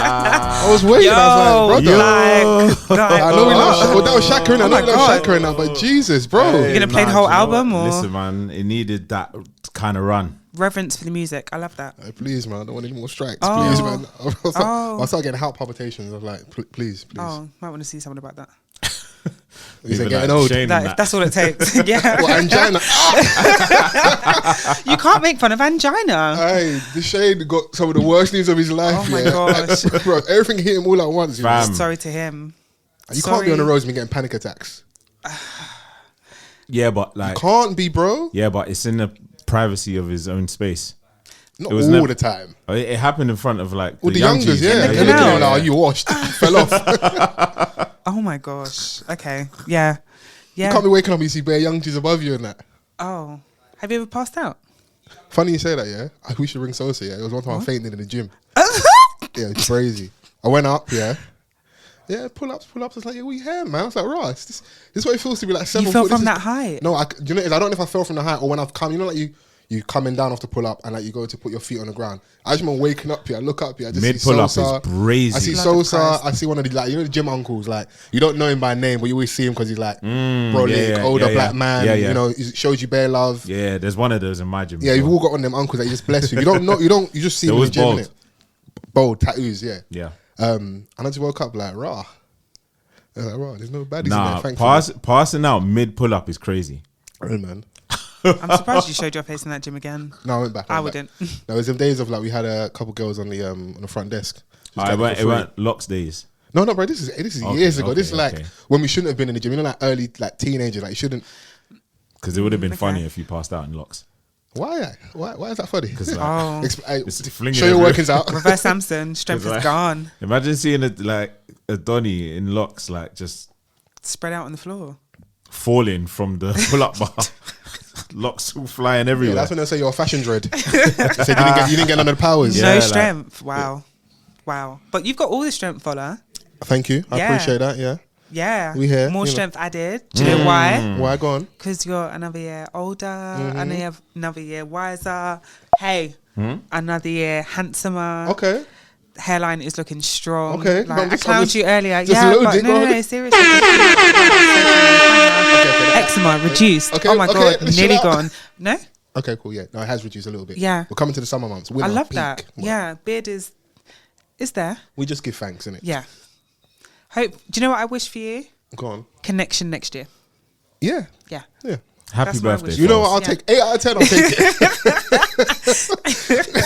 I was waiting. I was like, brother. I know we love that was Shaka, I know we love Shaka now, but Jesus, bro. You're going to play the whole album? Or? Listen, man, it needed that kind of run. Reverence for the music. I love that. Please, man. I don't want any more strikes. Please, man. I'll start getting heart palpitations. I'm like, please. Oh, might want to see something about that. He's getting old. That's all it takes. Yeah. What, angina? You can't make fun of angina. Hey, the Shae got some of the worst news of his life. Oh my gosh. Bro, everything hit him all at once. Sorry to him. You can't be on the roads and getting panic attacks. Yeah, but like... You can't be, bro. Yeah, but it's in the privacy of his own space. Not all the time. It happened in front of like the youngsters, yeah. They're looking at like, you washed. Fell off. Oh my gosh. Okay. Yeah. You can't be waking up and you see bare youngsters above you and that. Oh. Have you ever passed out? Funny you say that, yeah. We should ring Sosa, yeah. It was one time I fainted in the gym. Yeah, it's crazy. I went up, yeah. Yeah, pull-ups. I was like, yeah, what you here, man? I was like, right, this is what it feels to be like 7 You foot. fell from that height? No, you know, I don't know if I fell from the height or when I've come, you know, like you coming down off the pull-up and like you go to put your feet on the ground. I just remember waking up here, I look up here, I just see Mid-pull-up Sosa. is brazy. I see Sosa, I see one of the, like, you know, the gym uncles, like, you don't know him by name, but you always see him because he's like, older black man, you know, he shows you bare love. Yeah, there's one of those in my gym. Yeah, you've all got one of them uncles that you just bless you. You don't know, you just see him in the gym, innit? Bold, tattoos, yeah. Yeah. And I just woke up like, rah. I was like, rah, there's no baddies in Nah, there, thankfully. passing out mid-pull-up is crazy. Oh, man. I'm surprised you showed your face in that gym again. No, I went back. I wouldn't. There was some days of like we had a couple girls on the front desk. It went Locks days. No, bro. This is years ago. This is like when we shouldn't have been in the gym. You know, like early like teenagers. Like you shouldn't. Because it would have been funny if you passed out in Locks. Why? Why is that funny? Because like, show your workings out. Reverse Samson, strength is gone. Imagine seeing a Donny in Locks like just spread out on the floor, falling from the pull-up bar. Locks all flying everywhere. Yeah, that's when they say you're a fashion dread. They said you didn't get none of the powers. No strength. Wow. But you've got all the strength, Fola. Thank you. I appreciate that. Yeah. Yeah. We here. More strength added. Do you know why? Why? Go on. Because you're another year older, another year wiser. Hey, another year handsomer. Okay. Hairline is looking strong. Okay. Like, I clowned you earlier. But no, seriously. Eczema reduced. Okay, oh my God, nearly gone. No? Okay, cool. Yeah. No, it has reduced a little bit. Yeah. We're coming to the summer months. I love that. Yeah. Beard is there. We just give thanks, innit? Yeah. Hope. Do you know what I wish for you? Go on. Connection next year. Yeah. Yeah. Yeah. Happy birthday. You know what? I'll take 8 out of 10. I'll take it.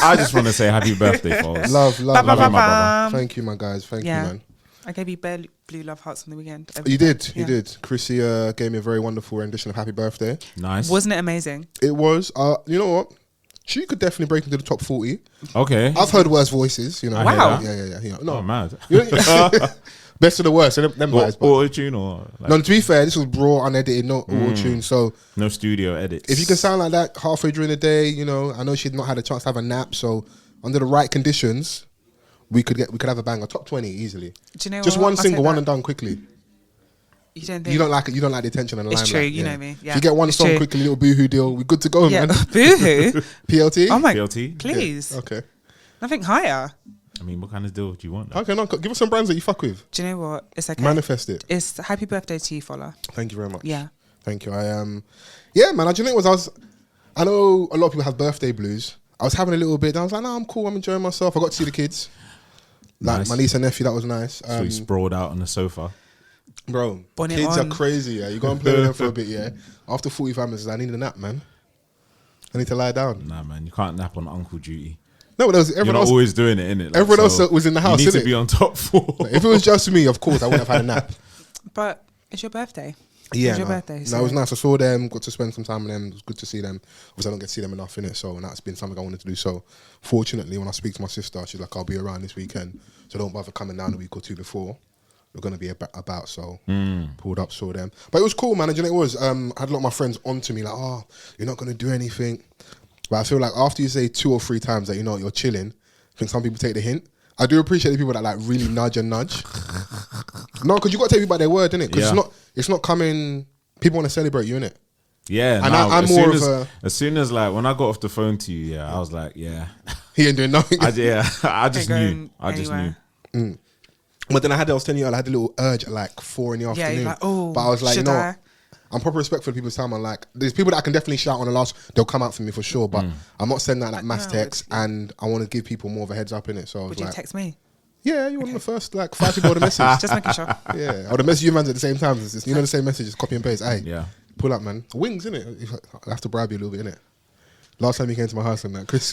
I just want to say happy birthday, Fols. Love you, my brother. Thank you, my guys. Thank you, man. I gave you blue love hearts on the weekend. You did. Chrissy gave me a very wonderful rendition of Happy Birthday. Nice. Wasn't it amazing? It was. You know what? She could definitely break into the top 40. Okay. I've heard worse voices, you know. Wow. Yeah. No, mad. Best of the worst. Them guys. Auto-tune or? Like, no, to be fair, this was raw, unedited, no auto-tune. So no studio edits. If you can sound like that halfway during the day, you know, I know she'd not had a chance to have a nap. So under the right conditions, we could have a banger, top 20 easily. Do you know just what? one single, one and done quickly. You don't think you don't like it? You don't like the attention and the limelight. It's true. You know me. Yeah. If you get one song quickly, little boohoo deal, we're good to go, man. Boohoo. PLT. Oh my. PLT. Please. Yeah. Okay. Nothing higher. I mean, what kind of deal do you want? Okay, no, give us some brands that you fuck with. Do you know what? It's okay. Manifest it. It's happy birthday to you, Fola. Thank you very much. Yeah. Thank you. Yeah, man. Do you know what I know a lot of people have birthday blues. I was having a little bit. I was like, no, I'm cool. I'm enjoying myself. I got to see the kids. Like nice. My niece and nephew, that was nice. So you sprawled out on the sofa. Bro, kids are crazy, yeah. You go and play with them for a bit, yeah. After 45 minutes, I need a nap, man. I need to lie down. Nah, man, you can't nap on uncle duty. No, but everyone else always doing it, innit? Like, everyone else was in the house, you need to be on top floor. Like, if it was just me, of course, I wouldn't have had a nap. But it's your birthday. Yeah, it's your birthday. So. No, it was nice. I saw them, got to spend some time with them. It was good to see them. Because I don't get to see them enough, innit? So, and that's been something I wanted to do. So, fortunately, when I speak to my sister, she's like, I'll be around this weekend. So, don't bother coming down a week or two before. We're going to be about, so pulled up, saw them. But it was cool, man. And you know, it was, I had a lot of my friends onto me, like, oh, you're not going to do anything. But I feel like after you say 2 or 3 times that, you know, you're chilling, I think some people take the hint. I do appreciate the people that like really nudge and nudge. No, because you got to take people by their word, innit? Because it's not coming, people want to celebrate you, innit? Yeah, and I'm more of a... As soon as like, when I got off the phone to you, I was like, He ain't doing nothing. I just Ain't knew. going I just knew. anywhere. But then I was telling you, I had a little urge at like 4 in the Yeah, afternoon. you're like, oh, but I was like, should you know, I? I'm proper respectful of people's time. I'm like, there's people that I can definitely shout on the last. They'll come out for me for sure. But I'm not sending out that mass No, text, and I want to give people more of a heads up in it. So I was Would you like, text me? yeah, you were one of the first like 5 people to message. Just making sure. Yeah, I would have messaged you man at the same time. It's just, you know, the same message, just copy and paste. Hey, Yeah. pull up, man. Wings, innit? I have to bribe you a little bit, innit? Last time you came to my house and that, Chris.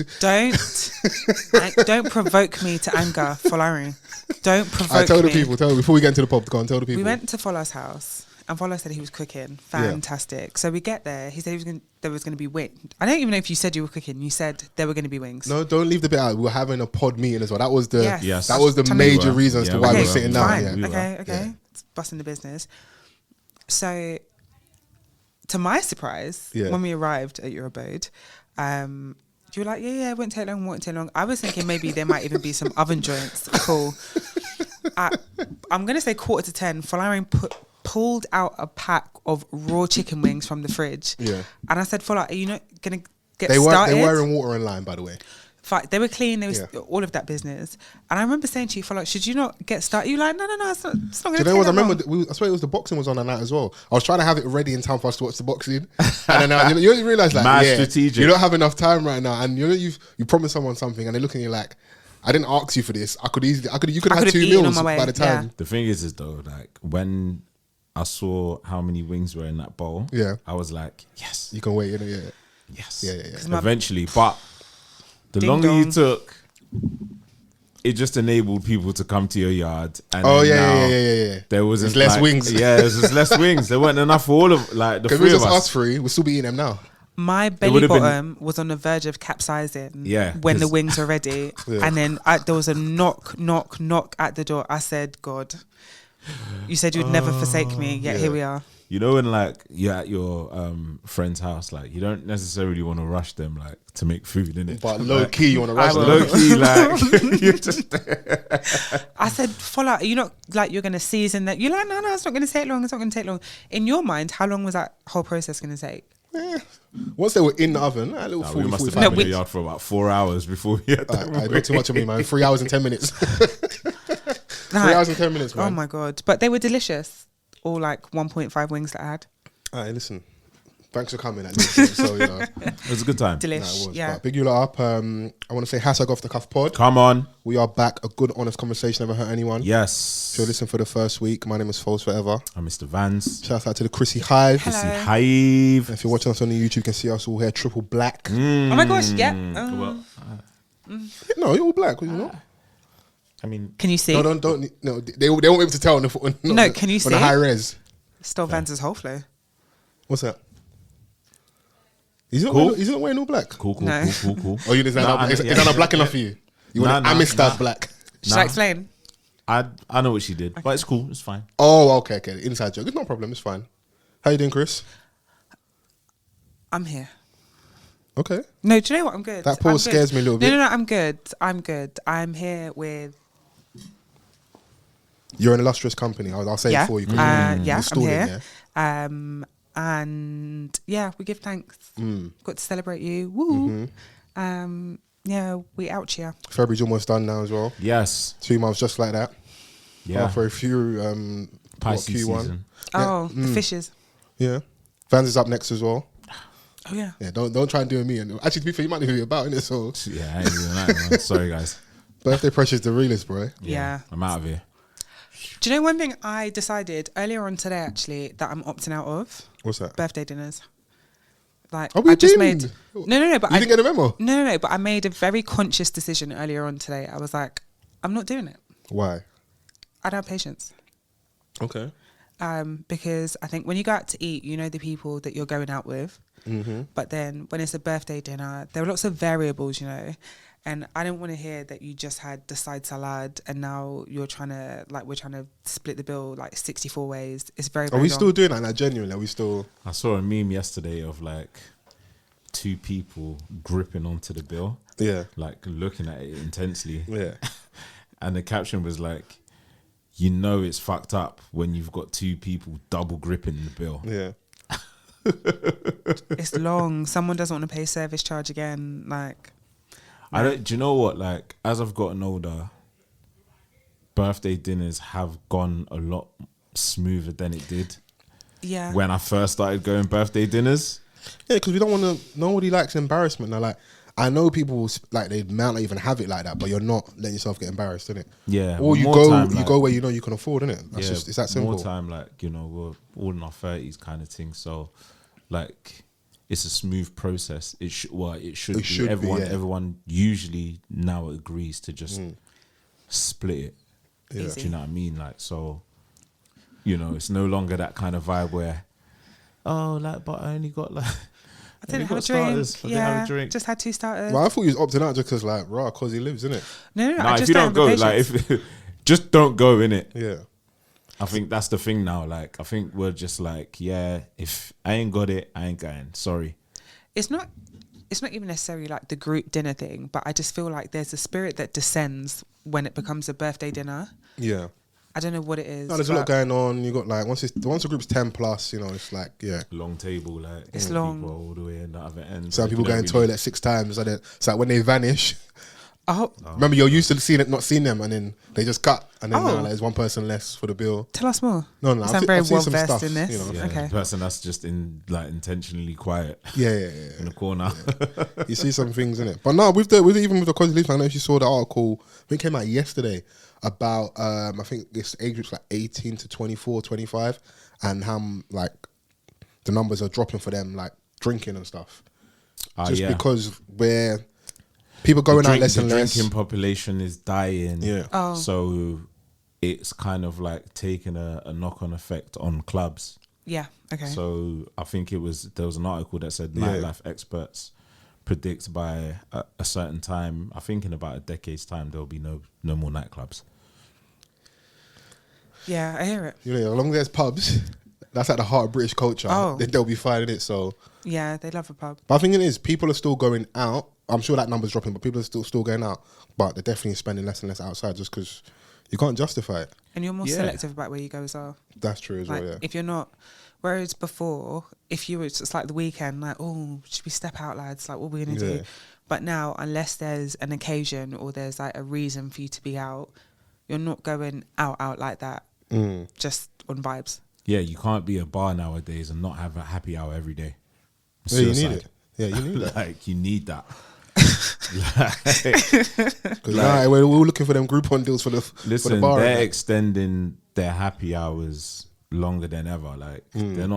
Don't provoke me to anger, Folari. Don't provoke me. I tell the people, before we get into the pub, go and tell the people. We went to Fola's house, and Fola said he was cooking. Fantastic. So we get there. He said there was going to be wings. I don't even know if you said you were cooking. You said there were going to be wings. No, don't leave the bit out. We were having a pod meeting as well. That was the Yes. that was the Tell me. major reason as to why we're sitting down. Fine. Yeah. We were. Okay. Yeah. It's busting the business. So, to my surprise, when we arrived at your abode, you were like, yeah, it won't take long. I was thinking maybe there might even be some oven joints. Cool. I'm going to say 9:45, Folari pulled out a pack of raw chicken wings from the fridge. Yeah. And I said, Fola, are you not going to get started? They were in water and lime, by the way. They were clean. There was all of that business. And I remember saying to you, Fola, should you not get started? You were like, no, it's not going to take that I long. remember, I swear it was the boxing was on that night as well. I was trying to have it ready in time for us to watch the boxing. And then you realise like, strategic. You don't have enough time right now. And you know, you promise someone something and they look at you like, I didn't ask you for this. You could have had 2 meals by the time. The thing is though, like when I saw how many wings were in that bowl, I was like, yes. You can wait, you know, Yes. Yeah. Eventually, but the longer you took, it just enabled people to come to your yard. And yeah. There wasn't less wings. Yeah, there's just less wings. There weren't enough for all of like the 3 Because of it was us. us 3, we'll still be eating them now. My belly bottom was on the verge of capsizing when the wings were ready. And then there was a knock at the door. I said, God, you said you'd never forsake me, yet here we are. You know when like you're at your friend's house, like you don't necessarily want to rush them like to make food, innit? But low key you want to rush them. Low key like you're just I said, Fola, are you not like you're going to season that? You're like, no, it's not going to take long. It's not going to take long. In your mind, how long was that whole process going to take? Once they were in the oven, a little 40, we must have 45 been in the yard for about 4 hours before we had that. I not too much of me, man. 3 hours and 10 minutes. 3 hours and 10 minutes, man. Oh my God. But they were delicious. All like 1.5 wings that I had. All right, listen. Thanks for coming. At least, so, you know. It was a good time. Delish. But big you lot up. I want to say hashtag off the cuff pod. Come on. We are back. A good, honest conversation. Never hurt anyone. Yes. If you're listening for the first week, my name is Fols Forever. I'm Mr. Vans. Shout out to the Chrissy Hive. Chrissy Hive. If you're watching us on the YouTube, you can see us all here triple black. Oh my gosh, yeah. No, you're all black. You know? I mean, can you see? No, don't. No, they won't be able to tell on the No, can you see? On the high res. Still Vans' whole flow. What's that? He's not wearing all black. Cool. Oh, is that not black enough for you? You want Amistad black? Should I explain? I know what she did, but it's cool. It's fine. Oh, okay. Inside joke. It's no problem. It's fine. How you doing, Chris? I'm here. Okay. No, do you know what? I'm good. That pause scares me a little bit. No, I'm good. I'm here with... You're an illustrious company. I'll say it for you. I'm here. And we give thanks. Got to celebrate you. Woo. We out here. February's almost done now as well. Yes. 2 months just like that. Yeah. For a few Pisces Q1. season. Oh, the fishes. Yeah. Vans is up next as well. Oh yeah. Yeah, don't try and do it me. And actually, to be fair, you might not even be about in it. So Yeah, I ain't doing that, man. Sorry, guys. birthday pressure's the realest, bro. Yeah. I'm out of here. Do you know one thing I decided earlier on today, actually, that I'm opting out of? What's that? Birthday dinners. Like, Are we I just doing? made... No, but you didn't get a memo? No, but I made a very conscious decision earlier on today. I was like, I'm not doing it. Why? I don't have patience. Okay. Because I think when you go out to eat, you know the people that you're going out with. But then when it's a birthday dinner, there are lots of variables, you know. And I didn't want to hear that you just had the side salad and now we're trying to split the bill like 64 ways. It's very, very Are we long. still doing that? Like, genuinely, are we still... I saw a meme yesterday of like 2 people gripping onto the bill. Yeah. Like looking at it intensely. Yeah. And the caption was like, you know it's fucked up when you've got 2 people double gripping the bill. Yeah. It's long. Someone doesn't want to pay service charge again. Like... Do you know what? Like, as I've gotten older, birthday dinners have gone a lot smoother than it did. Yeah. When I first started going birthday dinners. Yeah, because we don't want to. Nobody likes embarrassment. Now, like, I know people like they might not even have it like that, but you're not letting yourself get embarrassed, innit? Yeah. Or you go where you know you can afford, innit? That's just, it's that simple. More time, like, you know, we're all in our 30s kind of thing. So, like, it's a smooth process. It should be. Everyone usually now agrees to just split it. Yeah. Do you know what I mean? Like, so, you know, it's no longer that kind of vibe where, oh, like, but I only got like, I didn't have a drink. Just had 2 starters. Well, I thought he was opting out just because, like, because he lives, innit? No, nah, I just if you don't go, like, if just don't go, innit? Yeah. I think that's the thing now. Like, I think we're just like, yeah, if I ain't got it, I ain't going. Sorry. It's not even necessarily like the group dinner thing, but I just feel like there's a spirit that descends when it becomes a birthday dinner. Yeah. I don't know what it is. No, there's a lot going on. You got like once the group's 10 plus, you know, it's like long table, like it's long. People all the way in the other end. Some people go in toilet 6 times, and then it's like when they vanish. Oh, remember you're used to not seeing them, and then they just cut, and then now, like, there's one person less for the bill. Tell us more. No, I'm very well versed in this. You know? Yeah, okay, the person that's just intentionally quiet. Yeah. In the corner. Yeah. You see some things in it, but no, even with the Cosy Leaf, I don't know if you saw the article. I think it came out yesterday about I think this age group's like 18 to 24, 25, and how like the numbers are dropping for them, like drinking and stuff, because we're people going out less and less. The drinking population is dying. Yeah. Oh. So it's kind of like taking a knock-on effect on clubs. Yeah. Okay. So I think there was an article that said nightlife experts predict by a certain time, I think in about a decade's time, there'll be no more nightclubs. Yeah, I hear it. You know, as long as there's pubs, that's at the heart of British culture. Oh. Then they'll be fine in it. So yeah, they love a pub. But I think it is, people are still going out. I'm sure that number's dropping, but people are still going out. But they're definitely spending less and less outside just because you can't justify it. And you're more selective about where you go as well. That's true as well, yeah. If you're not, whereas before, if you were just like the weekend, like, oh, should we step out, lads? Like, what are we going to do? But now, unless there's an occasion or there's like a reason for you to be out, you're not going out like that, just on vibes. Yeah, you can't be a bar nowadays and not have a happy hour every day. Yeah, you need it. Yeah, you need that. Like, you need that. Because we're all looking for them Groupon deals for the bar. They're extending their happy hours longer than ever. Like they're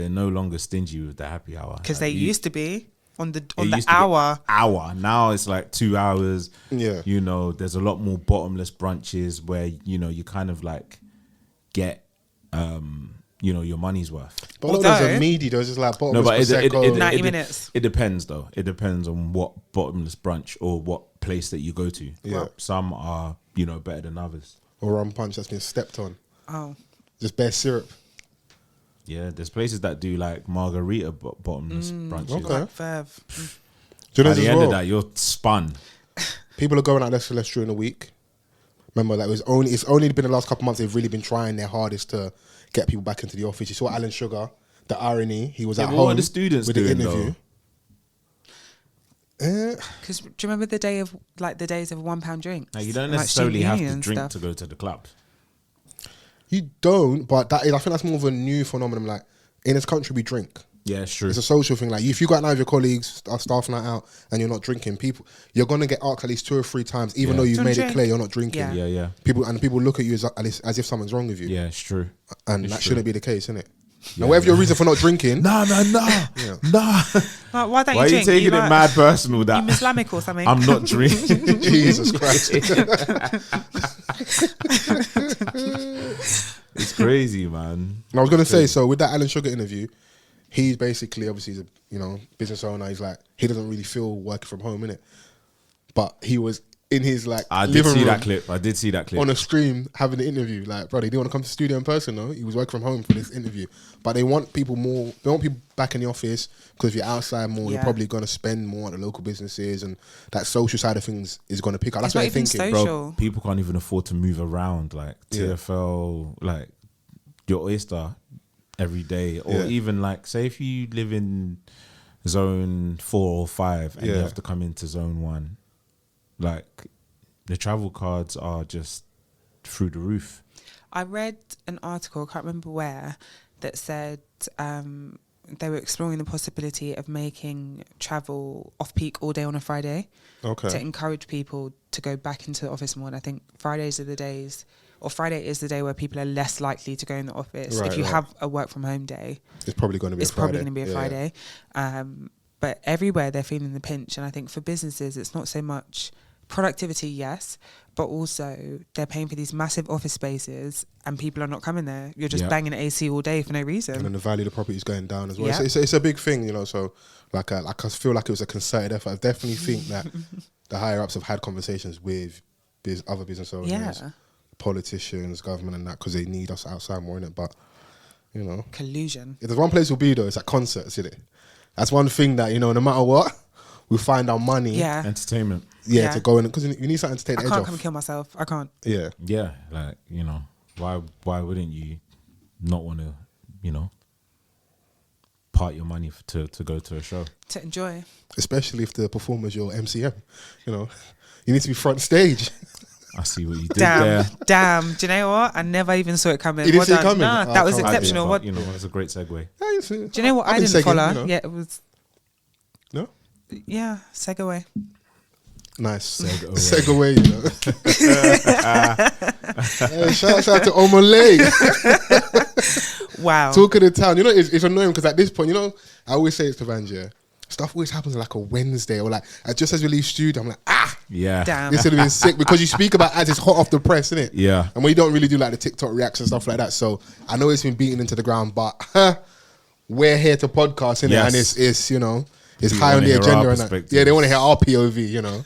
no longer stingy with their happy hour. Because they used to be on the hour. Now it's like 2 hours. Yeah. You know, there's a lot more bottomless brunches where, you know, you kind of like get you know, your money's worth. But there's a meaty, there's just like bottomless Prosecco. 90 minutes. It depends though. It depends on what bottomless brunch or what place that you go to. Yeah. Some are, you know, better than others. Or rum punch that's been stepped on. Oh. Just bare syrup. Yeah, there's places that do like margarita bottomless brunches. Okay. Like Verve. Do you know At the as end well, of that, you're spun. people are going out less and less during the week. Remember that it's only been the last couple of months they've really been trying their hardest to get people back into the office. You saw Alan Sugar, the irony, he was at home what are the students with doing, the interview. Because do you remember the days of £1 drink? Now, you don't necessarily have to drink to go to the club. You don't, but I think that's more of a new phenomenon. Like, in this country, we drink. Yeah, it's true. It's a social thing. Like, if you go out now with your colleagues, staff night out, and you're not drinking, you're gonna get asked at least 2 or 3 times, even though you've made it clear you're not drinking. Yeah. People look at you as if something's wrong with you. Yeah, it's true. And that shouldn't be the case, isn't it? Now, whatever your reason for not drinking, No. Like, why don't Why are you taking it mad personal? That you Islamic or something? I'm not drinking. Jesus Christ. It's crazy, man. And I was gonna say, so with that Alan Sugar interview, he's basically, obviously, he's a business owner. He's like, he doesn't really feel working from home, innit? But he was in his I did see that clip on a stream having an interview. Like, bro, he didn't want to come to the studio in person, though. He was working from home for this interview. But they want people back in the office, because if you're outside more, you're probably going to spend more on the local businesses, and that social side of things is going to pick up. That's what they're thinking. Social. Bro, people can't even afford to move around. Like TFL, like your Oyster every day, or even like, say if you live in zone 4 or 5 and you have to come into zone 1, Like the travel cards are just through the roof. I read an article, I can't remember where, that said they were exploring the possibility of making travel off-peak all day on a Friday to encourage people to go back into the office more. And I think Friday is the day where people are less likely to go in the office. If you have a work from home day, it's probably going to be a Friday. But everywhere they're feeling the pinch. And I think for businesses, it's not so much productivity, yes, but also they're paying for these massive office spaces and people are not coming there. You're just banging AC all day for no reason. And then the value of the property is going down as well. Yeah. It's a big thing, you know. So like I feel like it was a concerted effort. I definitely think that the higher ups have had conversations with other business owners, politicians, government, and that, because they need us outside more in it. But you know, collusion. If there's one place we'll be though, it's at concerts, isn't it? That's one thing that, you know, no matter what, we find our money. Yeah. Entertainment. Yeah, to go in, because you need something to take the edge off. I can't come and kill myself. I can't. Yeah. Yeah, like, you know, why wouldn't you not want to, you know, part your money to go to a show? To enjoy. Especially if the performer's your MCM, you know. You need to be front stage. I see what you did there. Damn. Do you know what? I never even saw it coming. You didn't see it coming? Nah, that was exceptional. What, you know, it was a great segue. Do you know what? I didn't follow. You know? Yeah, it was. No? Yeah, segue. Nice. Segue, you know. Shout out to Omah Lay. Wow. Talk of the town. You know, it's annoying because at this point, you know, I always say it's to Vans, stuff always happens like a Wednesday or like just as we leave studio, I'm like, yeah, damn, this would have been sick, because you speak about as it's hot off the press, isn't it? Yeah. And we don't really do like the TikTok reacts and stuff like that. So I know it's been beaten into the ground, but we're here to podcast, innit? Yes. And it's you know, it's high on the agenda, and that. Yeah, they want to hear our POV, you know.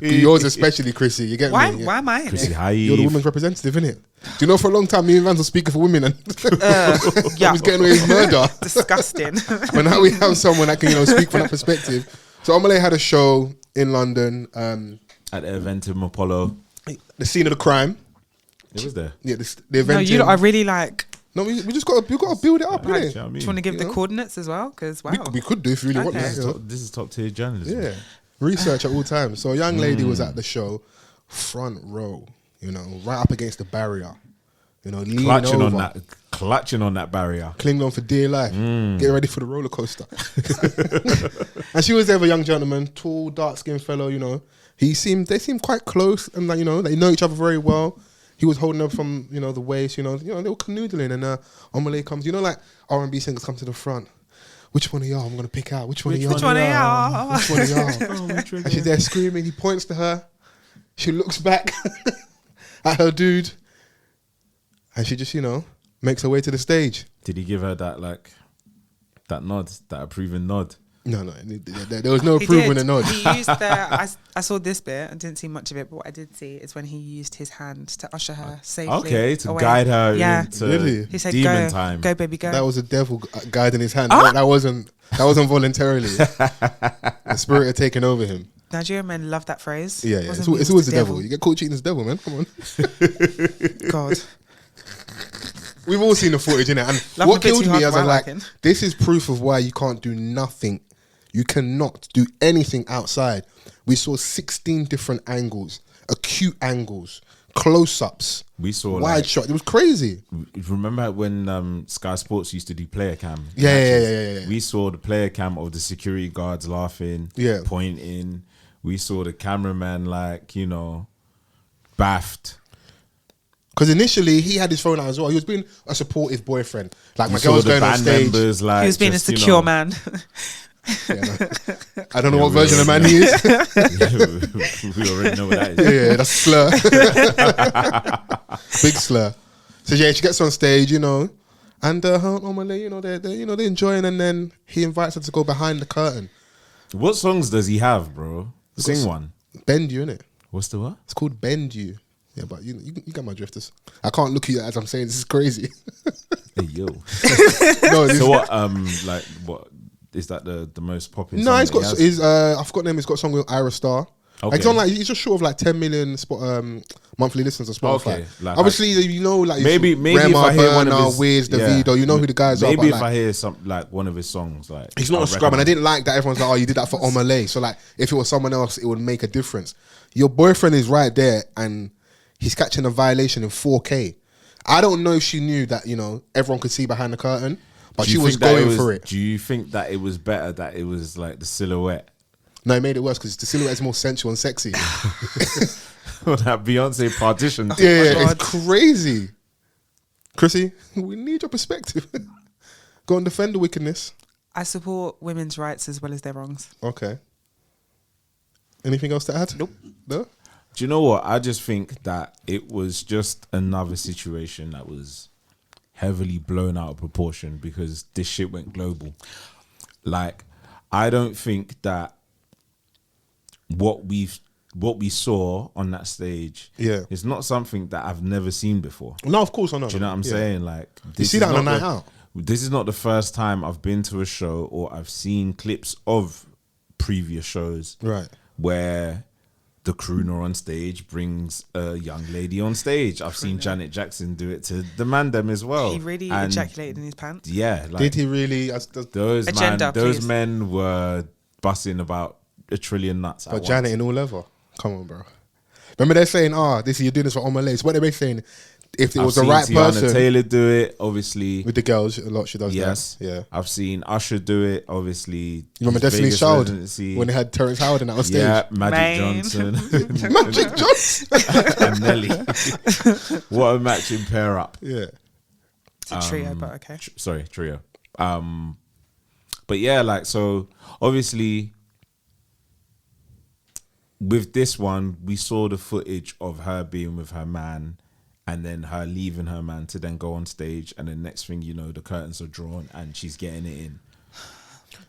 Yours especially, Chrissy. You get me? Why am I in Chrissy, it? You're the women's representative, innit? Do you know, for a long time, me and Vans were speaking for women, and yeah, was getting away with murder. Disgusting. But now we have someone that can, you know, speak from that perspective. So Omah Lay had a show in London at the event in Apollo. The scene of the crime. It was there. Yeah, the event. No, you lot, I really like. No, we just got to build it up, innit? You know what I mean? Do you want to give the coordinates as well? Because wow, we could do if you really want that. This is top tier journalism. Yeah, research at all times. So a young lady was at the show, front row, you know, right up against the barrier, you know, leaning clutching on that barrier, clinging on for dear life, getting ready for the roller coaster. And she was there with a young gentleman, tall, dark skinned fellow. You know, they seemed quite close, and like, you know, they know each other very well. He was holding her from, you know, the waist, you know, they were canoodling, and Omah Lay comes, you know, like R&B singers come to the front. Which one of y'all I'm going to pick out? Which one of y'all? Which one of y'all? Which one of y'all? And she's there screaming. He points to her. She looks back at her dude, and she just, you know, makes her way to the stage. Did he give her that, like, that nod, that approving nod? No, there was no approving a nod. He used I saw this bit. I didn't see much of it, but what I did see is when he used his hand to usher her safely. Okay, to away. Guide her into really? He said, demon time. Go, baby, go. That was the devil guiding his hand. That wasn't voluntarily. The spirit had taken over him. Nigerian men love that phrase. Yeah. It's always the devil. You get caught cheating, it's the devil, man. Come on. God. We've all seen the footage, innit? And what killed me, I was like, this is proof of why you can't do nothing. You cannot do anything outside. We saw 16 different angles, acute angles, close-ups. We saw wide shot. It was crazy. Remember when Sky Sports used to do player cam? Yeah. We saw the player cam of the security guards laughing, pointing. We saw the cameraman, like, you know, baffed. Because initially he had his phone out as well. He was being a supportive boyfriend. Like, my girl was going on stage. Members, like, he was being a secure man. Yeah, no. I don't know what version of man he is. We already know what that is. Yeah, that's a slur. Big slur. So yeah, she gets on stage, you know, and Omah Lay, you know, they're enjoying, and then he invites her to go behind the curtain. What songs does he have, bro? Sing one. Bend You, innit? What's the what? It's called Bend You. Yeah, but you got my drifters. I can't look at you as I'm saying this is crazy. Hey yo. No, so what? Like what? Is that the most popular? No, he's got I forgot the name. He's got a song with Ira Star. Okay. Like, it's on, like, he's just short of like 10 million monthly listeners on Spotify. Okay. Like, obviously, you know, like maybe Rema, if I hear one of his, Wiz, Davido, you know who the guys are. Maybe if like, I hear some like one of his songs, like he's not a scrub, and I didn't like that everyone's like, oh, you did that for Omah Lay. So like, if it was someone else, it would make a difference. Your boyfriend is right there, and he's catching a violation in 4K. I don't know if she knew that, you know, everyone could see behind the curtain, but she was going for it. Do you think that it was better that it was like the silhouette? No, it made it worse because the silhouette is more sensual and sexy. Well, that Beyonce partition. Yeah, it's crazy. Chrissy, we need your perspective. Go and defend the wickedness. I support women's rights as well as their wrongs. Okay. Anything else to add? Nope. No? Do you know what? I just think that it was just another situation that was heavily blown out of proportion because this shit went global. Like, I don't think that what we saw on that stage is not something that I've never seen before. No, of course I know. Do you know what I'm saying? Like, you see that on a night out. This is not the first time I've been to a show or I've seen clips of previous shows, right, where the crooner on stage brings a young lady on stage. I've seen Janet Jackson do it to the Mandem as well. He really ejaculated in his pants. Yeah, like, did he really? Those men were busting about a trillion nuts. But Janet in all leather. Come on, bro. Remember they're saying, you're doing this for Omah Lay. So what are they saying? If it was the right person. Tiana Taylor do it, obviously. With the girls, a lot she does that. Yeah. I've seen Usher do it, obviously. You remember Destiny's Child when they had Terrence Howard in that on stage? Yeah, Magic Johnson. Magic Johnson. And Nelly. What a matching pair up. Yeah. It's a trio, but okay. Trio. But yeah, like, so obviously with this one, we saw the footage of her being with her man and then her leaving her man to then go on stage, and then next thing you know, the curtains are drawn and she's getting it in.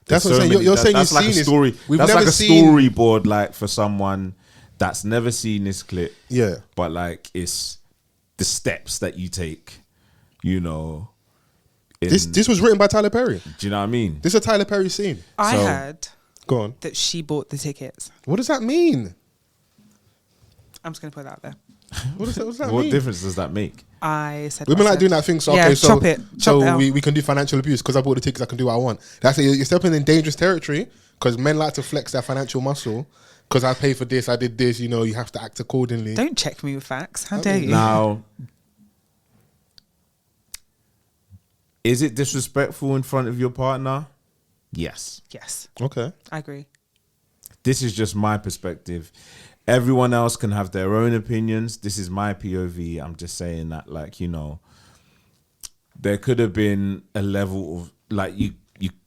That's what I'm saying. You're saying you've seen this. That's like a storyboard, like, for someone that's never seen this clip. Yeah. But like, it's the steps that you take, you know. This was written by Tyler Perry. Do you know what I mean? This is a Tyler Perry scene. I heard go on. that she bought the tickets. What does that mean? I'm just going to put that there. What does that mean? What difference does that make? I said women like doing that thing. So, yeah, okay, so, chop it. so we can do financial abuse because I bought the tickets. I can do what I want. That's it. You're stepping in dangerous territory because men like to flex their financial muscle. Because I pay for this, I did this. You know, you have to act accordingly. Don't check me with facts. How dare you? Now, is it disrespectful in front of your partner? Yes. Yes. Okay. I agree. This is just my perspective. Everyone else can have their own opinions. This is my POV. I'm just saying that, like, you know, there could have been a level of, like, you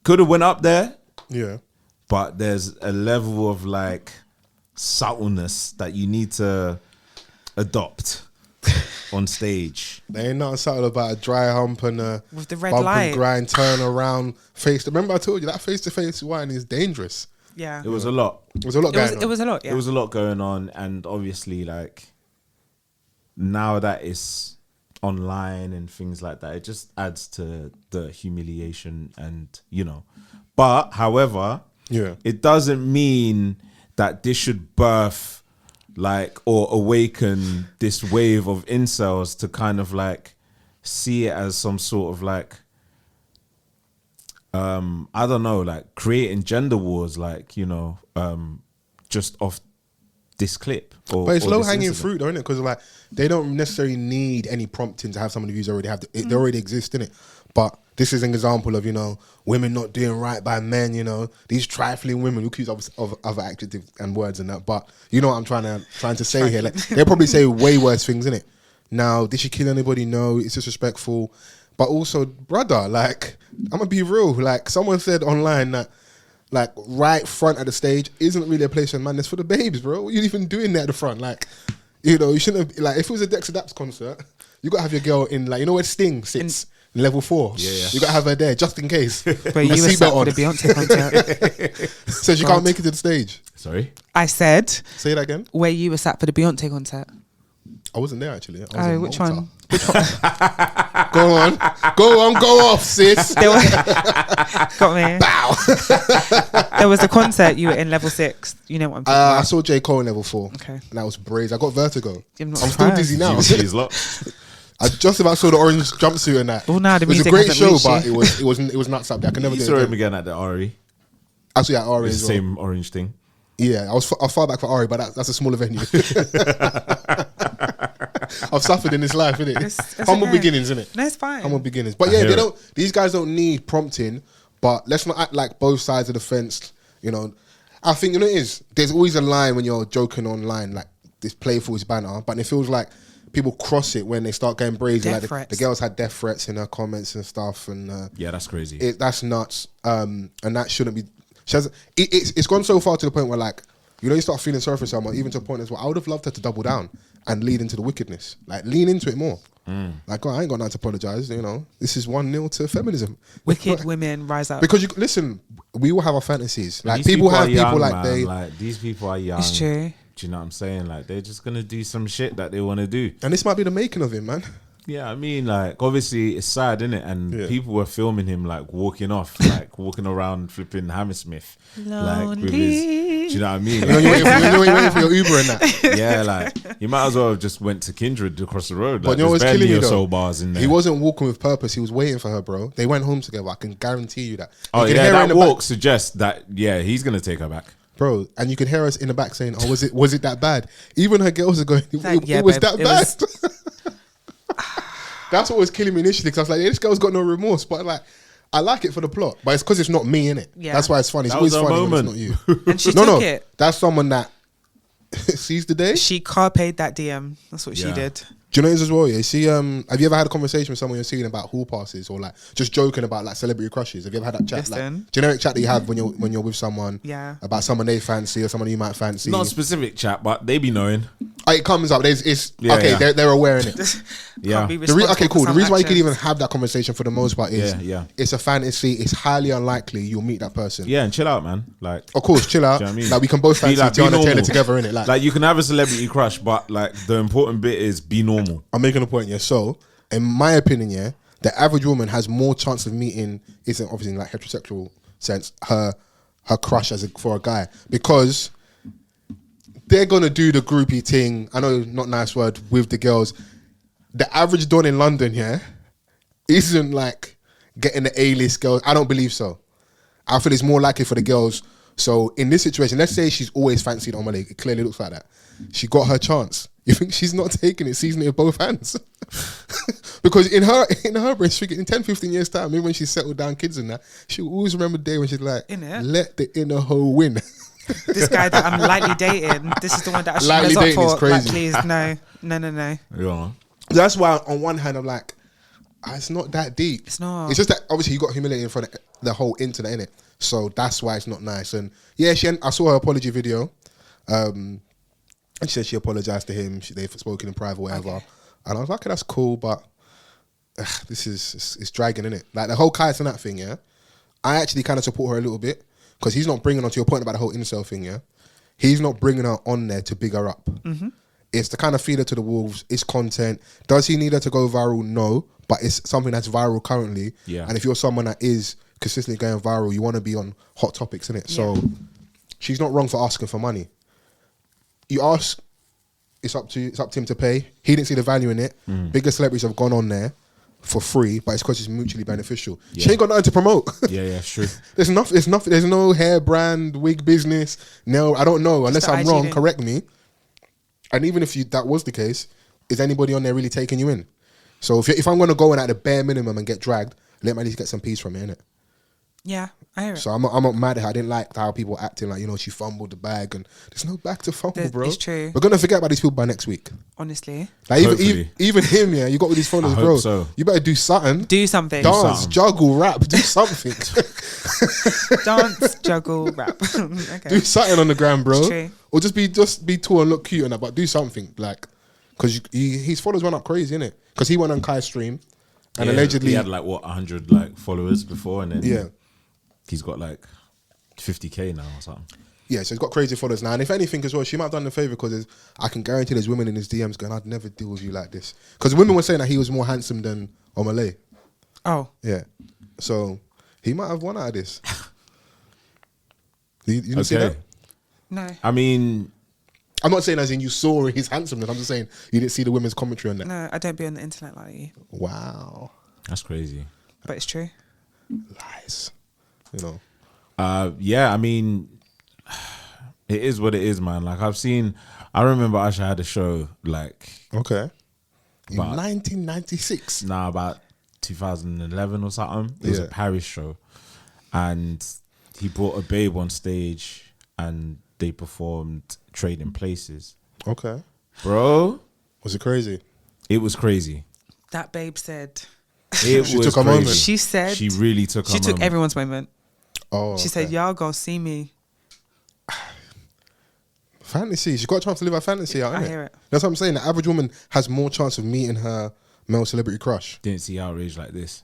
could have went up there. Yeah. But there's a level of, like, subtleness that you need to adopt on stage. There ain't nothing subtle about a dry hump and a with the red bump light and grind, turn around, face. Remember I told you that face-to-face wine is dangerous. Yeah. It was a lot. It was a lot going on. It was a lot, yeah. It was a lot going on, and obviously, like, now that it's online and things like that, it just adds to the humiliation and, you know. But, however, it doesn't mean that this should birth, like, or awaken this wave of incels to kind of, like, see it as some sort of, like, I don't know, like, creating gender wars, like, you know, just off this clip. But it's low-hanging fruit, though, isn't it? Because, like, they don't necessarily need any prompting to have some of the views already have. They already exist, innit? But this is an example of, you know, women not doing right by men, you know, these trifling women who accuse of other adjectives and words and that. But you know what I'm trying to say here? Like, they'll probably say way worse things, innit? Now, did she kill anybody? No, it's disrespectful. But also, brother, like, I'm going to be real. Like, someone said online that, like, right front at the stage isn't really a place for madness for the babes, bro. What are you even doing there at the front? Like, you know, you shouldn't have, like, if it was a Dex Adapts concert, you got to have your girl in, like, you know where Sting sits? In level 4. Yeah. You got to have her there just in case. But you were sat for the Beyonce concert. So she can't make it to the stage. Sorry? I said. Say that again. Where you were sat for the Beyonce concert. I wasn't there actually. I was in which Malta. one? Go off, sis. Got me. Bow. There was a concert. You were in level 6. You know what I'm talking about. I saw J. Cole in level 4. Okay. And that was brave. I got vertigo. I'm still dizzy now. I just about saw the orange jumpsuit and that. Oh, no, it was a great show, but it was nuts up there. I can never You do saw it him again at the Ari. I saw at Ari It's as the well. same orange thing. Yeah, I was far back for Ari, but that's a smaller venue. I've suffered in this life, innit? It's Humble okay. beginnings, innit? No, it's fine. Humble beginnings. But yeah, these guys don't need prompting, but let's not act like both sides of the fence, you know. I think, you know, there's always a line when you're joking online, like this playful is banter, but it feels like people cross it when they start going brazen. Like the girls had death threats in her comments and stuff, and yeah, that's crazy. That's nuts, and that shouldn't be. It's gone so far to the point where, like, you know, you start feeling sorry for someone, even to a point as well. I would have loved her to double down and lead into the wickedness, like lean into it more. Like, oh, I ain't got nothing to apologize. You know, this is 1-0 to feminism. Wicked women rise up. Because listen, we all have our fantasies. Like, people have people like man. Like, these people are young. It's true. Do you know what I'm saying? Like, they're just gonna do some shit that they want to do. And this might be the making of him, man. Yeah, I mean, like, obviously it's sad, innit? And people were filming him, like, walking off, like, walking around flipping Hammersmith. Like, with his, do you know what I mean? Like, you're waiting for your Uber and that. Yeah, like, you might as well have just went to Kindred across the road. Like, but you know what's killing me, though? Bars in there. He wasn't walking with purpose. He was waiting for her, bro. They went home together. I can guarantee you that. Oh, yeah, that walk suggests that, yeah, he's going to take her back. Bro, and you can hear us in the back saying, "Oh, was it that bad?" Even her girls are going, "It was that bad." That's what was killing me initially, because I was like, this girl's got no remorse, but like, I like it for the plot, but it's because it's not me, innit? Yeah. That's why it's funny. It's always funny when it's not you. And she took it. That's someone that sees the day. She carped that DM. That's what she did. Do you know this as well? Yeah. See, have you ever had a conversation with someone you're seeing about hall passes, or like just joking about like celebrity crushes? Have you ever had that chat, like generic chat that you have when you're with someone? Yeah. About someone they fancy or someone you might fancy. Not a specific chat, but they be knowing. It comes up. They're aware in it. Yeah. Okay, cool. The reason why you can even have that conversation for the most part is it's a fantasy. It's highly unlikely you'll meet that person. Yeah, and chill out, man. Like, of course, chill out. Do you know what I mean? Like, we can both fancy Tiana Taylor together, innit? Like, you can have a celebrity crush, but like, the important bit is be normal. I'm making a point, yeah. So, in my opinion, yeah, the average woman has more chance of meeting, isn't obviously in like heterosexual sense, her crush for a guy, because they're gonna do the groupie thing. I know, not nice word, with the girls. The average don in London, yeah, isn't like getting the A-list girls. I don't believe so. I feel it's more likely for the girls. So in this situation, let's say she's always fancied Omah Lay. It clearly looks like that. She got her chance. You think she's not taking it, seizing it with both hands? Because in her brain, in 10, 15 years time, maybe when she's settled down, kids and that, she'll always remember the day when she's like, let the inner hoe win. This guy that I'm lightly dating, this is the one that I should lightly up dating for. is crazy. Like, please, no. Yeah. That's why on one hand I'm like, it's not that deep. It's not. It's just that obviously you got humiliated in front of the whole internet, innit? So that's why it's not nice. And yeah, I saw her apology video. And she said she apologized to him. They've spoken in private, whatever. Okay. And I was like, okay, that's cool, but this is it's dragging, innit? Like the whole Kais and that thing, yeah. I actually kind of support her a little bit, because he's not bringing on, to your point about the whole incel thing, yeah. He's not bringing her on there to big her up. Mm-hmm. It's to kind of feed her to the wolves. It's content. Does he need her to go viral? No, but it's something that's viral currently. Yeah. And if you're someone that is consistently going viral, you want to be on hot topics, innit? Yeah. So she's not wrong for asking for money. You ask, it's up to him to pay. He didn't see the value in it. Bigger celebrities have gone on there for free, but it's because it's mutually beneficial. Yeah. She ain't got nothing to promote. Yeah, true. There's nothing. There's no hair brand, wig business. No, I don't know. Unless I'm wrong, correct me. And even if that was the case, is anybody on there really taking you in? So if I'm going to go in at the bare minimum and get dragged, let me at least get some peace from it, innit? Yeah, I hear it. So I'm not mad at her. I didn't like how people were acting like, she fumbled the bag, and there's no bag to fumble, bro. It's true. We're going to forget about these people by next week. Honestly. Like even him, yeah, you got all these followers, bro. So. You better do something. Dance, juggle, rap, do something. Dance, juggle, rap. Okay. Do something on the gram, bro. It's true. Or just be tall and look cute and that, but do something. Like, because his followers went up crazy, innit? Because he went on Kai's stream and allegedly... He had 100 followers before, and then he's got 50K now or something. Yeah, so he's got crazy followers now. And if anything as well, she might have done him a favour because I can guarantee there's women in his DMs going, I'd never deal with you like this. Because women were saying that he was more handsome than Omah Lay. Oh. Yeah. So he might have won out of this. You didn't see that? No. I mean, I'm not saying as in you saw his handsomeness. I'm just saying you didn't see the women's commentary on that. No, I don't be on the internet like you. Wow. that's crazy. But it's true. Lies. You know. Yeah, I mean, it is what it is, man. Like I remember Usher had a show like Okay. In But- 1996. about 2011 or something. It was a Yeah. Paris show, and he brought a babe on stage, and they performed "Trading Places." Okay. Bro, Was it crazy? it was crazy. That babe said. It She was took a crazy. moment. She said. She really took. She took everyone's moment. Oh. She said, "Y'all gonna see me." Fantasy. She's got a chance to live her fantasy out, I innit? hear it. That's what I'm saying. The average woman has more chance of meeting her male celebrity crush. Didn't see outrage like this.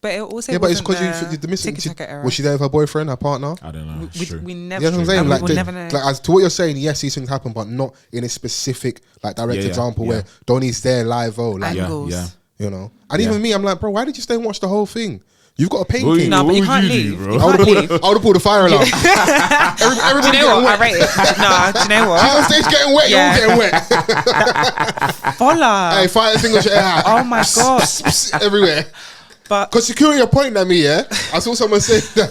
But it also Yeah, but it's wasn't because the missing. Tiki-taka era. Was she there with her boyfriend, her partner? I don't know. We, True. we never. Yeah, that's what I'm saying. and Like, we will never know. like as to what you're saying, yes, these things happen, but not in a specific, like, direct Yeah, example yeah. where Donnie's there live. Oh, like, Angles. yeah. you know. And Yeah. even me, I'm like, bro, why did you stay and watch the whole thing? You've got a painting. What No, but you would can't do, leave. bro? You I would can't leave. have pulled the fire alarm. Do Everybody you know getting what? I wet. rate it. No, do you know She's on what? stage getting wet. Yeah. You're all getting wet. Follow. Hey, fire extinguisher air. Oh my god. Everywhere. But Because security are pointing at me, yeah? I saw someone say that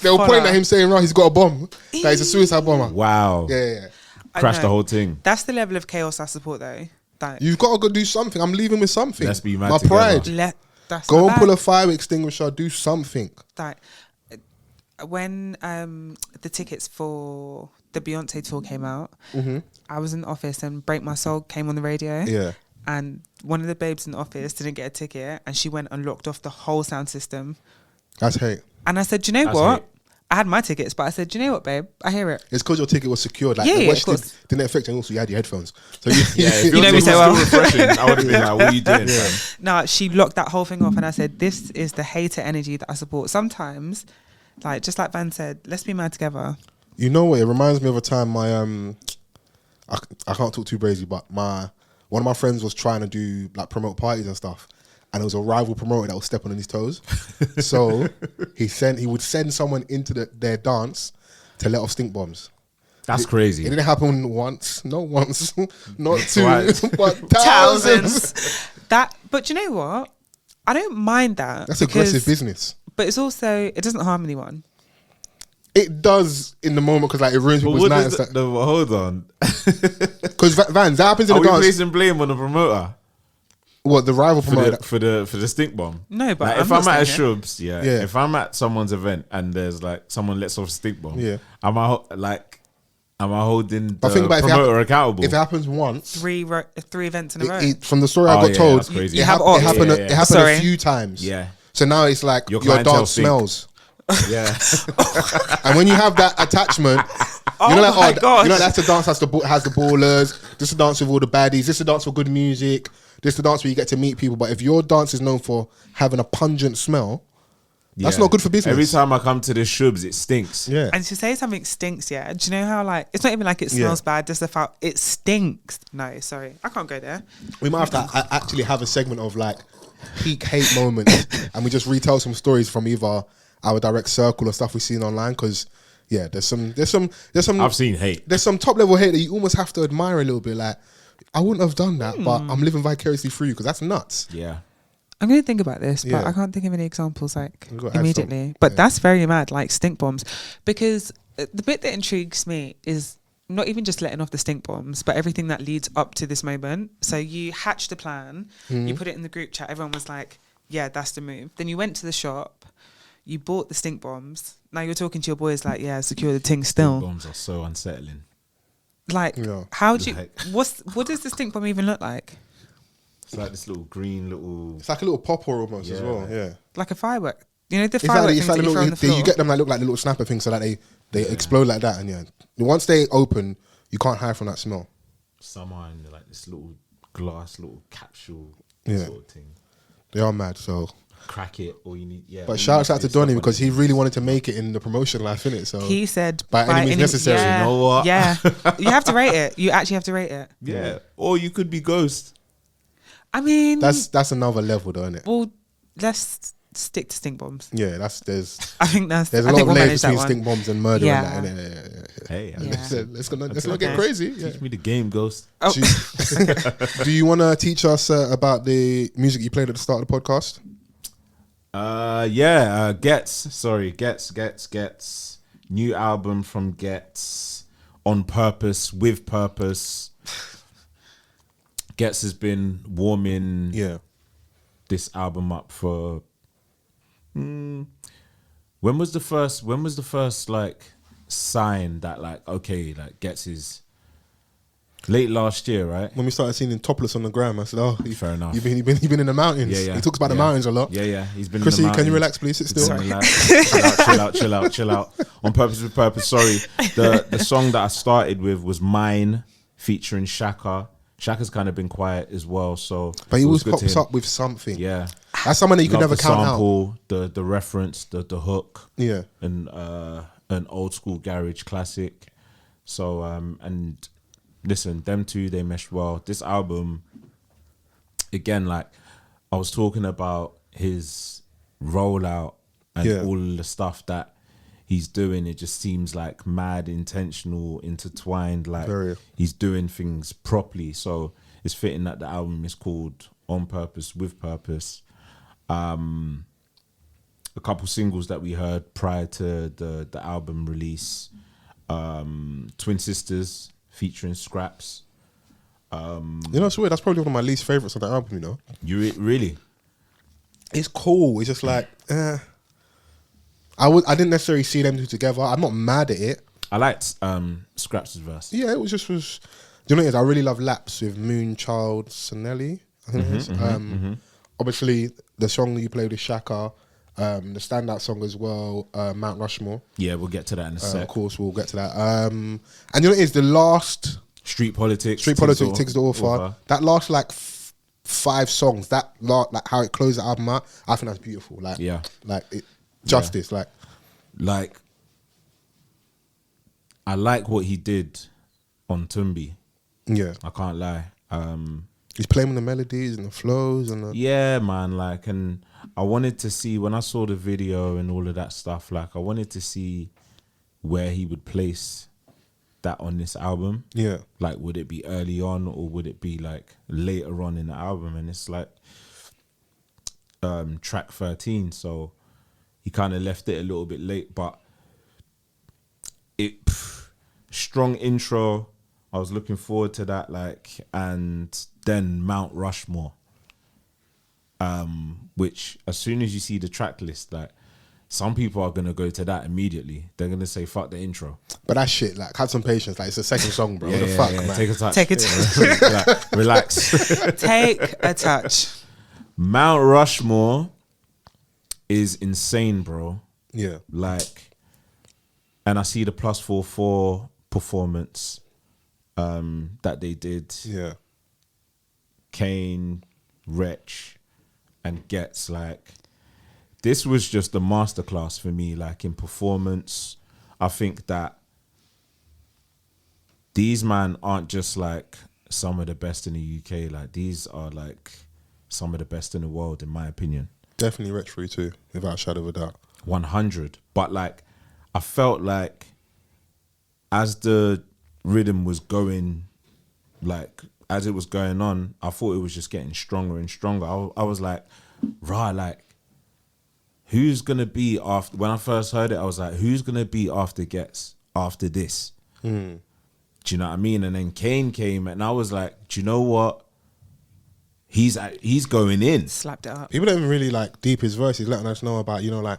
they were pointing at him saying, right, he's got a bomb. That he's a suicide bomber. Wow. Yeah. I Crashed the know. whole thing. That's the level of chaos I support, though. That You've got to go do something. I'm leaving with something. Let's be mad My together. pride. that's Go not and bad. pull a fire extinguisher. Do something. That when the tickets for the Beyonce tour came out, I was in the office and Break My Soul came on the radio. Yeah. And one of the babes in the office didn't get a ticket, and she went and locked off the whole sound system. That's hate. And I said, "Do you know That's what? hate. I had my tickets, but I said, do you know what, babe? I hear it. It's because your ticket was secured. Like, Yeah, the of watch course. didn't affect, and also you had your headphones. So Yeah, if You know me so well. still refreshing, I would have been like, "What are you doing?" Yeah. fam? No, she locked that whole thing off, and I said, this is the hater energy that I support. Sometimes, like just like Van said, let's be mad together. You know what? It reminds me of a time my I can't talk too crazy, but one of my friends was trying to do like promote parties and stuff, and it was a rival promoter that was stepping on his toes. So he would send someone into their dance to let off stink bombs. That's It crazy. didn't happen once, not Twice. two, but thousands. But you know what? I don't mind that. That's because- aggressive business. But it's also, it doesn't harm anyone. It does in the moment because like it ruins But people's what nights. does hold on. Because Vans, that happens in Are the we dance. placing blame on the promoter What the rival promoter? for the stink bomb? No, but like, I'm if not I'm at a saying Shubs, Yeah. if I'm at someone's event and there's like someone lets off a stink bomb, Yeah. am I holding the But think about promoter accountable? If it happens once, Three events in a row. from the story I Oh, got yeah, told, that's crazy. it, You have it odds. happened. Yeah, It yeah. happened Sorry. a few times. yeah, So now it's like Your your clientele dance stink. smells, yeah. and when you have that attachment, Oh you know, like, my gosh. you know, that's the dance has the ballers. This is the dance with all the baddies. This is the dance for good music. This is the dance where you get to meet people. But if your dance is known for having a pungent smell, that's Yeah. not good for business. Every time I come to the Shubs, it stinks. Yeah. And to say something stinks, yeah. Do you know how like it's not even like it smells bad, just the fact it stinks. No, sorry, I can't go there. We might have to actually have a segment of like peak hate moments, and we just retell some stories from either our direct circle or stuff we've seen online. Because there's some. I've seen hate. There's some top level hate that you almost have to admire a little bit. Like, I wouldn't have done that, but I'm living vicariously through you because that's nuts. Yeah. I'm going to think about this, but Yeah. I can't think of any examples like We've got to add immediately. some. But Yeah. that's very mad, like stink bombs, because the bit that intrigues me is not even just letting off the stink bombs, but everything that leads up to this moment. So you hatched a plan, you put it in the group chat, everyone was like, yeah, that's the move. Then you went to the shop, you bought the stink bombs. Now you're talking to your boys like, yeah, secure the ting still. Bombs are so unsettling. Like, Yeah. how do you, Like- what does the stink bomb even look like? It's like this little green little. It's like a little popper almost as Yeah. well. Yeah. Like a firework. You know the It's firework like things that you throw on the floor? you get them that look like the little snapper things so that they explode like that, and once they open, you can't hide from that smell. Somehow in like this little glass, little capsule Yeah. sort of thing. They are mad. So crack it, or you need. Yeah. But shouts out to Donny because he really wanted to make it in the promotion life, innit? So he said by any means necessary. Yeah, you know what? Yeah, you have to rate it. You actually have to rate it. Yeah. Or you could be Ghost. I mean, that's another level, though, isn't it? Well, let's stick to stink bombs. Yeah, there's I think there's a lot of layers between stink bombs and murder. Yeah. And that, yeah. Hey, let's not get crazy. Teach me the game, Ghost. Oh. Do you want to teach us about the music you played at the start of the podcast? Ghetts. New album from Ghetts. On Purpose, with Purpose. Ghetts has been warming this album up for. When was the first like sign that like okay, like Ghetts is late last year, right? When we started seeing him topless on the gram, I said, "Oh, fair enough. You've been in the mountains." Yeah, yeah. He talks about the mountains a lot. Yeah. He's been. Chrissy, in the mountains. can you relax, please? Sit still. Chill out. On Purpose, with Purpose. Sorry, the song that I started with was Mine, featuring Shaka. Shaka's kind of been quiet as well, so but he always pops up with something. Yeah, that's someone that you could never count sample, out. The reference, the hook. Yeah, and an old school garage classic. So and listen, them two, they meshed well. This album, again, like I was talking about his rollout and all the stuff that he's doing, it just seems like mad, intentional, intertwined. Like he's doing things properly. So it's fitting that the album is called On Purpose, with Purpose. A couple singles that we heard prior to the album release. Twin Sisters featuring Scraps. It's weird. That's probably one of my least favorites on the album. You really? It's cool. It's just like I didn't necessarily see them two together. I'm not mad at it. I liked Scraps' verse. Yeah, it was. Do you know what it is? I really love Laps with Moonchild Sanelli. I think it is. Obviously, the song that you played with Shaka, the standout song as well, Mount Rushmore. Yeah, we'll get to that in a sec. Of course, we'll get to that. And you know what it is? The last Street Politics, Tiggs the Author. That last like 5 songs, like how it closed the album out, I think that's beautiful. Like justice. Like I like what he did on Tumbi. Yeah, I can't lie. He's playing with the melodies and the flows and yeah, man. Like, and I wanted to see when I saw the video and all of that stuff. Like, I wanted to see where he would place that on this album. Yeah, like, would it be early on or would it be like later on in the album? And it's like track 13, so he kind of left it a little bit late, but strong intro. I was looking forward to that, like, and then Mount Rushmore, which as soon as you see the track list, like, some people are gonna go to that immediately. They're gonna say fuck the intro. But that shit, like, have some patience. Like, it's the second song, bro. What the fuck, man? Take a touch. Take a touch. Like, relax. Take a touch. Mount Rushmore is insane, bro. Yeah. Like, and I see the +44 performance that they did. Yeah. Kane, Wretch, and Ghetts. Like, this was just a masterclass for me, like, in performance. I think that these man aren't just like some of the best in the UK. Like, these are like some of the best in the world, in my opinion. Definitely Wretch for you too, without a shadow of a doubt. 100. But like, I felt like as the rhythm was going, like, as it was going on, I thought it was just getting stronger and stronger. I was like, rah, like, who's gonna be after? When I first heard it, I was like, who's gonna be after Ghetts after this? Do you know what I mean? And then Kane came, and I was like, do you know what? He's going in. Slapped it up. People don't even really like deep his verse. He's letting us know about, like,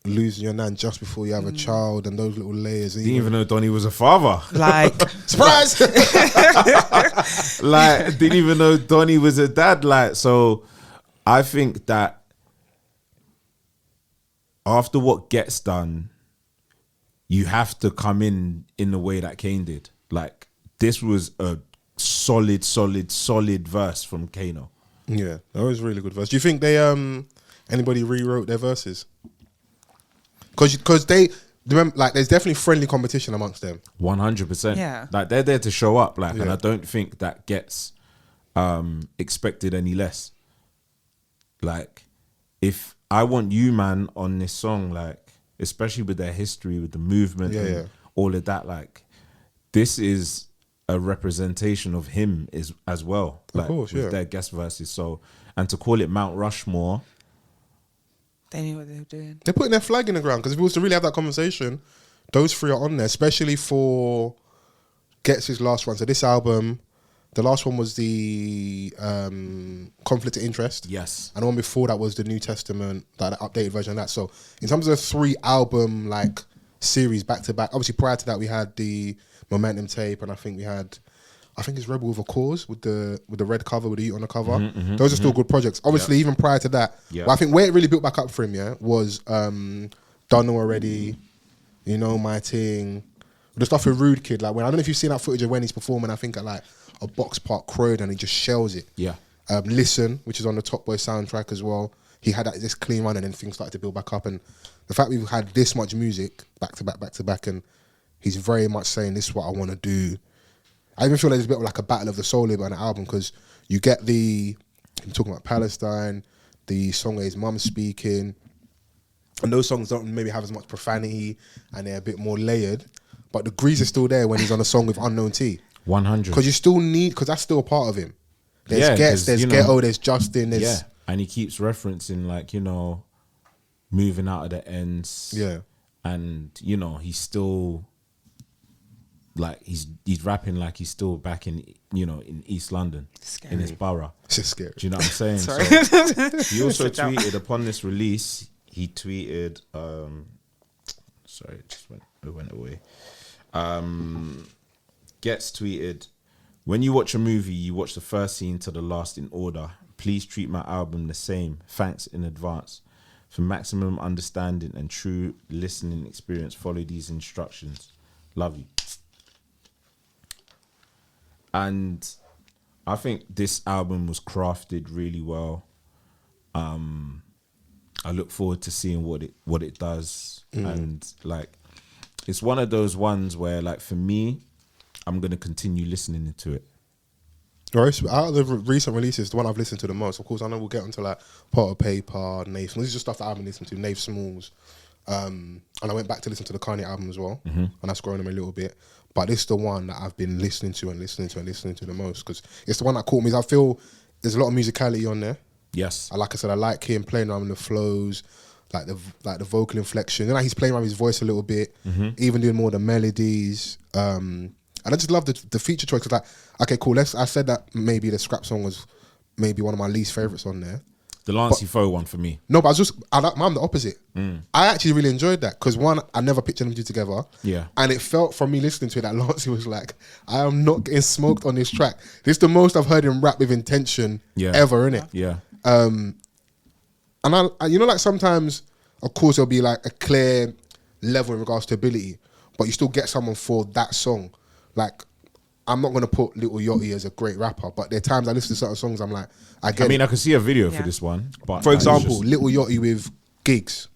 losing your nan just before you have a child and those little layers. Didn't even know Donny was a father. Like, surprise! Like, didn't even know Donny was a dad. Like, so I think that after what gets done, you have to come in the way that Kane did. Like, this was a solid verse from Kano. Yeah, that was a really good verse. Do you think they anybody rewrote their verses? Because they remember, like, there's definitely friendly competition amongst them. 100%. Yeah, like they're there to show up. Like, and I don't think that gets expected any less. Like, if I want you, man, on this song, like, especially with their history, with the movement, and all of that, like, this is a representation of him as well, like, of course, with their guest verses. So, and to call it Mount Rushmore, they knew what they were doing. They're putting their flag in the ground, because if we was to really have that conversation, those three are on there, especially for Ghetts' last one. So this album, the last one was the Conflict of Interest. Yes. And the one before that was the New Testament, like the updated version of that. So in terms of the 3 album like series back to back, obviously prior to that we had the Momentum tape, and I think it's Rebel with a Cause with the red cover with the Eat on the cover. Those are still good projects. Obviously, even prior to that, but I think where it really built back up for him, was Don't Know Already, You Know My Ting, the stuff with Rude Kid. Like, when I don't know if you've seen that footage of when he's performing, I think at like a Box Park Croydon, and he just shells it. Yeah. Listen, which is on the Top Boy soundtrack as well. He had this clean run, and then things started to build back up. And the fact we've had this much music back to back, and he's very much saying, this is what I want to do. I even feel like there's a bit of like a battle of the soul on the album, because you get him talking about Palestine, the song where his mum's speaking, and those songs don't maybe have as much profanity, and they're a bit more layered, but the grease is still there when he's on a song with Unknown T. 100. Because you still need, because that's still a part of him. There's Ghetts, there's Ghetto, there's Justin, there's... and he keeps referencing, like, moving out of the ends. Yeah. And, he's still... like, he's rapping like he's still back in East London, scary. In his borough. It's just scary. Do you know what I'm saying? Sorry. So he also tweeted upon this release. He tweeted, sorry, it went away. Ghetts tweeted, "When you watch a movie, you watch the first scene to the last in order. Please treat my album the same. Thanks in advance. For maximum understanding and true listening experience, follow these instructions. Love you." And I think this album was crafted really well. I look forward to seeing what it does. And like, it's one of those ones where, like, for me, I'm gonna continue listening to it. Right, so out of the recent releases, the one I've listened to the most, of course, I know we'll get onto like Pot of Paper, Nave. This is just stuff that I've been listening to. Nave Smalls, and I went back to listen to the Kanye album as well, and that's growing them a little bit. But this is the one that I've been listening to the most, because it's the one that caught me. I feel there's a lot of musicality on there. Yes. Like I said, I like him playing around with the flows, like the vocal inflection. And like he's playing around with his voice a little bit, even doing more of the melodies. And I just love the feature choice. Cause like, okay, cool. I said that maybe the Scrap song was maybe one of my least favourites on there. The Lancey Foe one for me. No, but I'm the opposite. I actually really enjoyed that, because one, I never pictured them two together. Yeah. And it felt from me listening to it that Lancey was like, I am not getting smoked on this track. This is the most I've heard him rap with intention ever, innit? Yeah. And I like sometimes, of course, there'll be like a clear level in regards to ability, but you still get someone for that song. Like, I'm not going to put Lil Yachty as a great rapper, but there are times I listen to certain songs, I'm like, I can see a video for this one. But for example, Lil Yachty with Gigs.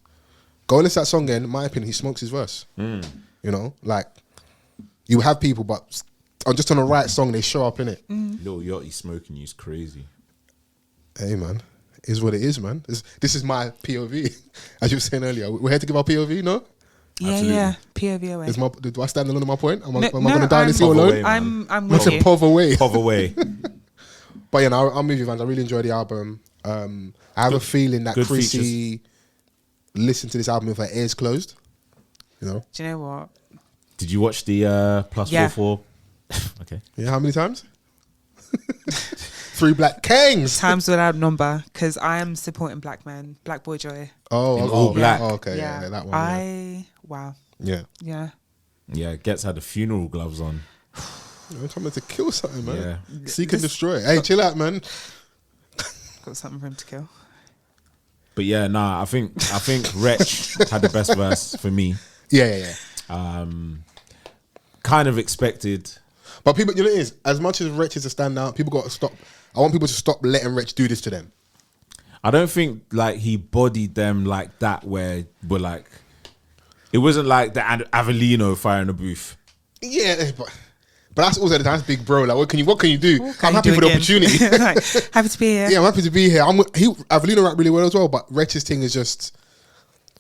Go listen to that song again. In my opinion, he smokes his verse. Like, you have people, but just on the right song, they show up in it. Lil Yachty smoking you is crazy. Hey, man. Is what it is, man. This is my POV. As you were saying earlier, we're here to give our POV, no? Yeah. POV away. Do I stand alone on my point? Am I going to die this all alone? I'm with you. Pov away. Pov away. But yeah, no, I'm with you, Vans. I really enjoyed the album. I have a feeling that Chrissy listened to this album with her ears closed. Do you know what? Did you watch the plus 4? Okay. Yeah, how many times? 3 Black Kings. Times without number, because I am supporting black men, Black Boy Joy. All black. Oh, okay, yeah, that one. Wow. Yeah. Yeah, Ghetts had the funeral gloves on. I'm coming to kill something, man. Yeah. Seek and destroy. Hey, chill out, man. Got something for him to kill. But yeah, I think Wretch had the best verse for me. Yeah. Kind of expected. But people, you know what it is? As much as Wretch is a standout, people got to stop. I want people to stop letting Wretch do this to them. I don't think like he bodied them like that where we're like, it wasn't like the Avellino fire in the booth. Yeah, but that's also that's big bro. Like, what can you do? I'm happy for the opportunity. Like, happy to be here. Yeah, I'm happy to be here. Avellino rap really well as well, but Wretch's thing is just.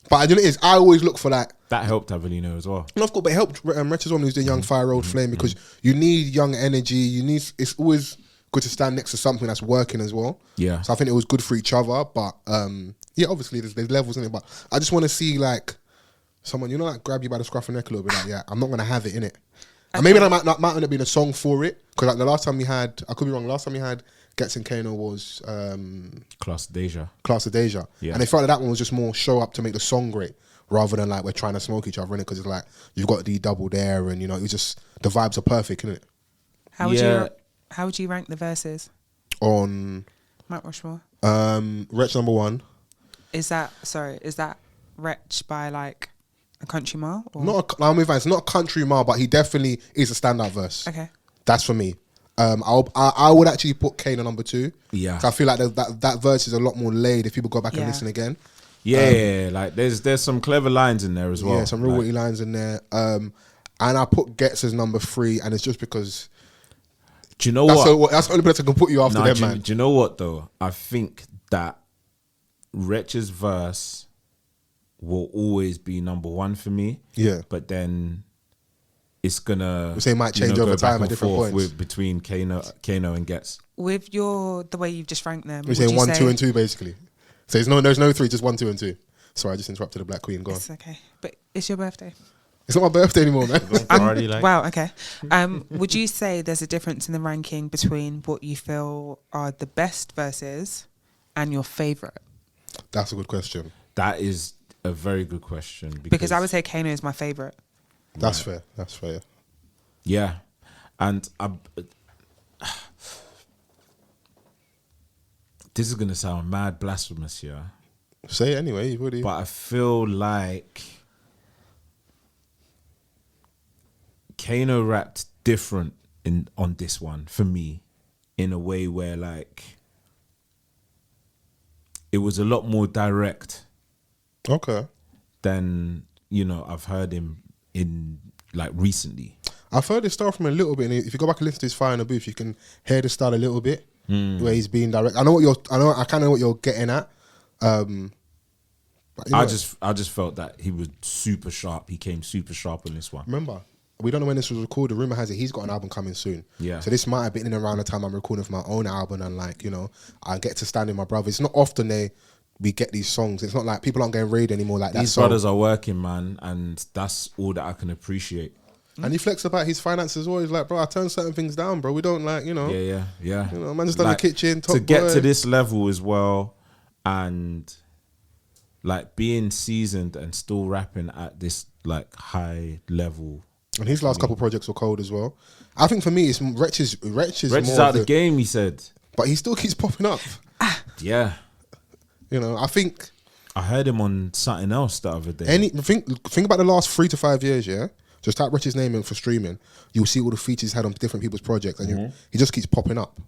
But you know what it is? I always look for like that helped Avellino as well. No, of course, but it helped Wretch as well. Who's the young 5-year-old flame because you need young energy. It's always good to stand next to something that's working as well. Yeah. So I think it was good for each other, but yeah, obviously there's levels in it. But I just want to see like someone, you know, like grab you by the scruff of the neck a little bit. Like, yeah, I'm not gonna have it in it. Okay. And maybe that might end up being a song for it because like the last time we had, I could be wrong. Last time we had Ghetts and Kano was Class of Deja. Yeah. And they felt like that one was just more show up to make the song great rather than like we're trying to smoke each other in it because it's like you've got the double there and you know it was just the vibes are perfect, isn't it? How would you rank the verses on Mount Rushmore? Wretch number 1. Is that Wretch by like a country mile? Or? I'm with Vans, not a country mile, but he definitely is a standout verse. Okay, that's for me. I would actually put Kane on number 2. Yeah, so I feel like that verse is a lot more laid if people go back and listen again. Yeah, like there's some clever lines in there as well. Yeah, some real witty lines in there. And I put Ghetts as number 3, and it's just because. Do you know what? That's the only place I can put you after them, man. Do you know what though? I think that Wretch's verse will always be number 1 for me. Yeah, but then it's gonna. It might change over time at different points between Kano and Ghetts. With the way you've just ranked them, we're saying 1, 2, and 2 basically. So there's no 3, just 1, 2, and 2. Sorry, I just interrupted the Black Queen. Go on. It's okay, but it's your birthday. It's not my birthday anymore, man. Wow, okay. Would you say there's a difference in the ranking between what you feel are the best verses and your favourite? That's a good question. That is a very good question. Because I would say Kano is my favourite. That's fair. That's fair. Yeah. And this is going to sound mad blasphemous here. Say it anyway. But I feel like Kano rapped different on this one for me in a way where like it was a lot more direct. Okay. Than, you know, I've heard him in like recently. I've heard his style from a little bit, and if you go back and listen to his Fire in the Booth, you can hear the style a little bit where he's being direct. I kind of know what you're getting at. I just felt that he was super sharp. He came super sharp on this one. Remember, we don't know when this was recorded. Rumor has it he's got an album coming soon. Yeah. So this might have been in around the time I'm recording for my own album, and like, you know, I get to stand with my brother. It's not often we get these songs. It's not like people aren't getting raided anymore like that. These brothers are working, man, and that's all that I can appreciate. And he flexed about his finances as well. He's like, bro, I turn certain things down, bro. We don't like, you know. Yeah. You know, man just done the kitchen, top to get boy. To this level as well, and like being seasoned and still rapping at this like high level. And his last couple projects were cold as well. I think for me, it's Wretch is more out of the game, he said. But he still keeps popping up. Yeah. You know, I think I heard him on something else the other day. Think about the last 3 to 5 years, yeah? Just type Wretch's name in for streaming. You'll see all the features he's had on different people's projects, and he just keeps popping up.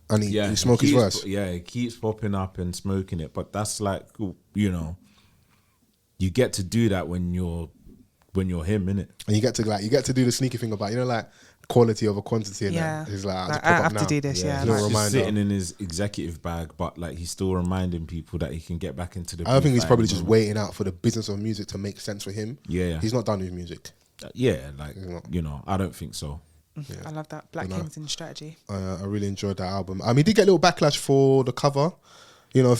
And he smokes his verse. Yeah, he keeps popping up and smoking it. But that's like, you know, you get to do that when you're him, innit? And you get to do the sneaky thing about, you know, like quality over quantity, and that. He's like, I have to do this. Yeah, he's just sitting in his executive bag, but like he's still reminding people that he can get back into the. I think he's probably just waiting out for the business of music to make sense for him. Yeah, he's not done with music. You know, I don't think so. Yeah. I love that Black Kings in strategy. I really enjoyed that album. He did get a little backlash for the cover. You know,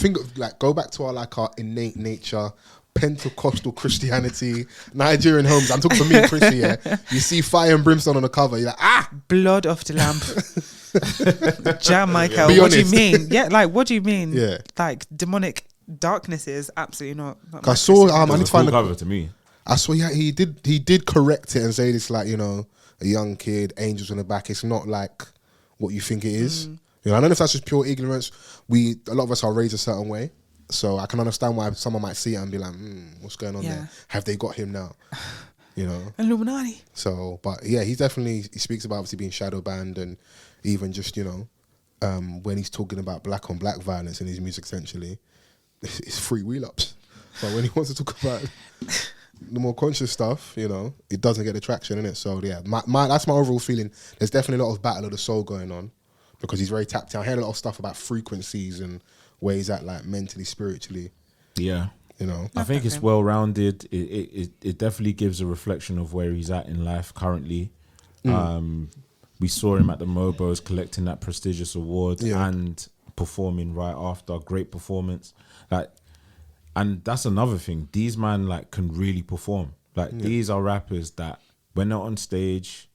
go back to our innate nature. Pentecostal Christianity, Nigerian homes. I'm talking for me and Chrissy, yeah. You see fire and brimstone on the cover, you're like, blood off the lamp. Jam, Michael. What do you mean? Yeah, like, what do you mean? Yeah. Like, demonic darkness is absolutely not I saw, I need to find the cover to me. I saw, he did correct it and say it's like, you know, a young kid, angels on the back. It's not like what you think it is. You know, I don't know if that's just pure ignorance. A lot of us are raised a certain way. So I can understand why someone might see it and be like, what's going on there? Have they got him now? You know, Illuminati. So, but yeah, he speaks about obviously being shadow banned, and even just, you know, when he's talking about black on black violence in his music, essentially, it's free wheel ups. But when he wants to talk about the more conscious stuff, you know, it doesn't get the traction in it. So yeah, that's my overall feeling. There's definitely a lot of battle of the soul going on because he's very tapped in. I heard a lot of stuff about frequencies and where he's at, like mentally, spiritually. Yeah. You know, I think it's well rounded. It definitely gives a reflection of where he's at in life currently. We saw him at the Mobos collecting that prestigious award and performing right after. Great performance. Like, and that's another thing. These man like can really perform. Like these are rappers that when they're on stage,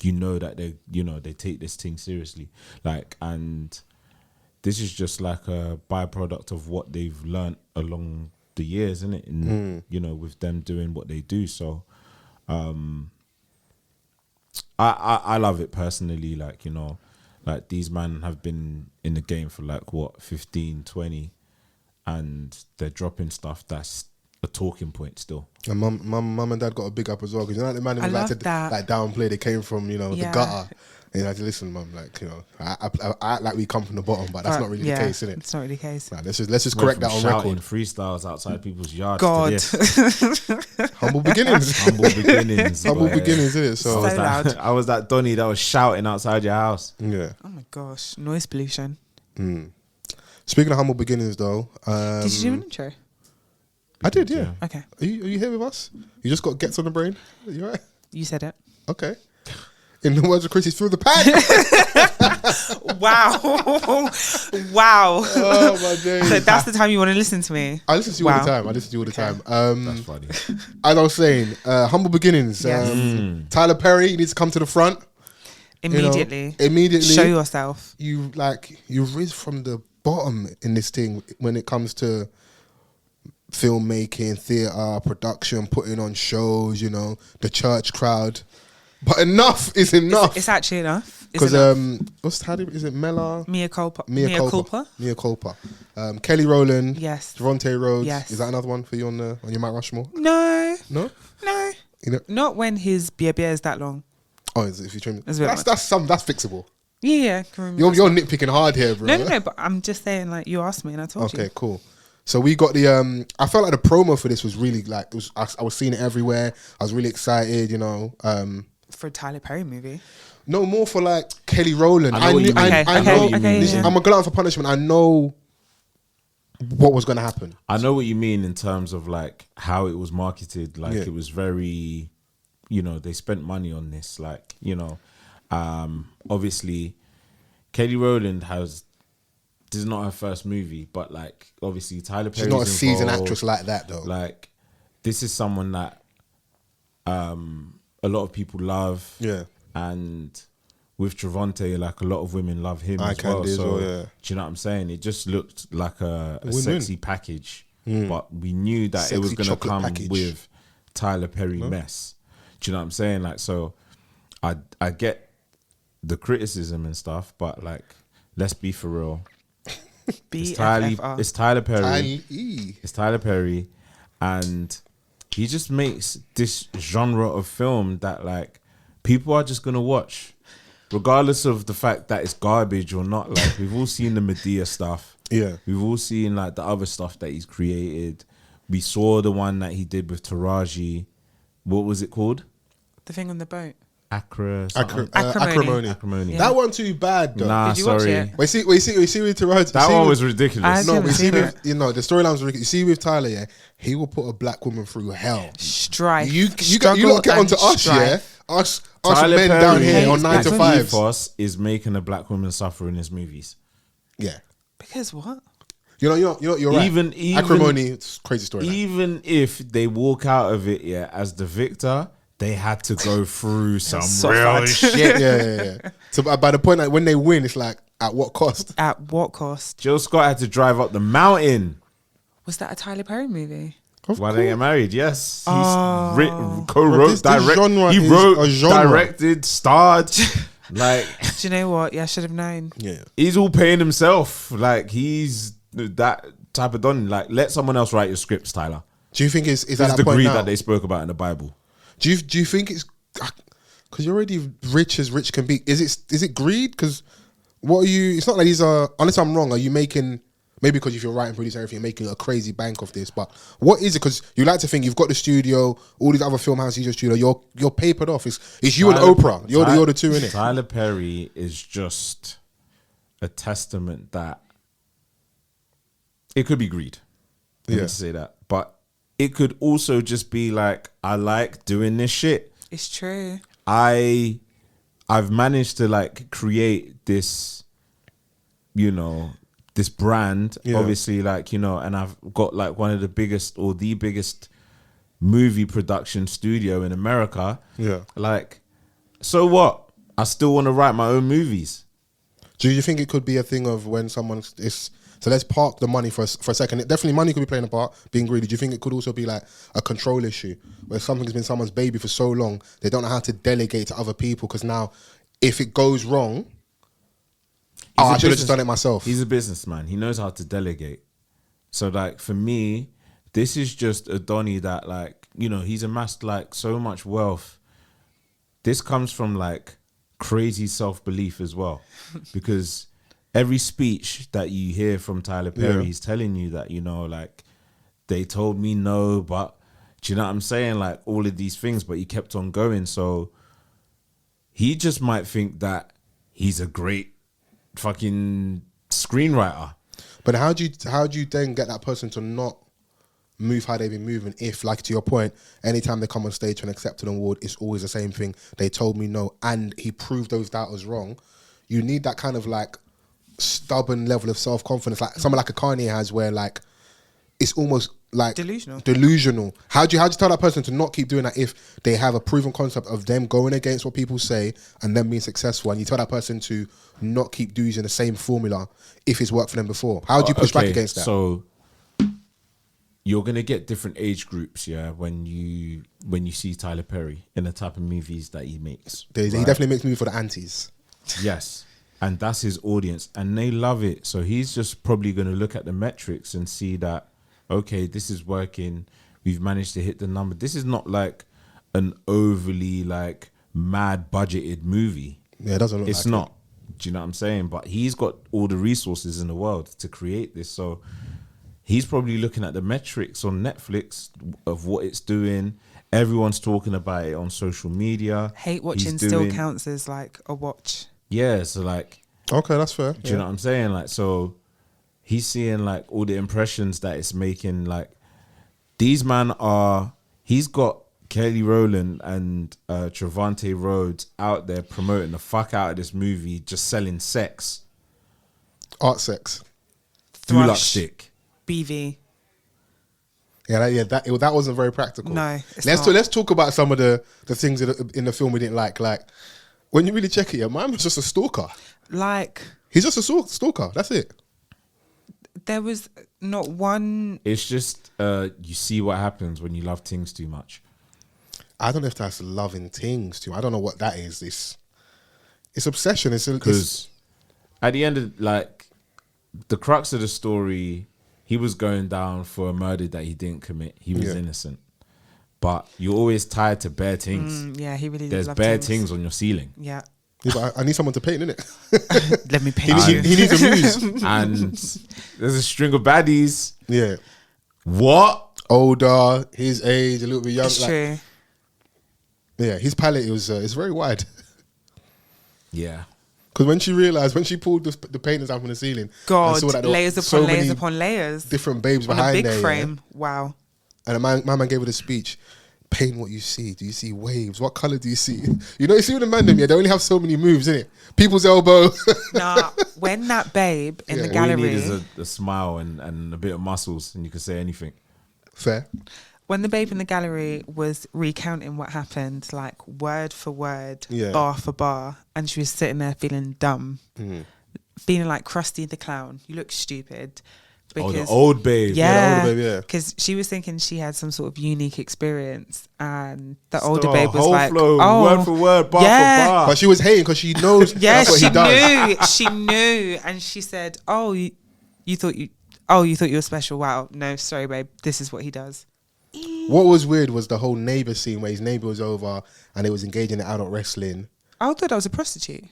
you know that they take this thing seriously. Like, and this is just like a byproduct of what they've learned along the years, isn't it? And you know, with them doing what they do. So I love it personally. Like, you know, like these men have been in the game for like what, 15, 20, and they're dropping stuff that's a talking point still. And mum and dad got a big up as well, because you know, like, the man who like to like downplay, they came from, you know, the gutter. And you had to listen, mum, like, you know, I act like we come from the bottom, but that's not really the case, innit? It's not really the case. Nah, let's just correct that on record. Freestyles outside people's yards. God. Humble beginnings. Humble beginnings. Humble beginnings, innit? So loud. I was that Donny that was shouting outside your house. Yeah. Oh my gosh. Noise pollution. Speaking of humble beginnings, though. Did you do an intro? I did, yeah. Okay. Are you here with us? You just got Ghetts on the brain? You right? You said it. Okay. In the words of Chrissy, through the pack. Wow. Wow. Oh, my days. So that's the time you want to listen to me? I listen to you all the time. That's funny. As I was saying, humble beginnings. Yes. Tyler Perry, you need to come to the front. Immediately. You know, immediately. Show yourself. You riz from the bottom in this thing when it comes to filmmaking, theatre, production, putting on shows, you know, the church crowd. But enough is enough. It's actually enough. Because is it Mea Culpa? Mea Culpa. Kelly Rowland. Yes. Javante Rhodes. Yes. Is that another one for you on your Mount Rushmore? No. No. You know, not when his beer is that long. Oh, if you trim, that's fixable. Yeah. You're nitpicking hard here, bro. No. But I'm just saying, like, you asked me and I told you. Okay, cool. So we got the I felt like the promo for this was really like I was seeing it everywhere. I was really excited, you know. For a Tyler Perry movie. No, more for like Kelly Rowland. I know. I'm a glutton for punishment. I know what was going to happen. I know what you mean in terms of like how it was marketed. Like it was very, you know, they spent money on this. Like, you know, obviously Kelly Rowland this is not her first movie, but like obviously Tyler Perry's she's not a seasoned involved. actress like that though. Like this is someone that a lot of people love. Yeah. And with Javante, like a lot of women love him as well. So do you know what I'm saying? It just looked like a sexy package. But we knew that it was gonna come with Tyler Perry mess. Do you know what I'm saying? Like, so I get the criticism and stuff, but like, let's be for real. It's Tyler Perry. It's Tyler Perry, and he just makes this genre of film that like people are just gonna watch, regardless of the fact that it's garbage or not. Like we've all seen the Medea stuff. Yeah, we've all seen like the other stuff that he's created. We saw the one that he did with Taraji. What was it called? The thing on the boat. Acrimony. Yeah. That one too bad though. Nah, did you watch it? We see with Taraji. That one was ridiculous. No, we see with, you know, the storyline was ridiculous. You see with Tyler, yeah, he will put a black woman through hell. Strife. You lot get onto us, strife. yeah. Us Tyler men Perry down here on 9 to 5. Ethos is making a black woman suffer in his movies. Yeah. Because what? You're right. Even Acrimony, it's a crazy story. Even if they walk out of it, yeah, as the victor, they had to go through some real shit. Yeah. So by the point that when they win, it's like, at what cost? At what cost? Jill Scott had to drive up the mountain. Was that a Tyler Perry movie? Why they get married? Yes, he co-wrote, directed, starred. Like, do you know what? Yeah, I should have known. Yeah, he's all paying himself. Like he's that type of don. Like, let someone else write your scripts, Tyler. Do you think is that the point greed now? that they spoke about in the Bible? Do you think it's because you're already rich as rich can be? Is it greed? Because what are you? It's not like these are. Unless I'm wrong, are you making? Maybe because if you're writing, producing everything, you're making a crazy bank of this. But what is it? Because you like to think you've got the studio, all these other film houses, your studio. You're papered off. It's you Tyler, and Oprah. You're the two, innit? Tyler Perry is just a testament that it could be greed. Let me say that, but it could also just be like, I like doing this shit. It's true. I've managed to like create this, this brand, obviously, like, and I've got like one of the biggest or the biggest movie production studio in America. Yeah. Like, so what? I still want to write my own movies. Do you think it could be a thing of when someone is... So let's park the money for a second. Definitely money could be playing a part, being greedy. Do you think it could also be like a control issue where something's been someone's baby for so long, they don't know how to delegate to other people because now if it goes wrong, I should have just done it myself. He's a businessman. He knows how to delegate. So like for me, this is just a Donny that like, he's amassed like so much wealth. This comes from like crazy self-belief as well because... Every speech that you hear from Tyler Perry, he's telling you that, like, they told me no, but do you know what I'm saying? Like, all of these things, but he kept on going. So he just might think that he's a great fucking screenwriter. But how do you then get that person to not move how they've been moving if, like, to your point, anytime they come on stage and accept an award, it's always the same thing. They told me no, and he proved those doubters wrong. You need that kind of, like, stubborn level of self-confidence like someone like a Kanye has where like it's almost like delusional. How do you tell that person to not keep doing that if they have a proven concept of them going against what people say and them being successful, and you tell that person to not keep using the same formula if it's worked for them before? How do you push back against that? So you're gonna get different age groups, when you see Tyler Perry in the type of movies that he makes. He definitely makes movies for the aunties. Yes. And that's his audience, and they love it. So he's just probably going to look at the metrics and see that, okay, this is working. We've managed to hit the number. This is not like an overly like mad budgeted movie. Yeah, it doesn't look like it. It's not. Do you know what I'm saying? But he's got all the resources in the world to create this. So he's probably looking at the metrics on Netflix of what it's doing. Everyone's talking about it on social media. Hate watching still counts as like a watch. Yeah, so like... Okay, that's fair. Do you know what I'm saying? Like, so he's seeing like all the impressions that it's making. Like, these man are... He's got Kelly Rowland and Trevante Rhodes out there promoting the fuck out of this movie, just selling sex. Art sex. Thrush stick. BV. That wasn't very practical. No, let's talk about some of the things in the film we didn't like. Like, when you really check it, man was just a stalker. Like... He's just a stalker. That's it. There was not one... It's just, you see what happens when you love things too much. I don't know if that's loving things too. I don't know what that is. It's obsession. Because at the end of, like, the crux of the story, he was going down for a murder that he didn't commit. He was innocent. But you're always tied to bare things. He really There's bare things on your ceiling. Yeah. But I need someone to paint, innit? Let me paint you. He needs a muse. And there's a string of baddies. Yeah. What? Older, his age, a little bit younger. It's true. Yeah, his palette is very wide. Yeah. Because when she pulled the paintings up on the ceiling, God, I saw that layers upon layers upon layers. Different babes on behind a big there. frame. Yeah. Wow. And my man gave her the speech. Paint what you see. Do you see waves? What color do you see? You see what the man them, they only have so many moves, innit? People's elbow. Nah, when that babe in the gallery... All you need is a smile and a bit of muscles and you can say anything. Fair. When the babe in the gallery was recounting what happened, like word for word, bar for bar, and she was sitting there feeling dumb, feeling like Krusty the Clown. You look stupid. Because, the old babe. Yeah, the older babe, because she was thinking she had some sort of unique experience, and the older babe was like, flow, word for word, bar for bar. But she was hating because she knows that's what he does. She knew, and she said, "Oh, you thought you were special. Wow, no, sorry, babe. This is what he does." What was weird was the whole neighbour scene where his neighbour was over and they was engaging in adult wrestling. I thought that was a prostitute.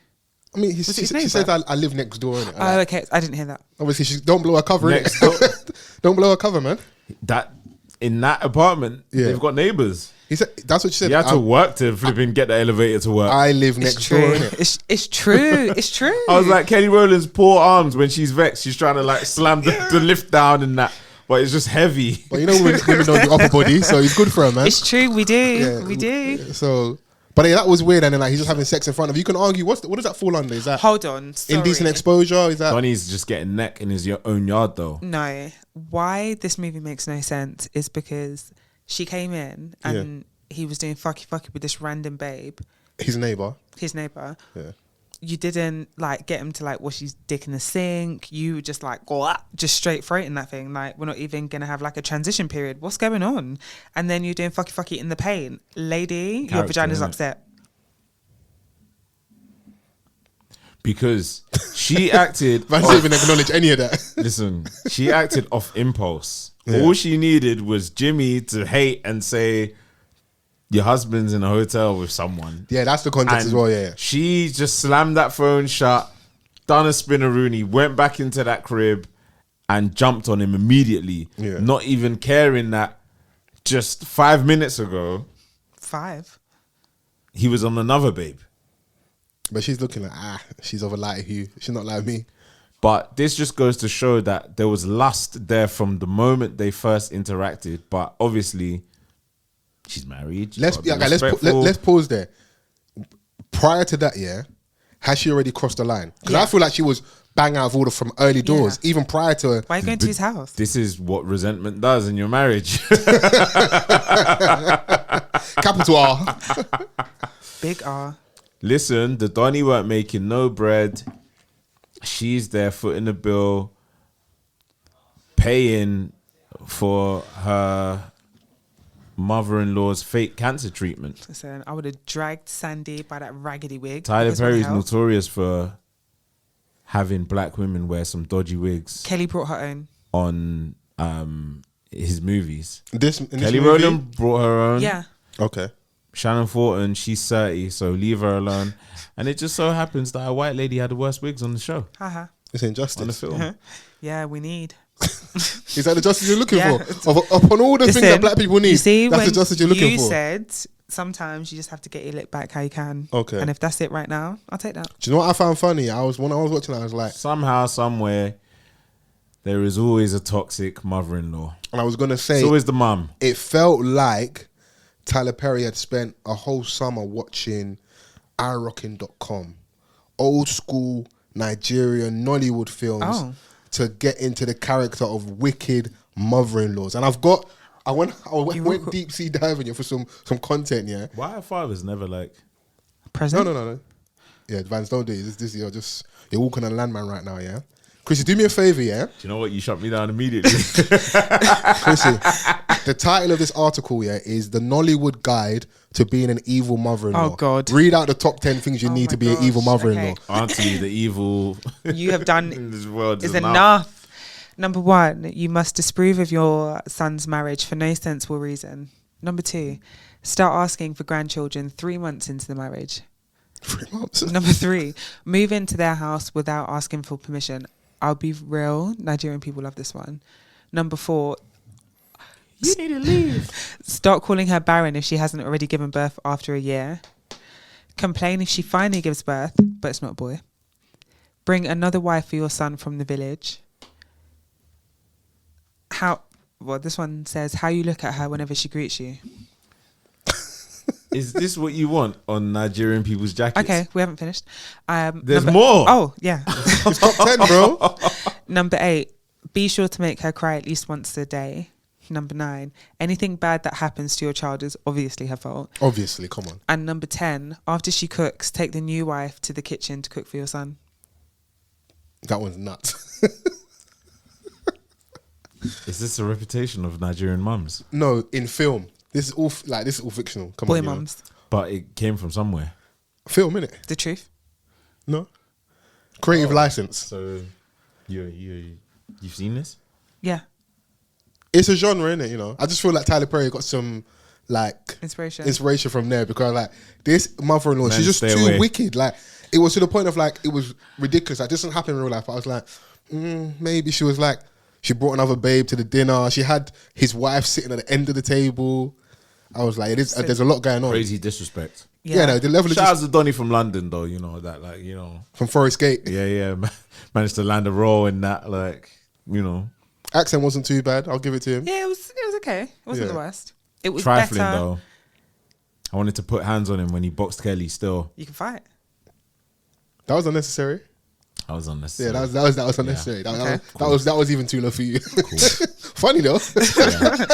I mean, she said, I live next door. Innit? Oh, okay. I didn't hear that. Obviously, don't blow her cover, innit? Don't blow her cover, man. That in that apartment, they've got neighbours. He said, that's what she said. You had to work to flipping get the elevator to work. I live next door, innit? It's true. It's true. I was like, Kelly Rowland's poor arms when she's vexed. She's trying to like slam the lift down and that. But it's just heavy. But you know, women know the upper body, so it's good for her, man. It's true. We do. Yeah, we do. So... But yeah, that was weird, and then like he's just having sex in front of you. You can argue what does that fall under? Is that hold on? Sorry. Indecent exposure? Is that Donnie's just getting neck in his own yard though? No, why this movie makes no sense is because she came in and he was doing fucky with this random babe, his neighbor. Yeah, you didn't like get him to like wash his dick in the sink. You were just like just straight throating that thing. Like we're not even gonna have like a transition period. What's going on? And then you're doing fucky in the paint, lady. Your vagina's upset because she acted. I didn't even acknowledge any of that. Listen, she acted off impulse. Yeah. All she needed was Jimmy to hate and say, your husband's in a hotel with someone. Yeah, that's the context as well, yeah. She just slammed that phone shut, done a spinneroonie, went back into that crib and jumped on him immediately. Yeah. Not even caring that just 5 minutes ago... 5? He was on another babe. But she's looking like, she's of a lighter hue. She's not like me. But this just goes to show that there was lust there from the moment they first interacted. But obviously... she's married. Let's pause there. Prior to that, has she already crossed the line? Because I feel like she was bang out of order from early doors, even prior to her. Why are you going to his house? This is what resentment does in your marriage. Capital R. Big R. Listen, the Donnie weren't making no bread. She's there footing the bill, paying for her mother-in-law's fake cancer treatment. Listen, I would have dragged Sandy by that raggedy wig. Tyler Perry's notorious for having black women wear some dodgy wigs. Kelly brought her own on his movies. Kelly Rowland brought her own. Yeah. Okay. Shannon Thornton, she's 30, so leave her alone. And it just so happens that a white lady had the worst wigs on the show. It's injustice. On the film. Yeah, we need. Is that the justice you're looking for? Upon all the things that black people need, that's the justice you're looking for. You said sometimes you just have to get your lick back how you can. Okay. And if that's it right now, I'll take that. Do you know what I found funny? When I was watching it, I was like... somehow, somewhere, there is always a toxic mother-in-law. And I was going to say... it's always the mum. It felt like Tyler Perry had spent a whole summer watching iRockin.com. Old school Nigerian Nollywood films to get into the character of wicked mother-in-laws. And I went deep sea diving for some content, yeah. Why are fathers never like... present? No. Yeah, Vans, don't do it. You're walking on a landmine right now, yeah. Chrissy, do me a favour, yeah? Do you know what? You shut me down immediately. Chrissy, the title of this article, is The Nollywood Guide to Being an Evil Mother-in-Law. Oh, God. Read out the top 10 things you need to be an evil mother-in-law. Okay. Auntie, the evil you have done in this world is enough. Number 1, you must disapprove of your son's marriage for no sensible reason. Number 2, start asking for grandchildren 3 months into the marriage. 3 months? Number 3, move into their house without asking for permission. I'll be real, Nigerian people love this one. Number 4, you need to leave. Start calling her barren if she hasn't already given birth after a year. Complain if she finally gives birth, but it's not a boy. Bring another wife for your son from the village. This one says, how you look at her whenever she greets you. Is this what you want on Nigerian people's jackets? Okay, we haven't finished. There's more. Oh, yeah. It's top 10, bro. Number 8, be sure to make her cry at least once a day. Number 9, anything bad that happens to your child is obviously her fault. Obviously, come on. And number 10, after she cooks, take the new wife to the kitchen to cook for your son. That one's nuts. Is this a reputation of Nigerian mums? No, in film. This is all fictional. Come Boy on, mums. But it came from somewhere. Film, innit? The truth. No. Creative license. So you've seen this? Yeah. It's a genre, innit? You know, I just feel like Tyler Perry got some like inspiration from there because like this mother-in-law, she's just too wicked. Like it was to the point of like it was ridiculous. Like this doesn't happen in real life. But I was like, maybe she was like she brought another babe to the dinner. She had his wife sitting at the end of the table. I was like, there's a lot going on. Crazy disrespect. Yeah, no, the level. Shout out to Donny from London, though. You know that, like, you know, from Forest Gate. Yeah, managed to land a role in that, like, you know, accent wasn't too bad. I'll give it to him. Yeah, it was okay. It wasn't the worst. It was trifling better. though. I wanted to put hands on him when he boxed Kelly. Still, you can fight. That was unnecessary. That was unnecessary. Yeah, that was unnecessary. Yeah. That was even too low for you. Cool. Funny though. Yeah.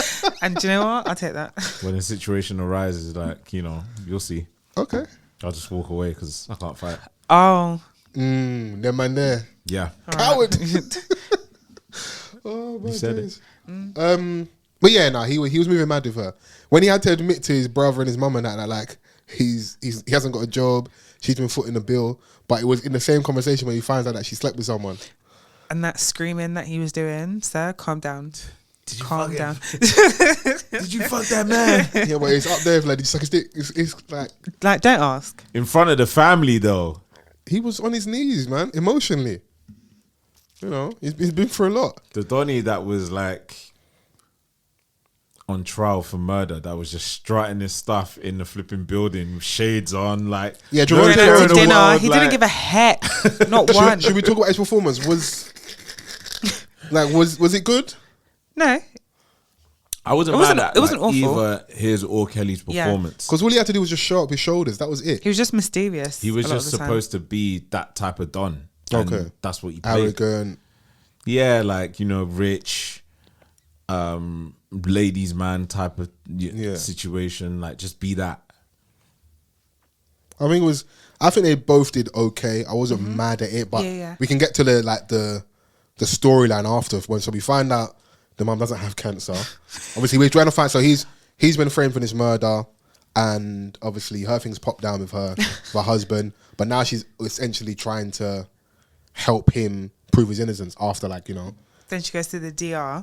And do you know what? I'll take that. When a situation arises, like, you know, you'll see. Okay. I'll just walk away because I can't fight. Oh. That man there. Yeah. Coward. Right. Oh my you said days. But yeah, no, he was moving mad with her when he had to admit to his brother and his mum and that like he hasn't got a job. She's been footing the bill, but it was in the same conversation when he finds out that she slept with someone. And that screaming that he was doing, sir, calm down. Did you calm down. Did you fuck that man? Yeah, but it's up there. Like, it's like a stick. It's like, don't ask. In front of the family, though. He was on his knees, man, emotionally. You know, he's been through a lot. The Donny that was like on trial for murder, that was just strutting his stuff in the flipping building with shades on, like, yeah, no care in the dinner. World, he didn't give a heck, not one. Should we talk about his performance? Was it good? No, I wasn't mad at it wasn't awful. Either his or Kelly's performance, because all he had to do was just show up his shoulders. That was it. He was just mysterious. He was just supposed to be that type of Don. Okay, that's what he played. Arrogant. Yeah, like, you know, rich, ladies man type of situation. Like, just be that. I think they both did okay. I wasn't mad at it, but we can get to the storyline after. So we find out the mum doesn't have cancer. Obviously, we're trying to find. So he's been framed for this murder, and obviously her things popped down with her husband. But now she's essentially trying to help him prove his innocence after, like, you know. Then she goes to the DR,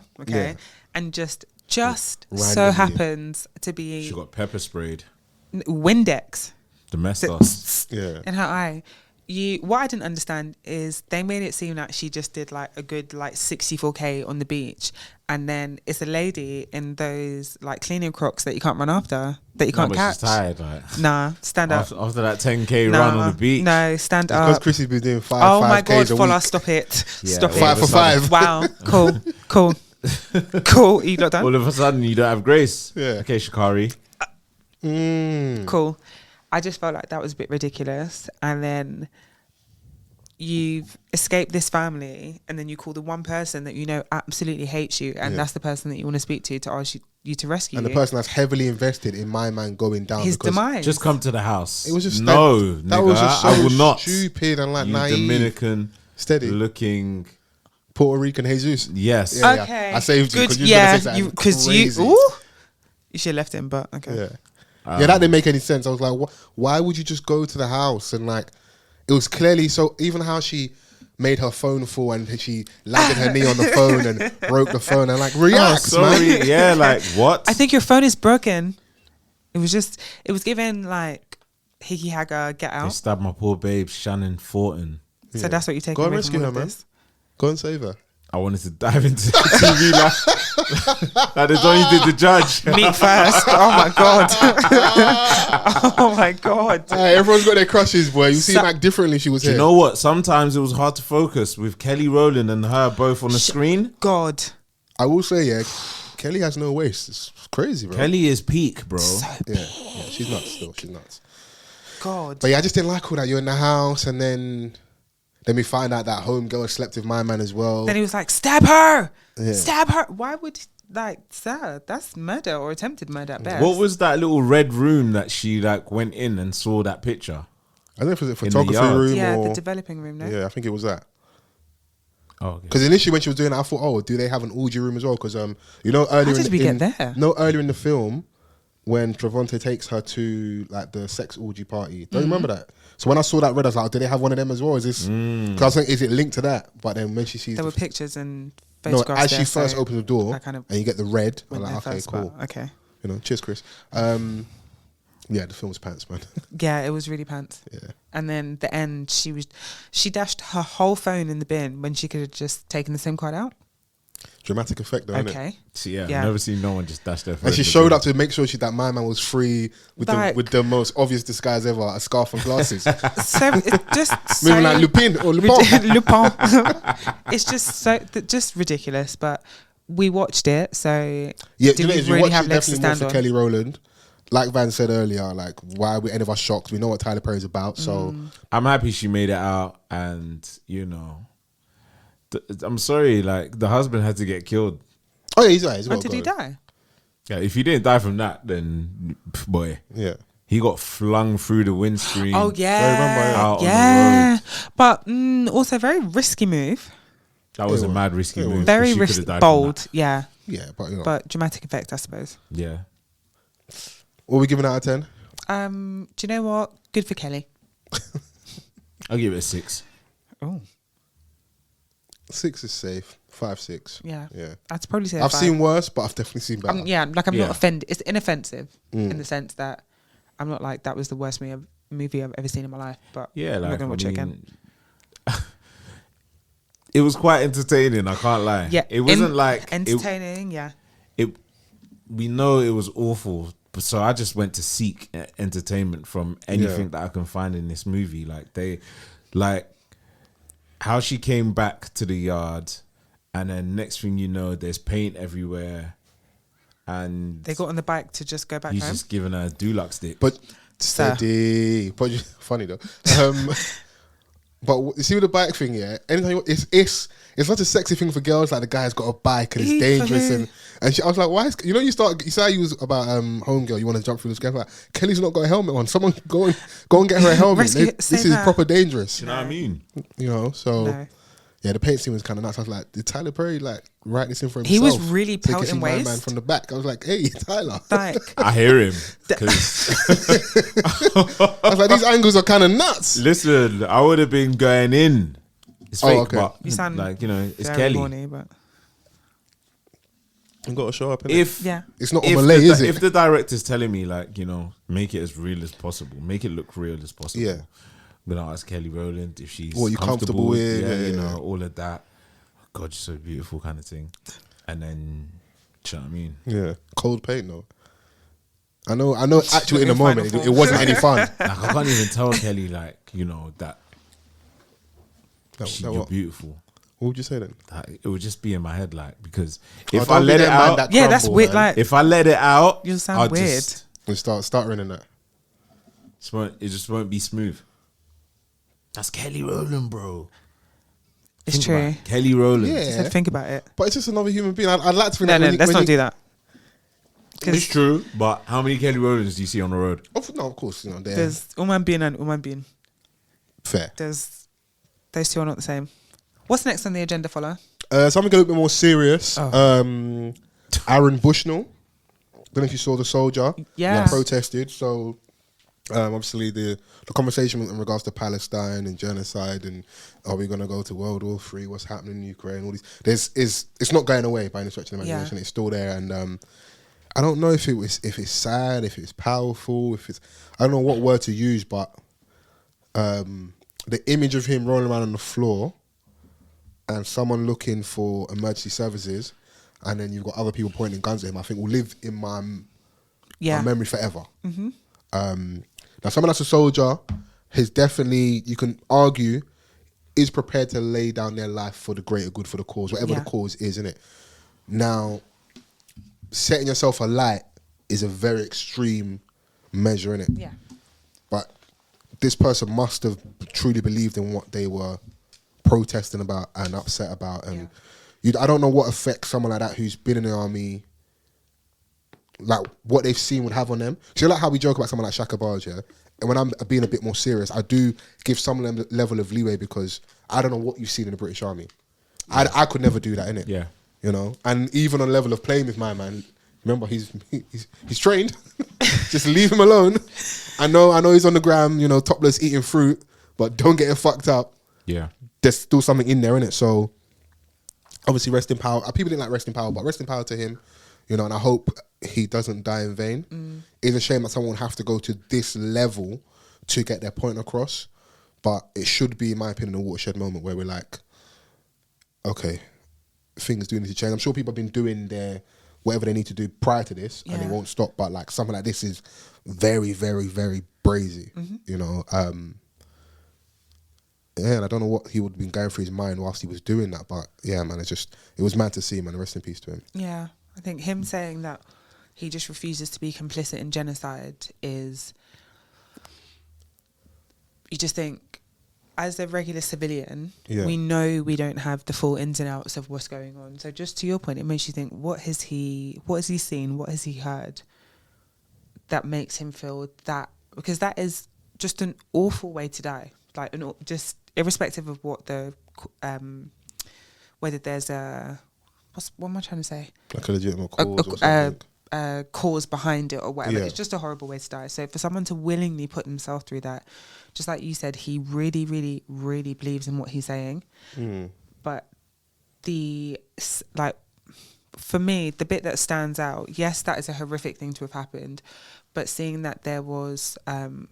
and just so happens to be. She got pepper sprayed. Windex. Domestos. In her eye. What I didn't understand is they made it seem like she just did like a good like 64k on the beach, and then it's a lady in those like cleaning crocs that you can't run after, that you can't catch. She's tired, like. Nah, stand up. After that 10k run on the beach. No, stand up. Because Chrissy's been doing 5Ks Oh my God, Fola, stop it. Yeah, Stop it. 5 for 5. Wow, cool. Cool, you got done? All of a sudden, you don't have grace. Yeah. Okay, Shikari. Cool. I just felt like that was a bit ridiculous. And then you've escaped this family, and then you call the one person that you know absolutely hates you, and that's the person that you want to speak to ask you to rescue you. And the person that's heavily invested in my man going down. His demise. Just come to the house. It was just that was just so I will not. Stupid and like you naive. Dominican, steady looking Puerto Rican Jesus. Yes. Yeah, okay. I saved you because you should have left him, but okay. Yeah. Yeah, that didn't make any sense. I was like, why would you just go to the house? And like, it was clearly so. Even how she made her phone fall and she landed her knee on the phone and broke the phone and like relax, man. Yeah, like what? I think your phone is broken. It was given like Hickey Hagger, Get Out. They stabbed my poor babe Shannon Thornton. So that's what you take Go away and rescue from her, all of man. this. Go and save her. I wanted to dive into the TV like the Donny did the judge. Meet first. Oh my God. Oh my God. Everyone's got their crushes, boy. You see him act differently. She was here. You know what? Sometimes it was hard to focus with Kelly Rowland and her both on the screen. God. I will say, Kelly has no waist. It's crazy, bro. Kelly is peak, bro. So yeah, she's nuts still. She's nuts. God. But yeah, I just didn't like all that. You're in the house and then we find out that homegirl slept with my man as well. Then he was like, stab her! Yeah. Stab her! Why would, sir, that's murder or attempted murder at best. What was that little red room that she went in and saw that picture? I don't know if it was a photography room or... the developing room, no? Yeah, I think it was that. Oh, because initially when she was doing it, I thought, do they have an orgy room as well? Because, earlier how did we get there? No, earlier in the film, when Travante takes her to the sex orgy party. Don't you remember that? So when I saw that red, I was like, do they have one of them as well? Is this? Because I was thinking, is it linked to that? But then when she sees... There were pictures and photographs. As she there, first so opens the door I kind of and you get the red, I'm went like, there okay, first, cool. but okay. You know, cheers, Chris. Yeah, the film's pants, man. Yeah, it was really pants. Yeah. And then the end, she dashed her whole phone in the bin when she could have just taken the SIM card out. Dramatic effect, though, Okay. innit? See, yeah, Yeah. I've never seen no one just dash their phone. And she in the showed bin. up to make sure that my man was free with Like- the most obvious disguise ever, a scarf and glasses. So it's just Moving so like Lupin or Lupin. Lupin. It's just ridiculous. But we watched it, so Yeah, do you know, we if you really watch have it, legs to definitely more stand for on? Kelly Rowland. Like Van said earlier, like, why are we any of us shocked? We know what Tyler Perry's about, so... I'm happy she made it out, and you know, I'm sorry, like the husband had to get killed. Oh, yeah, he's right. He's When got to did he go. die? Yeah, if he didn't die from that, then boy, Yeah. he got flung through the windscreen. Oh remember, yeah, out on the yeah. But also very risky move. That was It a was. mad risky It move. was. 'cause Very she coulda risky, died from bold. that. Yeah, Yeah, but, you know. but dramatic effect, I suppose. Yeah, What are we giving out of 10? Do you know what? Good for Kelly. I'll give it a 6. Oh, 6 is safe. 5, 6. yeah. Yeah. I'd probably say I've 5. seen worse, but I've definitely seen better. Yeah, like I'm Yeah. not offended. It's inoffensive Mm. in the sense that I'm not like that was the worst movie I've ever seen in my life. But yeah, I'm like not gonna watch it again. It was quite entertaining. I can't lie. Yeah, it wasn't like entertaining. Yeah, we know it was awful, but so I just went to seek entertainment from anything that I can find in this movie. Like how she came back to the yard, and then next thing you know, there's paint everywhere, and they got on the bike to just go back he's home. just giving her a Dulux stick. But Sir. steady. But funny though. But you see with the bike thing, yeah. Anytime it's such a sexy thing for girls. Like the guy's got a bike and it's dangerous, and I was like, why? You say how you was about Homegirl. You want to jump through the scaffold. Like, Kelly's not got a helmet on. Someone go and get her a helmet. Rescue- This save is her. proper dangerous. You know what I mean? You know, so. No. Yeah, the paint scene was kind of nuts. I was like, did Tyler Perry like write this in for himself? He was really So he could pelting see my man waist. from the back. I was like, hey, Tyler. Like I hear him. 'Cause I was like, these angles are kind of nuts. listen, I would have been going in. It's Oh, fake, okay. but you sound like, you know, it's very Kelly. horny, but You got to show up. If yeah, It's not if Omah Lay, the, is it? If the director's telling me, like, you know, make it as real as possible, make it look real as possible. Yeah. I'm gonna ask Kelly Rowland if she's What you comfortable with, yeah, yeah, you yeah. know, all of that. God, you're so beautiful, kind of thing. And then, do you know what I mean? Yeah, cold paint though. I know. Actually, in the In final moment, it form. wasn't any fun. Like, I can't even tell Kelly, like, you know, that That you're what? beautiful. What would you say then? That it would just be in my head, like, because Oh, if don't I be let it that man out, that yeah, that's crumble, weird. man. Like if I let it out, you sound I'll weird. just- We start running that. it just won't be smooth. That's Kelly Rowland, bro. It's Think true. about it. Kelly Rowland. Yeah. Just think about it. But it's just another human being. I'd like to think No, that no, when you- let's when not you- do that. It's true, but how many Kelly Rowlands do you see on the road? No, of course, you know, they're There's Oman Bean and Oman Bean. fair. Those two are not the same. What's next on the agenda, follow? Something a little bit more serious. Oh. Aaron Bushnell. Don't know if you saw the soldier. Yeah. That protested. So obviously the conversation in regards to Palestine and genocide and are we going to go to World War III? What's happening in Ukraine? All these. It's not going away by any stretch of the imagination. Yeah. It's still there, and I don't know if it's sad, if it's powerful, I don't know what word to use, but the image of him rolling around on the floor and someone looking for emergency services, and then you've got other people pointing guns at him, I think will live in my memory forever. Mm-hmm. Now, someone that's a soldier has definitely, you can argue, is prepared to lay down their life for the greater good, for the cause, whatever the cause is, innit? Now, setting yourself alight is a very extreme measure, innit? Yeah. But this person must have truly believed in what they were protesting about and upset about. And I don't know what effect someone like that who's been in the army, like what they've seen would have on them. So like how we joke about someone like Shaka Barge, yeah? And when I'm being a bit more serious, I do give some of them level of leeway because I don't know what you've seen in the British Army. I could never do that, innit? Yeah. You know? And even on level of playing with my man, remember he's trained. Just leave him alone. I know he's on the gram, you know, topless eating fruit, but don't get it fucked up. Yeah. There's still something in there, innit? So obviously rest in power. People didn't like rest in power, but rest in power to him, you know. And I hope he doesn't die in vain. It's a shame that someone would have to go to this level to get their point across, but it should be, in my opinion, a watershed moment where we're like, okay, things do need to change. I'm sure people have been doing their whatever they need to do prior to this, and they won't stop. But like something like this is very, very, very brazy, you know. Yeah, and I don't know what he would have been going through his mind whilst he was doing that, but yeah, man, it was mad to see, man. Rest in peace to him. Yeah, I think him saying that he just refuses to be complicit in genocide is, you just think, as a regular civilian, we know we don't have the full ins and outs of what's going on. So just to your point, it makes you think, what has he seen? What has he heard that makes him feel that? Because that is just an awful way to die. Like, just irrespective of what the, whether there's what am I trying to say? Like a legitimate cause or something. Cause behind it or whatever. Yeah. It's just a horrible way to die. So for someone to willingly put himself through that, just like you said, he really, really, really believes in what he's saying. But for me, the bit that stands out, yes, that is a horrific thing to have happened, but seeing that there was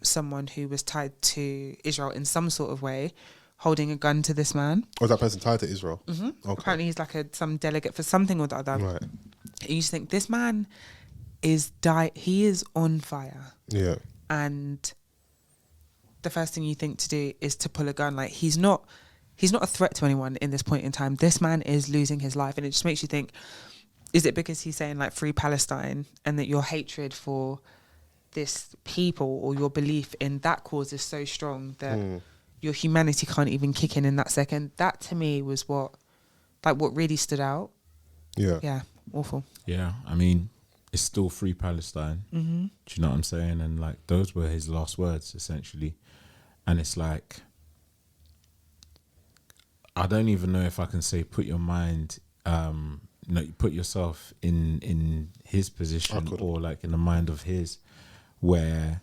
someone who was tied to Israel in some sort of way, holding a gun to this man. Was that person tied to Israel? Okay. Apparently he's like some delegate for something or the other. Right. And you just think, this man he is on fire. Yeah. And the first thing you think to do is to pull a gun. Like, he's not a threat to anyone in this point in time. This man is losing his life. And it just makes you think, is it because he's saying like free Palestine, and that your hatred for this people or your belief in that cause is so strong that your humanity can't even kick in that second? That to me was what really stood out. Yeah, awful. Yeah, I mean, it's still free Palestine. Do you know what I'm saying? And like, those were his last words, essentially. And it's like, I don't even know if I can say put your mind, put yourself in his position, or like in the mind of his, where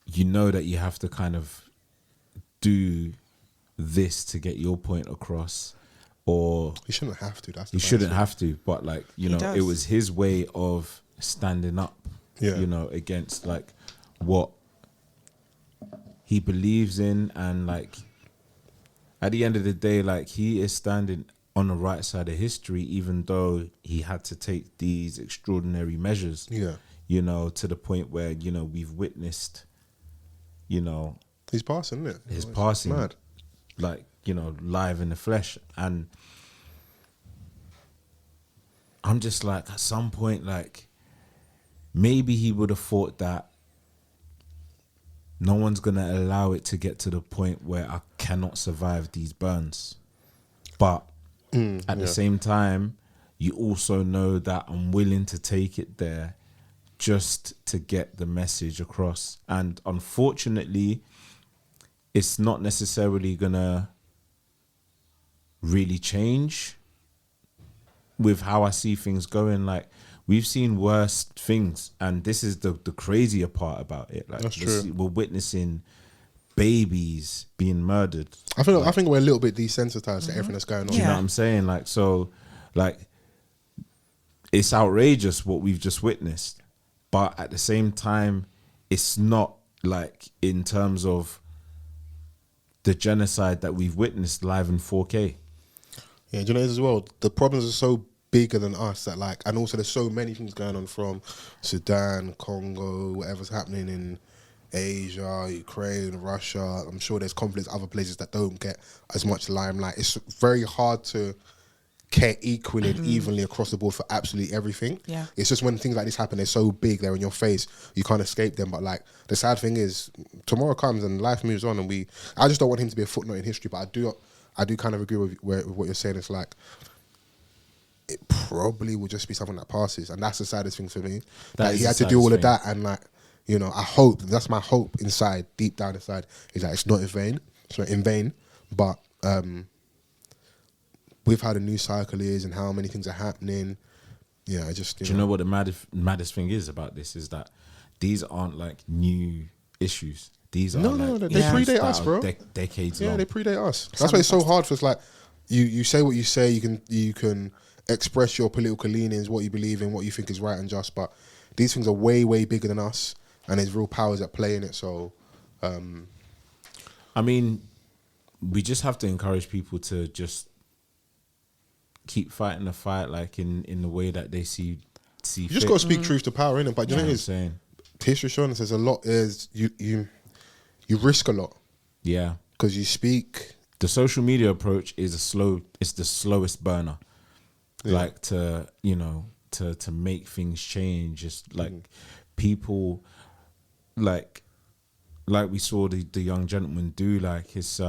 you know that you have to kind of do this to get your point across. Or you shouldn't have to. You shouldn't have to, but like, you know, it was his way of standing up, you know, against like what he believes in. And like, at the end of the day, like, he is standing on the right side of history, even though he had to take these extraordinary measures, you know, to the point where, you know, we've witnessed, you know, his passing, isn't it? His passing, mad. Like, you know, live in the flesh. And I'm just like, at some point, like, maybe he would have thought that no one's going to allow it to get to the point where I cannot survive these burns. But at the same time, you also know that I'm willing to take it there just to get the message across. And unfortunately, it's not necessarily going to really change with how I see things going. Like, we've seen worse things, and this is the crazier part about it. Like, that's true. We're witnessing babies being murdered. I think we're a little bit desensitized to everything that's going on. Do you know what I'm saying? Like, so, like, it's outrageous what we've just witnessed, but at the same time, it's not like in terms of the genocide that we've witnessed live in 4K. Yeah, do you know this as well? The problems are so bigger than us that, like, and also there's so many things going on from Sudan, Congo, whatever's happening in Asia, Ukraine, Russia. I'm sure there's conflicts other places that don't get as much limelight. It's very hard to care equally and evenly across the board for absolutely everything. Yeah. It's just when things like this happen, they're so big, they're in your face, you can't escape them. But like, the sad thing is, tomorrow comes and life moves on, and I just don't want him to be a footnote in history, but I do kind of agree with what you're saying. It's like, it probably will just be something that passes, and that's the saddest thing for me. That he had to do all of that, and like, you know, I hope, that's my hope inside, deep down inside, is that it's not in vain. It's not in vain, but with how the news cycle is and how many things are happening, yeah, I just... Do you know what the maddest thing is about this is that these aren't like new issues. These are they predate us, bro. Decades long. Yeah, they predate us. That's why it's so hard for us. Like, you say what you say. You can express your political leanings, what you believe in, what you think is right and just. But these things are way, way bigger than us, and there's real powers at play in it. So, I mean, we just have to encourage people to just keep fighting the fight, like in the way that they see. You just got to speak truth to power, innit? But you know what it is? Saying? History showing us there's a lot. Is you risk a lot. Yeah, because you speak. The social media approach is it's the slowest burner. Yeah. Like to make things change. Just like people, like we saw the young gentleman do. Like his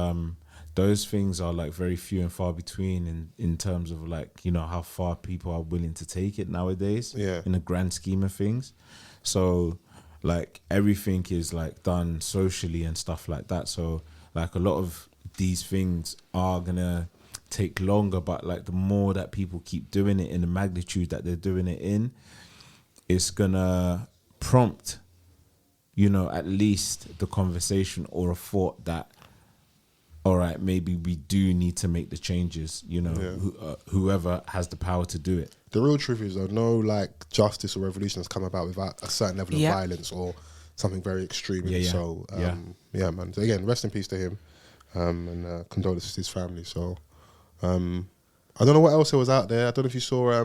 those things are like very few and far between in terms of like, you know, how far people are willing to take it nowadays. Yeah. In the grand scheme of things, so like everything is like done socially and stuff like that. So like a lot of these things are gonna take longer, but like the more that people keep doing it in the magnitude that they're doing it in, it's gonna prompt, you know, at least the conversation or a thought that, all right, maybe we do need to make the changes, you know, whoever has the power to do it. The real truth is, though, no like justice or revolution has come about without a certain level of violence or something very extreme. So, man. So again, rest in peace to him, and condolences to his family. So, I don't know what else there was out there. I don't know if you saw.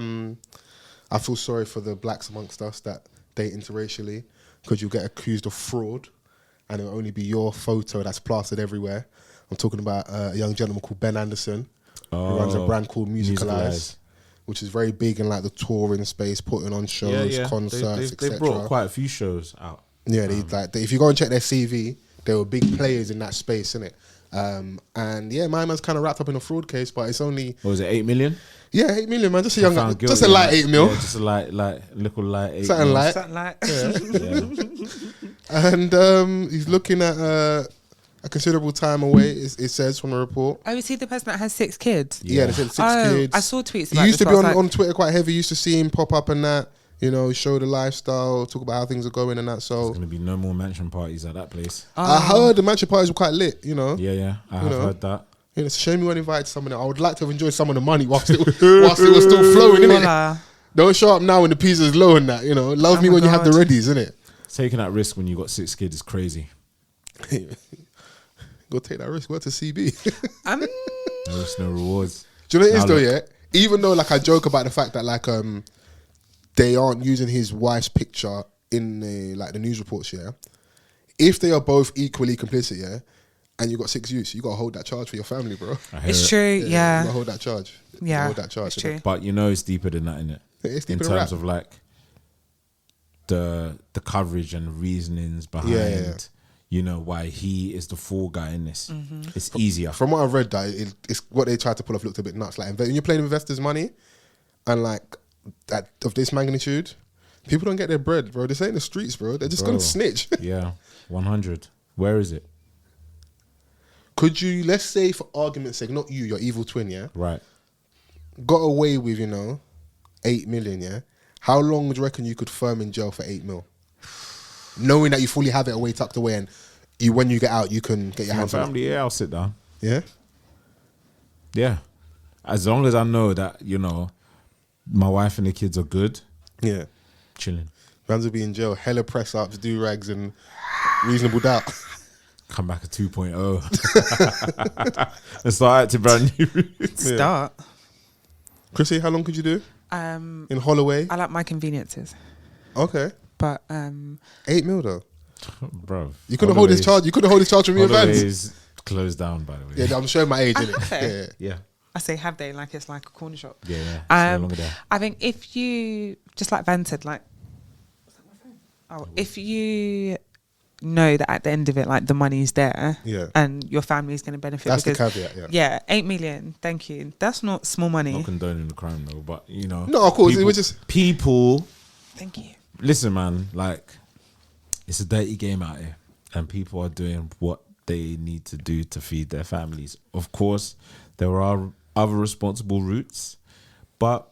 I feel sorry for the blacks amongst us that date interracially, because you'll get accused of fraud, and it'll only be your photo that's plastered everywhere. I'm talking about a young gentleman called Ben Anderson, who runs a brand called Musicalize, which is very big in like the touring space, putting on shows, concerts, etc. They brought quite a few shows out. Yeah, if you go and check their CV, they were big players in that space, innit? And yeah, my man's kind of wrapped up in a fraud case, but it's only... What was it, 8 million? Yeah, 8 million, man. Just a light 8 mil. Yeah, just a little light 8 Something mil. light. Something like. Yeah. And he's looking at a considerable time away, it says from the report. Oh, is he the person that has 6 kids? Yeah, they said 6 kids. I saw tweets about He used this, to be like, on Twitter quite heavy. Used to see him pop up and that, you know, show the lifestyle, talk about how things are going and that. So there's going to be no more mansion parties at that place. I heard the mansion parties were quite lit, you know. Yeah, I have heard that. You know, it's a shame you weren't invited to some of them. I would like to have enjoyed some of the money whilst it was still flowing, innit? Don't show up now when the pizza is low and that, you know. Love me when you have the readies, innit? Taking that risk when you got 6 kids is crazy. Go take that risk. Go to CB. No risk, no rewards. Do you know what it is though, yeah? Even though like I joke about the fact that like they aren't using his wife's picture in the news reports, yeah. If they are both equally complicit, yeah, and you got 6 youths, you gotta hold that charge for your family, bro. It's true, yeah. You gotta hold that charge. Hold that charge. It's true. But you know it's deeper than that, innit? It's deeper in terms of like the coverage and reasonings behind you know, why he is the fall guy in this. Mm-hmm. It's easier. From what I've read, that it's what they tried to pull off looked a bit nuts. Like when you're playing investors' money, and like that of this magnitude, people don't get their bread, bro. This ain't the streets, bro. They're just gonna snitch. Yeah, 100. Where is it? Could you, let's say for argument's sake, not you, your evil twin, yeah? Right. Got away with, 8 million, yeah? How long would you reckon you could firm in jail for 8 mil? Knowing that you fully have it away, tucked away, and when you get out, you can get your hands on it. Family, yeah, I'll sit down. Yeah? Yeah. As long as I know that, my wife and the kids are good. Yeah. Chilling. Vans will be in jail, hella press ups, do rags, and reasonable doubt. Come back at 2.0 and start acting brand new. Start. Chrissy, how long could you do? In Holloway? I like my conveniences. Okay. But 8 mil though. Bro. You couldn't hold his charge. You couldn't hold his charge from your Vans. Is closed down, by the way. Yeah, I'm showing my age, innit? Yeah. I say have they, like it's like a corner shop. Yeah. No longer there. I think if you, just like Van said, like, if you know that at the end of it, like the money's there, and your family's going to benefit. That's the caveat. Yeah, 8 million. Thank you. That's not small money. Not condoning the crime though, but No, of course, it was just people. Thank you. Listen, man, like it's a dirty game out here, and people are doing what they need to do to feed their families. Of course, there are other responsible routes, but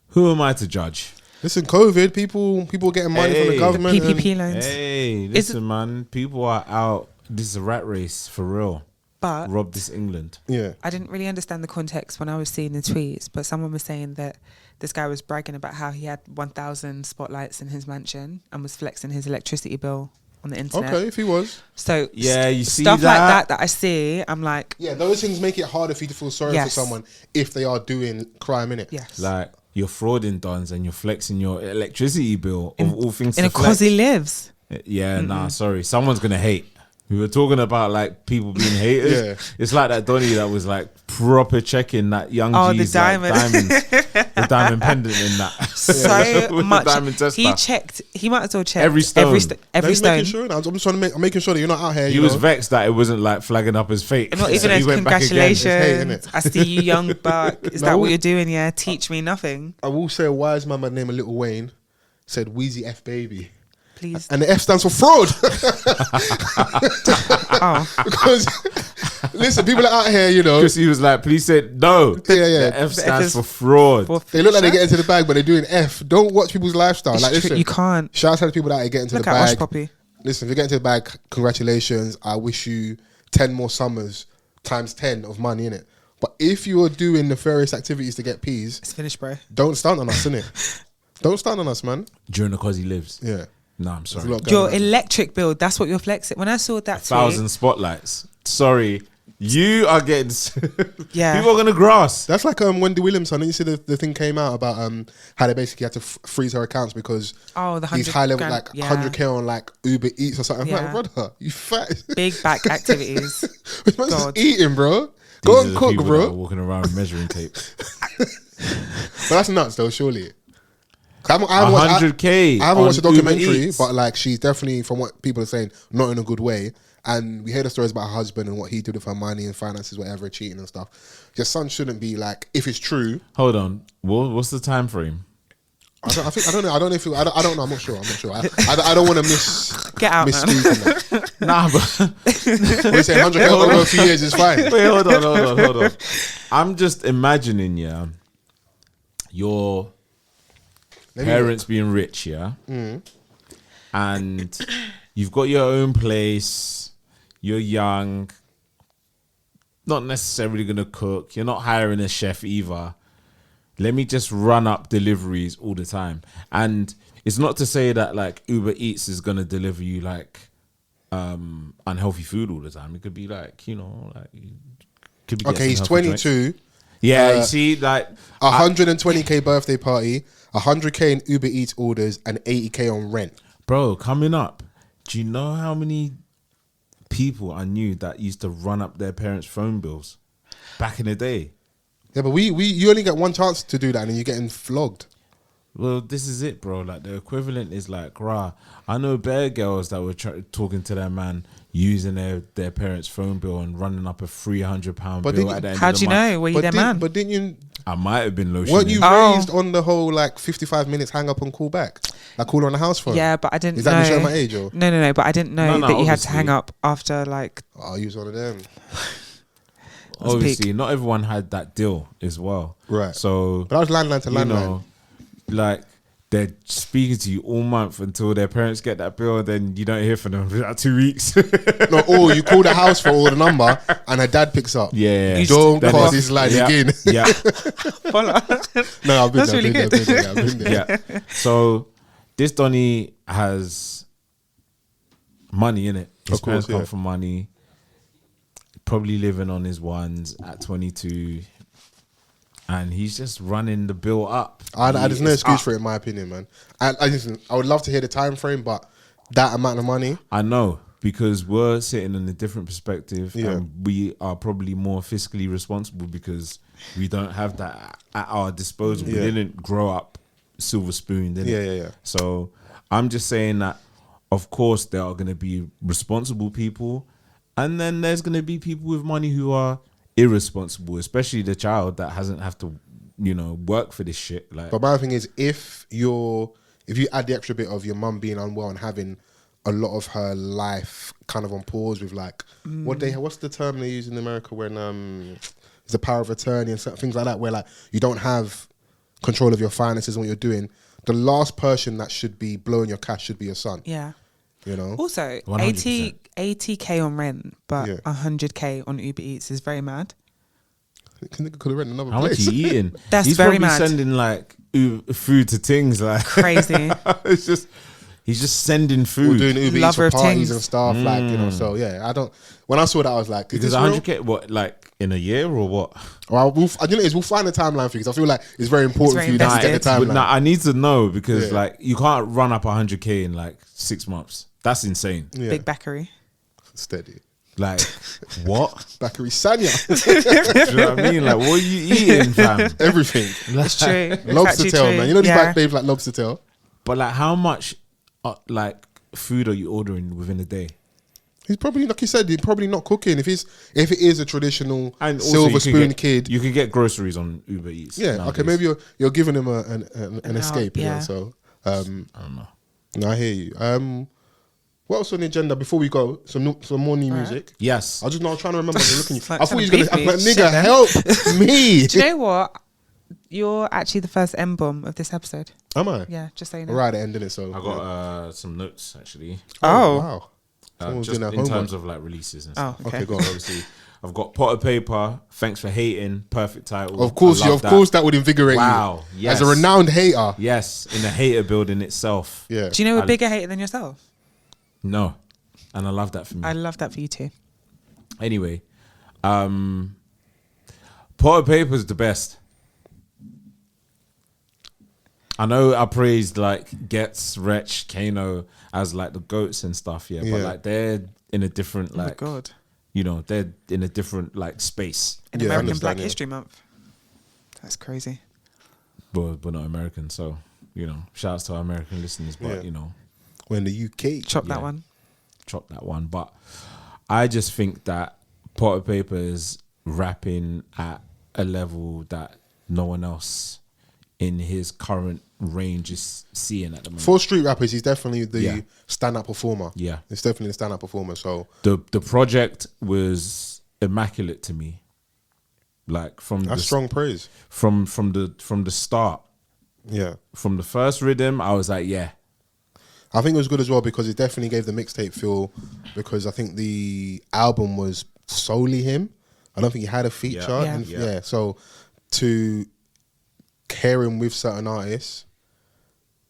who am I to judge? Listen, COVID, people getting money from the government. The PPP loans. Hey, listen, man, people are out This is a rat race for real. But rob this England. Yeah. I didn't really understand the context when I was seeing the tweets, but someone was saying that this guy was bragging about how he had 1,000 spotlights in his mansion and was flexing his electricity bill on the internet. Okay, if he was. So yeah, you see stuff that? like that I see, I'm like, yeah, those things make it harder for you to feel sorry for someone if they are doing crime, innit? Yes. Like you're frauding dons and you're flexing your electricity bill of all things. In a cosy lives. Yeah, nah, sorry. Someone's gonna hate. We were talking about like people being haters. Yeah. It's like that Donny that was like proper checking that young G's the diamond. like, diamonds, the diamond pendant in that. So much. Diamond tester. He checked. He might as well check Every stone. Every stone. Making sure, I'm just trying to I'm making sure that you're not out here. He was vexed that it wasn't like flagging up as fake. Not even he a went back again. congratulations. I see you, young buck. Is that what you're doing? Yeah, teach me nothing. I will say a wise man by the name of Lil Wayne said Wheezy F baby. Please. And the F stands for fraud. Because listen, people are out here, you know. Because he was like, please say no. Yeah. The F stands for fraud. They look like they get into the bag, but they're doing F. Don't watch people's lifestyle. It's like, listen, you can't. Shout out to the people that get into Look the at bag. Osh Poppy. Listen, if you get into the bag, congratulations. I wish you 10 more summers times 10 of money in it. But if you are doing nefarious activities to get peas, It's finished, bro. don't stand on us, innit? Don't stand on us, man. During the cause he lives. Yeah. No, I'm sorry. Your electric bill, that's what you're flexing. When I saw that 1,000 spotlights. Sorry. You are getting... Yeah. People are going to grass. That's like Wendy Williams. I know you see the thing came out about how they basically had to freeze her accounts because the these high level grand, like 100k on like Uber Eats or something. I'm like, brother, you fat. Big back activities. This man's just eating, bro. Go and cook, bro. Walking around with measuring tape. But that's nuts, though. Surely. I haven't 100k. I haven't watched a documentary, Uber Eats. but like she's definitely, from what people are saying, not in a good way. And we hear the stories about her husband and what he did with her money and finances, whatever, cheating and stuff. Your son shouldn't be like, if it's true. Hold on. What's the time frame? I don't know. I'm not sure. I don't want to Get out, misspeak on that. Nah, but When you say 100k over a few years is fine. wait, hold on. I'm just imagining, your parents being rich, and you've got your own place. You're young, not necessarily gonna cook. You're not hiring a chef either. Let me just run up deliveries all the time. And it's not to say that like Uber Eats is gonna deliver you like unhealthy food all the time. It could be like, could be Okay, he's 22. Yeah, you see, like 120k birthday party, 100k in Uber Eats orders, and 80k on rent. Bro, coming up, do you know how many people I knew that used to run up their parents' phone bills back in the day? Yeah, but you only get one chance to do that, and then you're getting flogged. Well, this is it, bro. Like the equivalent is like, rah. I know bare girls that were talking to their man using their parents' phone bill and running up a £300 bill at the end of the month. How do you know? Were you their man? But didn't you? I might have been low. Weren't you raised on the whole like 55 minutes hang up and call back? Like call on the house phone? Yeah, but I didn't know. Is that me showing my age? Or? No, but I didn't know that you had to obviously. hang up after like... Oh, you was one of them. Obviously, not everyone had that deal as well. Right. So... But I was landline to landline. Like... They're speaking to you all month until their parents get that bill, then you don't hear from them for like 2 weeks. No, or you call the house for the number and her dad picks up. Yeah. You don't call this line again. Yeah. No, I've been That's there. really good. I've been there. Yeah. So this Donny has money in it. His parents come from money. Probably living on his ones at 22. And he's just running the bill up. There's no excuse for it, in my opinion, man. Listen, I would love to hear the time frame, but that amount of money. I know, because we're sitting in a different perspective, Yeah. and we are probably more fiscally responsible because we don't have that at our disposal. Yeah. We didn't grow up silver spoon, did it? Yeah. So I'm just saying that, of course, there are going to be responsible people, and then there's going to be people with money who are irresponsible, especially the child that hasn't have to, work for this shit. Like, But my thing is, if you add the extra bit of your mum being unwell and having a lot of her life kind of on pause with like what's the term they use in America when it's the power of attorney and things like that, where like you don't have control of your finances and what you're doing, the last person that should be blowing your cash should be your son. Yeah. You know. Also, 100%. 80k on rent, but Yeah. 100k on Uber Eats is very mad. Could have rent another How much place. he eating? That's He's very probably mad. sending like food to things like Crazy. it's just he's just sending Or food. doing Uber Eats Lover for of parties things. and stuff, like, you know. So yeah, I don't. When I saw that, I was like, is Because this real? 100k, what, like in a year or what? Well, I don't know. We'll find a timeline for you because I feel like it's very important very for you to get the invested. timeline. But nah, I need to know because Yeah. like you can't run up 100k in like 6 months. That's insane. Yeah. Big Backery. Steady. Like what? Bakary Sanya. Do you know what I mean? Like what are you eating, fam? Everything. It's true. It's Lobster actually tail, true. man. You know these Yeah. black babes like lobster tail? But like how much like food are you ordering within a day? He's probably, like you said, he's probably not cooking. If it is a traditional And also silver you can spoon get- kid. You can get groceries on Uber Eats. Yeah, nowadays. okay, maybe you're giving him an escape, you know. yeah. So I don't know. no, I hear you. What else on the agenda before we go? Some more new music. Yes. I was trying to remember. I was looking. It's like I thought you trying was to gonna. I'm beef like, me. nigga, help me. Do you know what? You're actually the first M-bomb of this episode. Am I? Yeah, just so you know. Right, ending it. So I got some notes actually. Oh. wow. Someone's Just doing in their terms homework. of like releases and Oh, stuff. okay. Okay, go on. Obviously, I've got Pot of Paper. Thanks for hating. Perfect title. Of course, I love that would invigorate Wow, you. yes. As a renowned hater. Yes, in the hater building itself. Yeah. Do you know a bigger hater than yourself? No, and I love that for me. I love that for you too. Anyway, Pot of Paper is the best. I know I praised like Ghetts, Wretch, Kano as like the goats and stuff, yeah, but Yeah. like they're in a different Oh my like, God. you know, they're in a different like space, In Yeah, I American understand, Black yeah. History Month. That's crazy. but not American. So you know, shouts to our American listeners, but Yeah. you know, We're in the UK. Chop Yeah. that one. chop that one. But I just think that Pot of Paper is rapping at a level that no one else in his current range is seeing at the moment. For street rappers, he's definitely the Yeah. stand-up performer. Yeah. It's definitely the stand-up performer. So The project was immaculate to me. Like from that's strong praise. from the start, Yeah. from the first rhythm, I was like, yeah, I think it was good as well because it definitely gave the mixtape feel, because I think the album was solely him. I don't think he had a feature. Yeah. And Yeah. yeah. So to pair him with certain artists,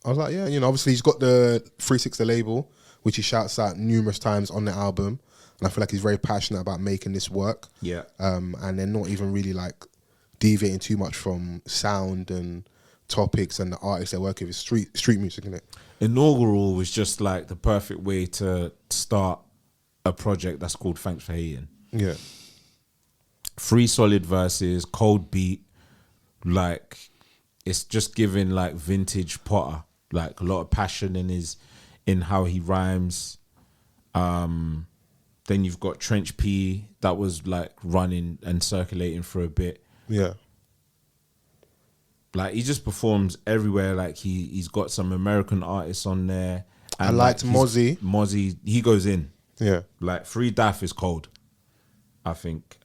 I was like, yeah, you know, obviously he's got the 360 label, which he shouts out numerous times on the album. And I feel like he's very passionate about making this work. yeah. And they're not even really like deviating too much from sound and topics and the artists they work with. It's street music, isn't it? Inaugural was just like the perfect way to start a project that's called Thanks for Hating. Yeah. 3 solid verses, cold beat, like it's just giving like vintage Potter, like a lot of passion in how he rhymes. Then you've got Trench P that was like running and circulating for a bit. Yeah. Like he just performs everywhere. Like he's got some American artists on there. I liked Mozzie. Mozzie, he goes in. Yeah. Like Free Daff is cold, I think.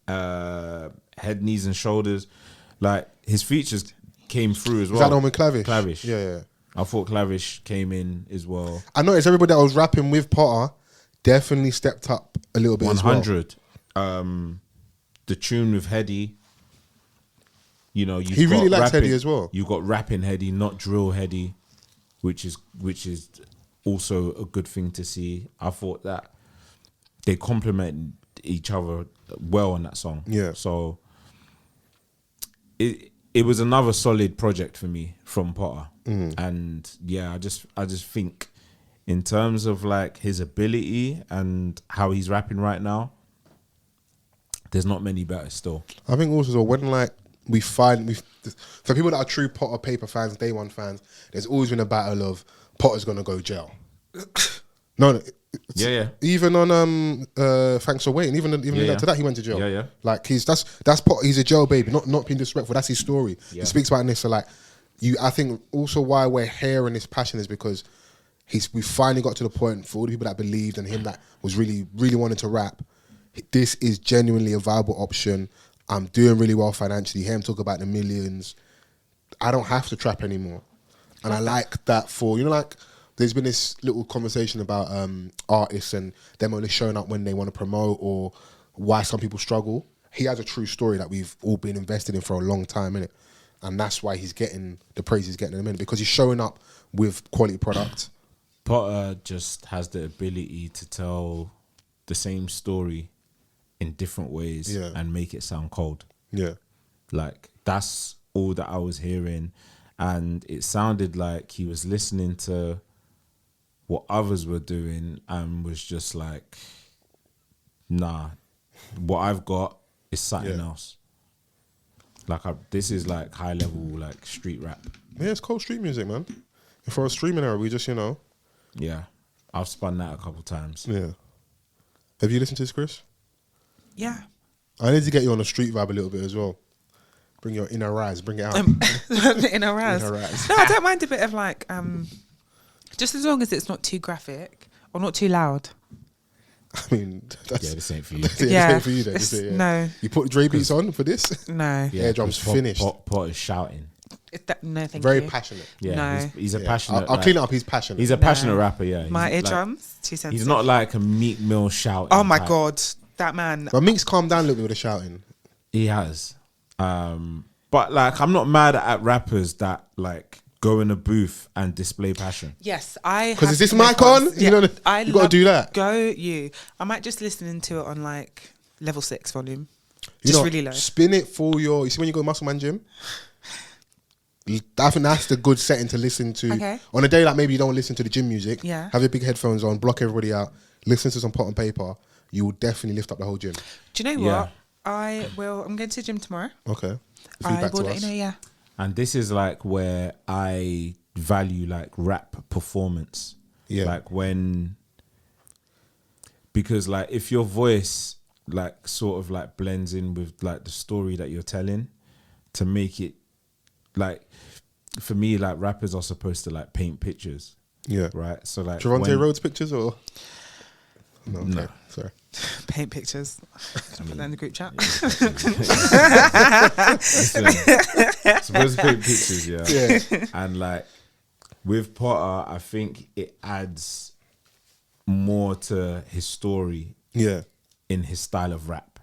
Head, Knees and Shoulders, like his features came through as well. Is that the one with Clavish? Clavish. Yeah. I thought Clavish came in as well. I noticed everybody that was rapping with Potter definitely stepped up a little bit as well. 100. The tune with Heady, you know, He really likes Heady as well. You got rapping Heady, not drill Heady, which is also a good thing to see. I thought that they complement each other well on that song. Yeah. So it was another solid project for me from Potter. And yeah, I just think in terms of like his ability and how he's rapping right now, there's not many better still. I think also when like for people that are true Potter Paper fans, Day One fans, there's always been a battle of Potter's gonna go jail. No, Yeah. even on Thanks for Waiting, even Yeah. to that he went to jail. Yeah. Like that's Potter. He's a jail baby. Not being disrespectful. That's his story. Yeah. He speaks about this. So like I think also why we're hearing this passion is because we finally got to the point for all the people that believed and him that was really wanting to rap. This is genuinely a viable option. I'm doing really well financially. Hear him talk about the millions. I don't have to trap anymore. And I like that like, there's been this little conversation about artists and them only showing up when they want to promote or why some people struggle. He has a true story that we've all been invested in for a long time, innit? And that's why he's getting the praise he's getting in a minute, because he's showing up with quality product. Potter just has the ability to tell the same story in different ways and make it sound cold. Yeah. Like, that's all that I was hearing. And it sounded like he was listening to what others were doing and was just like, nah, what I've got is something else. Like, this is like high level, like street rap. Yeah, it's cold street music, man. And for a streaming era, we just, Yeah, I've spun that a couple times. Yeah. Have you listened to this, Chris? Yeah. I need to get you on a street vibe a little bit as well. Bring your inner rise, bring it out. Inner rise. No, I don't mind a bit of like, just as long as it's not too graphic or not too loud. I mean, that's... Yeah, this ain't for you. This ain't for you then. No. You put Dre beats on for this? No. Yeah, drums finished. Pot is shouting. No, thank Very you. passionate. Yeah, no. he's a passionate... I'll clean it up, he's passionate. He's a passionate rapper, yeah. My He's eardrums, too sensitive. He's not like a Meek Mill shouting. Oh my type. God, that man. But Meek's calmed down a little bit with the shouting. He has. But like, I'm not mad at rappers that like go in a booth and display passion. Yes, I. Because is this mic on? Yeah, You got to do that. Go you. I might just listen to it on like level 6 volume. Just really low. Spin it for your... You see when you go Muscle Man Gym? I think that's the good setting to listen to. Okay. On a day like maybe you don't listen to the gym music. Yeah. Have your big headphones on, block everybody out, listen to some Pot and Paper. You will definitely lift up the whole gym. Do you know what? I'm going to the gym tomorrow. Okay. I will let you know, yeah. And this is like where I value like rap performance. Yeah. Like because like if your voice like sort of like blends in with like the story that you're telling, to make it like, for me, like rappers are supposed to like paint pictures. Yeah. Right. So like Javante Rhodes pictures or? No. Okay. No. Sorry. Paint pictures. Put that in the group chat. Supposed to paint pictures, yeah. Yeah. And like with Potter, I think it adds more to his story. Yeah. In his style of rap.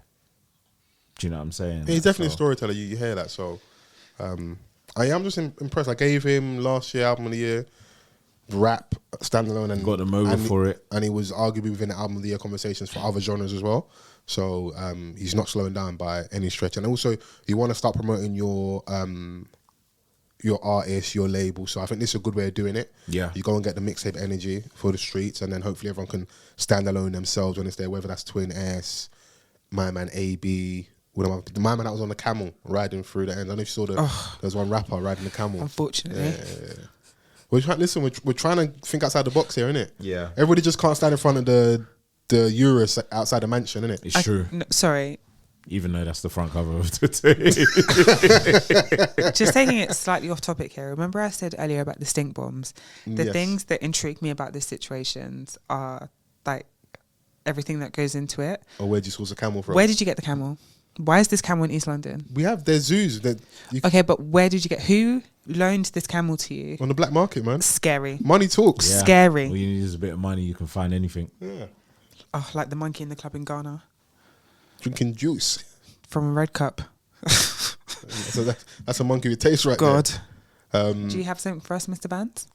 Do you know what I'm saying? Yeah, he's definitely a storyteller. You hear that, so I am just impressed. I gave him last year album of the year, rap standalone, and got him over for it. And he was arguably within the album of the year conversations for other genres as well. So he's not slowing down by any stretch. And also, you want to start promoting your artist, your label. So I think this is a good way of doing it. Yeah, you go and get the mixtape energy for the streets, and then hopefully everyone can stand alone themselves when it's there. Whether that's Twin S, My Man AB. The my man that was on the camel riding through the end. I don't know if you saw there was one rapper riding the camel. Unfortunately. Yeah. We're trying to think outside the box here, innit? Yeah. Everybody just can't stand in front of the Eurus outside the mansion, innit? It's true. No, sorry. Even though that's the front cover of today. Just taking it slightly off topic here. Remember I said earlier about the stink bombs? The things that intrigue me about these situations are like everything that goes into it. Or where did you source a camel from? Where did you get the camel? Why is this camel in East London? There's zoos that. Okay, but where did you get? Who loaned this camel to you? On the black market, man. Scary. Money talks. Yeah. Scary. All you need is a bit of money. You can find anything. Yeah. Oh, like the monkey in the club in Ghana. Drinking juice From a red cup. So that's a monkey with taste, right? God. There. Do you have something for us, Mr. Vans?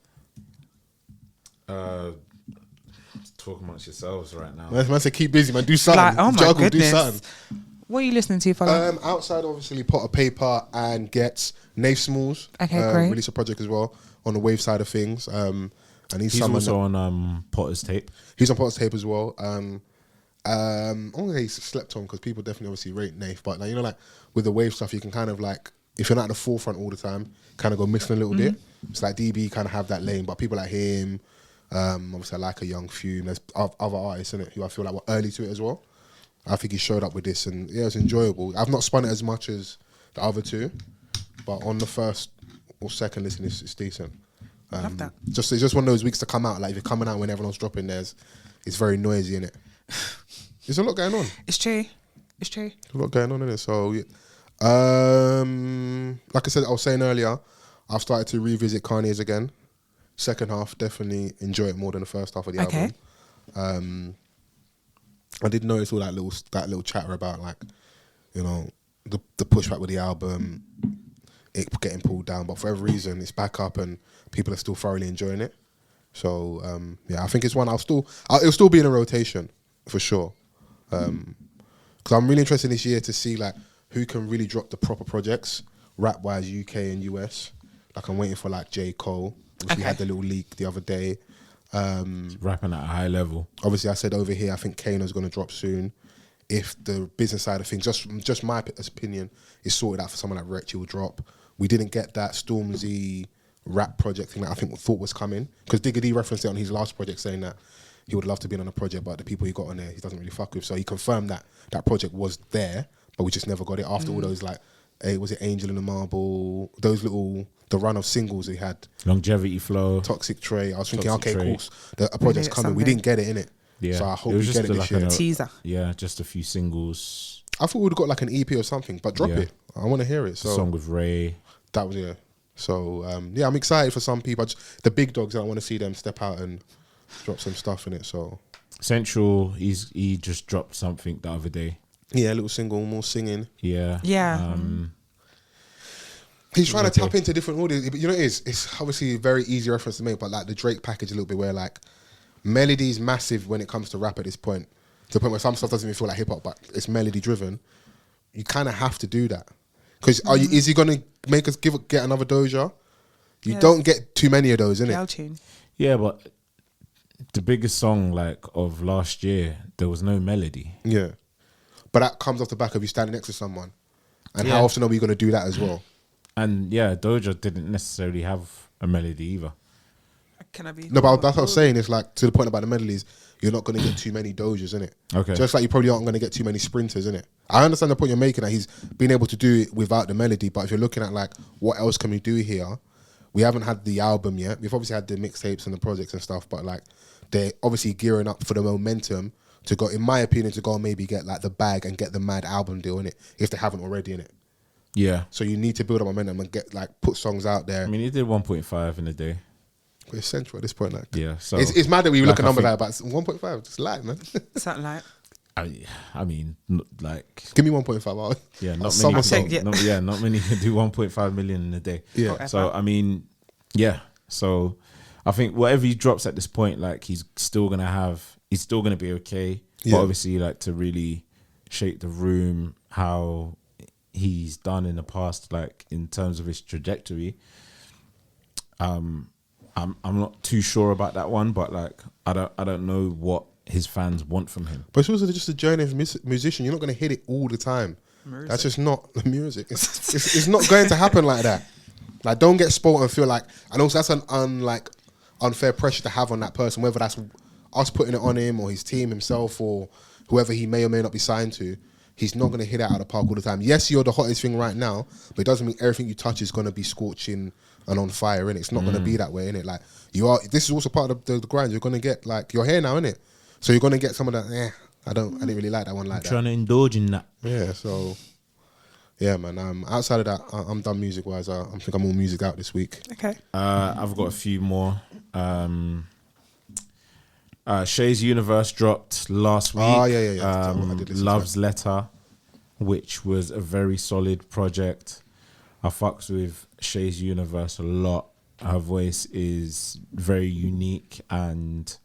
Talk amongst yourselves right now. Man said keep busy, man. Do something. Like, oh my Juggle, goodness. do something. What are you listening to, fella? Outside, obviously, Pot of Paper and Ghetts. Nave Smalls. Okay, great. Release a project as well on the wave side of things. And he's also on Potter's tape. He's on Potter's tape as well. I'm gonna say he's slept on because people definitely obviously rate Nave, but like, like with the wave stuff, you can kind of like, if you're not at the forefront all the time, kind of go missing a little bit. It's like DB kind of have that lane, but people like him, obviously I like a Young Fume. There's other artists in it who I feel like were early to it as well. I think he showed up with this, and yeah, it was enjoyable. I've not spun it as much as the other two, but on the first or second listen, it's decent. Love that. It's just one of those weeks to come out. Like if you're coming out when everyone's dropping theirs, it's very noisy, innit? There's a lot going on. It's true. It's true. There's a lot going on in it. So, like I said, I was saying earlier, I've started to revisit Kanye's again. Second half, definitely enjoy it more than the first half of the album. I did notice all that little chatter about like, you know, the pushback with the album, it getting pulled down, but for every reason it's back up and people are still thoroughly enjoying it. So I think it's one it'll still be in a rotation for sure. Because I'm really interested this year to see like who can really drop the proper projects, rap wise, UK and US. Like I'm waiting for like J. Cole. We had the little leak the other day. Rapping at a high level. Obviously, I said over here, I think Kano's going to drop soon. If the business side of things, just my opinion, is sorted out for someone like Wretch, he will drop. We didn't get that Stormzy rap project thing that I thought was coming. Because Digga D referenced it on his last project saying that he would love to be on a project, but the people he got on there, he doesn't really fuck with. So he confirmed that that project was there, but we just never got it. After all those, like, was it Angel in the Marble? Those the run of singles he had. Longevity Flow. Toxic Tray. I was thinking, okay, cool. A project's coming. We didn't get it, innit? Yeah. So I hope we get it this year. Teaser. Yeah, just a few singles. I thought we'd got like an EP or something, but drop it. I want to hear it. So a song with Ray. That was, yeah. So, I'm excited for some people. The big dogs, I want to see them step out and drop some stuff in it. So Central, he just dropped something the other day. Yeah, a little single, more singing. Yeah. Yeah. He's trying to tap into different audience. But you know, it's obviously a very easy reference to make, but like the Drake package a little bit where like melody's massive when it comes to rap at this point. To the point where some stuff doesn't even feel like hip hop, but it's melody driven. You kind of have to do that. Because is he going to make us get another Doja? You don't get too many of those, innit? Tune. Yeah, but the biggest song like of last year, there was no melody. Yeah. But that comes off the back of you standing next to someone. And how often are we going to do that as well? And yeah, Doja didn't necessarily have a melody either. Can I be? No, but that's what I was saying. It's like, to the point about the melodies, you're not going to get too many Dojas, innit? Okay. Just like you probably aren't going to get too many sprinters, innit? I understand the point you're making, that he's been able to do it without the melody, but if you're looking at like, what else can we do here? We haven't had the album yet. We've obviously had the mixtapes and the projects and stuff, but like, they're obviously gearing up for the momentum to go, in my opinion, to go and maybe get like the bag and get the mad album deal, innit? If they haven't already, innit? Yeah. So you need to build up momentum and get like, put songs out there. I mean, he did 1.5 in a day. It's central at this point, like. Yeah, so it's mad that we look at numbers like, but 1.5, just like, man. Something like. I mean, like. Give me 1.5. Yeah, not many can do 1.5 million in a day. Yeah. So I mean, yeah. So I think whatever he drops at this point, like he's still gonna be okay. Yeah. But obviously, like to really shake the room, how he's done in the past, like in terms of his trajectory. I'm not too sure about that one, but like I don't know what his fans want from him. But it's also just a journey of musician. You're not going to hit it all the time. Music. That's just not the music. It's not going to happen like that. Like, don't get spoiled and feel like, and also that's an unfair pressure to have on that person, whether that's us putting it on him or his team himself or whoever he may or may not be signed to. He's not going to hit it out of the park all the time. Yes, you're the hottest thing right now, but it doesn't mean everything you touch is going to be scorching and on fire, innit? It's not going to be that way, innit? Like, this is also part of the grind. You're going to get, like, you're here now, innit? So you're going to get some of that, I didn't really like that one like that. Trying to indulge in that. Yeah, so, yeah, man. Outside of that, I'm done music-wise. I think I'm all music out this week. Okay. I've got a few more. Shae's Universe dropped last week. Oh, yeah. I did listen Love's Letter, which was a very solid project. I fucks with Shae's Universe a lot. Her voice is very unique and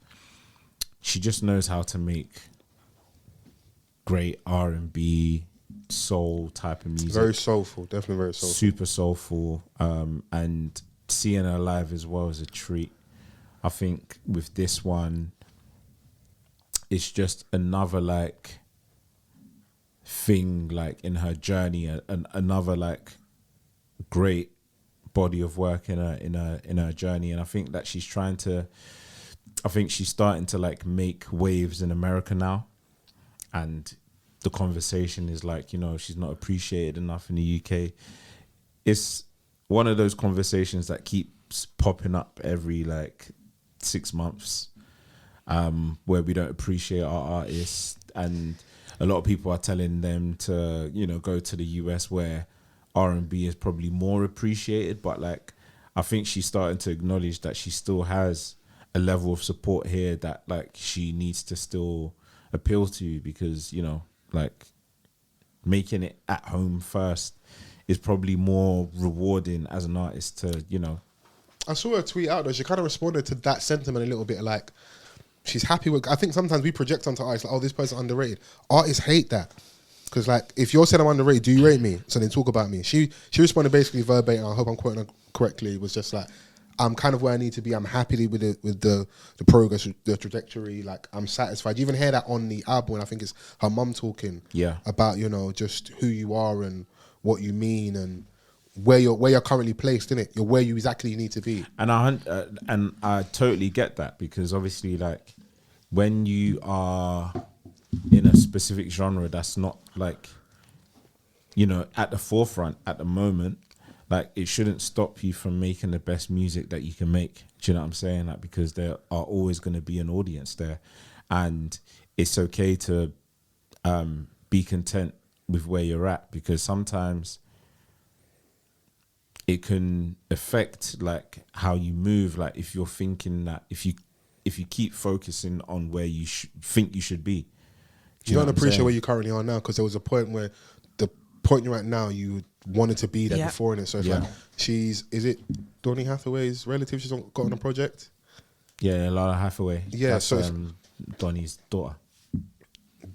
she just knows how to make great R&B, soul type of music. Very soulful, definitely very soulful. Super soulful. And seeing her live as well is a treat. I think with this one, it's just another like thing like in her journey, and another like great body of work in her journey. And I think that she's starting to like make waves in America now, and the conversation is like, you know, she's not appreciated enough in the UK. It's one of those conversations that keeps popping up every like 6 months, where we don't appreciate our artists, and a lot of people are telling them to, you know, go to the US where R&B is probably more appreciated. But like, I think she's starting to acknowledge that she still has a level of support here that like she needs to still appeal to, because, you know, like making it at home first is probably more rewarding as an artist to, you know. I saw her tweet out though. She kind of responded to that sentiment a little bit, like she's happy with. I think sometimes we project onto artists like, oh, this person underrated. Artists hate that, because like if you're saying I'm underrated, do you rate me? So then talk about me. She responded basically verbatim. I hope I'm quoting her correctly. It was just like, I'm kind of where I need to be. I'm happy with the progress, the trajectory. Like I'm satisfied. You even hear that on the album, and I think it's her mum talking about, you know, just who you are and what you mean and where you're currently placed in it. You're where you exactly need to be. And I totally get that, because obviously, like when you are in a specific genre that's not like, you know, at the forefront at the moment, like it shouldn't stop you from making the best music that you can make. Do you know what I'm saying? Like, because there are always going to be an audience there, and it's okay to be content with where you're at, because sometimes it can affect like how you move. Like if you're thinking that if you keep focusing on where you think you should be, you don't appreciate where you currently are now, because there was a point where the point you're at now, you wanted to be there before in it. So it's like is it Donny Hathaway's relative? She's got on a project. Yeah, Lara Hathaway. Yeah, that's so Donny's daughter.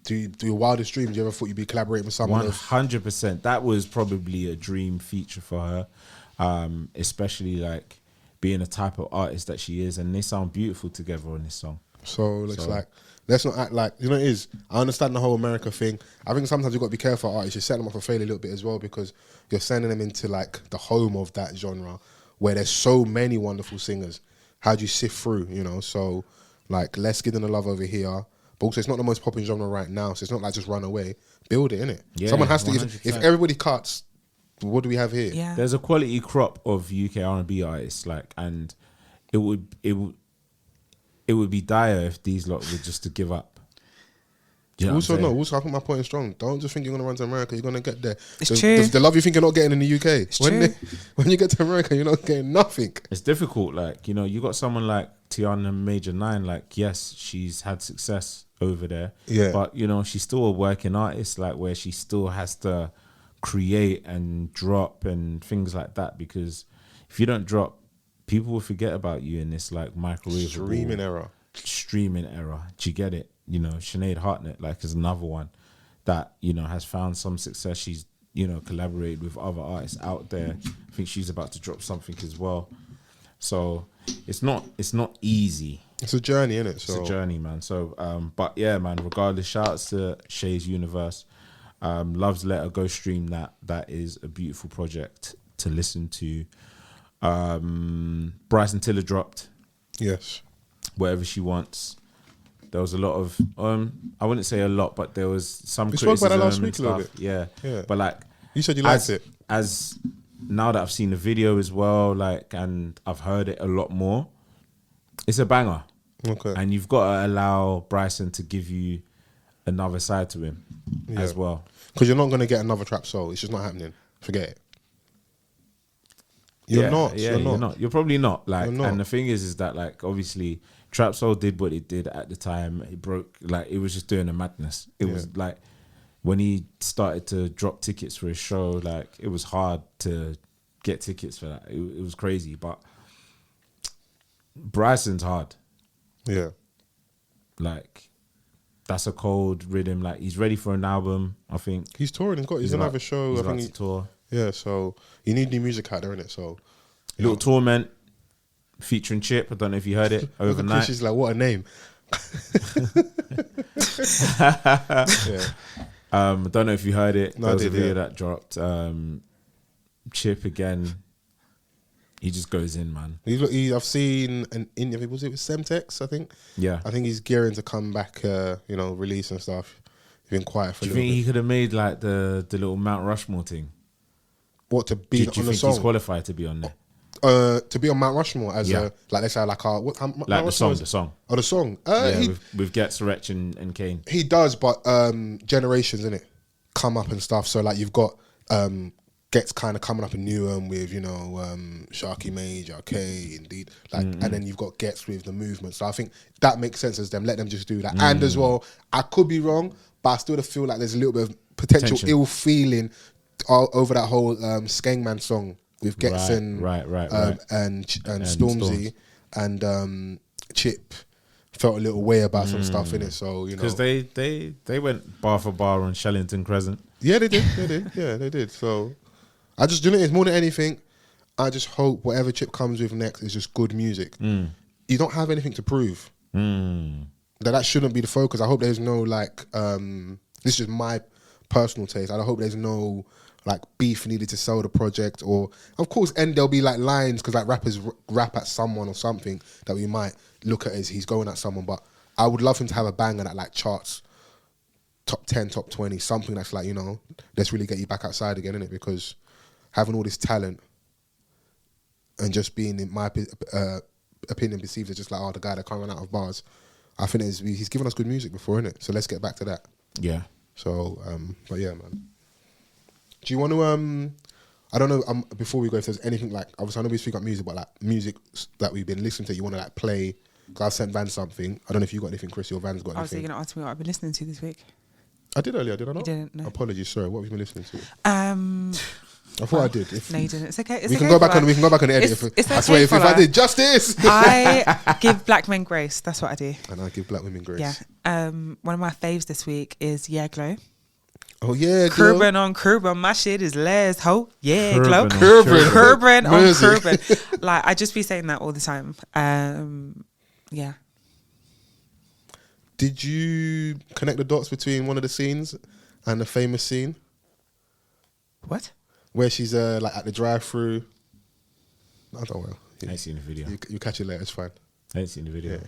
Do your wildest dreams? You ever thought you'd be collaborating with someone? 100%. That was probably a dream feature for her, especially like being the type of artist that she is, and they sound beautiful together on this song. So it's like, let's not act like, you know, it is. I understand the whole America thing. I think sometimes you've got to be careful, artists. You set them up for failure a little bit as well, because you're sending them into like the home of that genre where there's so many wonderful singers. How do you sift through, you know? So like, let's give them the love over here. But also, it's not the most popular genre right now, so it's not like just run away. Build it, innit? Yeah, someone has to. If everybody cuts, what do we have here? Yeah. There's a quality crop of UK R&B artists, like, and it would be dire if these lot were just to give up. You know also, I think my point is strong. Don't just think you're going to run to America. You're going to get there. It's true. The love you think you're not getting in the UK. It's true. When you get to America, you're not getting nothing. It's difficult. Like, you know, you got someone like Tiana Major 9. Like, yes, she's had success over there. Yeah. But, you know, she's still a working artist, like, where she still has to create and drop and things like that. Because if you don't drop, people will forget about you in this, like, microwave streaming era. Do you get it? You know, Sinead Hartnett, like, is another one that, you know, has found some success. She's, you know, collaborated with other artists out there. I think she's about to drop something as well. So it's not easy. It's a journey, innit? It's a journey, man. So, but yeah, man, regardless, shout outs to Shae's Universe. Loves Let Her Go stream that. That is a beautiful project to listen to. Bryson Tiller dropped. Yes. Whatever She Wants. There was a lot of, I wouldn't say a lot, but there was some we criticism. spoke about that last week a little bit. Yeah. But like, you said you liked it. As now that I've seen the video as well, like, and I've heard it a lot more, it's a banger. Okay. And you've got to allow Bryson to give you another side to him as well. Because you're not going to get another trap soul. It's just not happening. Forget it. You're not. You're probably not. Like, and the thing is that, like, obviously, Trap Soul did what it did at the time. It broke, like, it was just doing a madness. It was like, when he started to drop tickets for his show, like, it was hard to get tickets for that. It was crazy. But Bryson's hard. Yeah. Like, that's a cold rhythm. Like, he's ready for an album, I think. He's touring. He's another show. He's I think to tour. Yeah, so you need new music out there, innit? So, Little Torment featuring Chip. I don't know if you heard it overnight. She's like, what a name. I don't know if you heard it. No, there was a video that dropped. Chip again. He just goes in, man. I've seen an interview. Was it with Semtex? I think. Yeah. I think he's gearing to come back. Release and stuff. He's been quiet for a little bit. Do you think he could have made like the little Mount Rushmore thing? What, to be on the song? Do you think he's qualified to be on there? To be on Mount Rushmore as let's say like our the song. Oh, the song. With Ghetts, Wretch and Kane. He does, but generations in it come up and stuff. So like you've got Ghetts kind of coming up in Newham with, you know, Sharky Major, K, Indeed, like, and then you've got Ghetts with the movement. So I think that makes sense as them. Let them just do that. And as well, I could be wrong, but I still feel like there's a little bit of potential ill feeling over that whole Skengman song with Ghetts and Stormzy and Chip. Felt a little way about some stuff in it, so you know, because they went bar for bar on Shellington Crescent. Yeah, they did. Yeah, they did. So I just, you know, it's more than anything, I just hope whatever Chip comes with next is just good music. You don't have anything to prove. That shouldn't be the focus. I hope there's no like, this is just my personal taste. I hope there's no like beef needed to sell the project, or of course, and there'll be like lines because like rappers rap at someone or something that we might look at as he's going at someone. But I would love him to have a banger that like charts top 10, top 20, something that's like, you know, let's really get you back outside again, innit? Because having all this talent and just being, in my opinion, perceived as just like, oh, the guy that can't run out of bars. I think he's given us good music before, innit? So let's get back to that. Yeah. So, but yeah, man. Do you want to, I don't know, before we go, if there's anything like, obviously I know we speak about music, but like music that we've been listening to, you want to like play, because I've sent Vans something. I don't know if you got anything, Chrissy, or Vans got anything. I was going to ask me what I've been listening to this week. I did earlier, did I not? You didn't, no. Apologies, sorry. What have you been listening to? I thought I did. No, you didn't. It's okay. We can go back on the edit. It's I okay, swear, if I did justice. I give black men grace. That's what I do. And I give black women grace. Yeah. One of my faves this week is Yeah Glow. Oh yeah, Curbin on Curbin. My shit is Les Ho. Yeah, Glow. Curbin on Curbin. Like, I just be saying that all the time. Yeah. Did you connect the dots between one of the scenes and the famous scene? What? Where she's like at the drive-through. I don't know. I ain't seen the video. You catch it later. It's fine. I ain't seen the video. Yeah.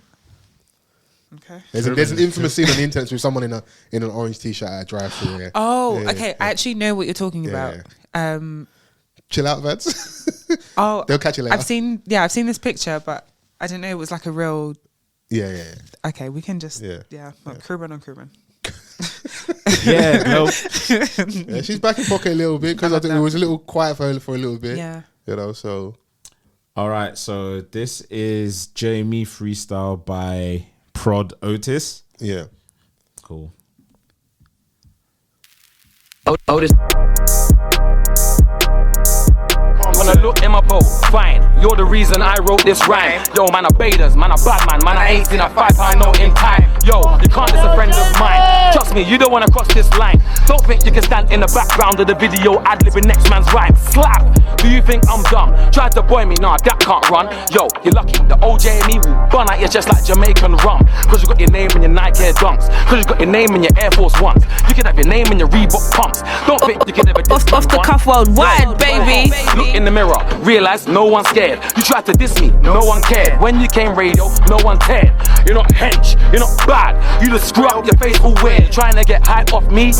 Okay. There's an infamous scene on the internet with someone in an orange t-shirt at a drive-through. Yeah. Oh, yeah, okay. Yeah. I actually know what you're talking about. Yeah. Chill out, Vans. Oh, they'll catch you later. I've seen this picture, but I didn't know it was like a real. Yeah. Okay, we can just Curbin on Curbin. Yeah, no. Yeah, she's back in pocket a little bit because I think it was a little quiet for her for a little bit. Yeah. You know, so. All right, so this is Jamie freestyle by Prod Otis. Yeah. Cool. Otis. When I look in my boat, fine. You're the reason I wrote this rhyme. Yo, man, I baiters, man, I bad man, man, I ain't seen a £5 note in time. Yo, you can't diss a friend of mine. Trust me, you don't wanna cross this line. Don't think you can stand in the background of the video ad-libbing next man's rhyme. Slap! Do you think I'm dumb? Tried to boy me, nah, that can't run. Yo, you're lucky, the OJ and me will burn at you just like Jamaican rum. Cause you got your name in your Nike Air Dunks. Cause you got your name in your Air Force Ones. You can have your name in your Reebok pumps. Don't think you can ever diss off the cuff worldwide, baby. Look in the mirror, realize no one's scared. You tried to diss me, no one cared. When you came radio, no one cared. You're not hench, you're not bad. You just screw up your face all weird. Trying to get hype off me,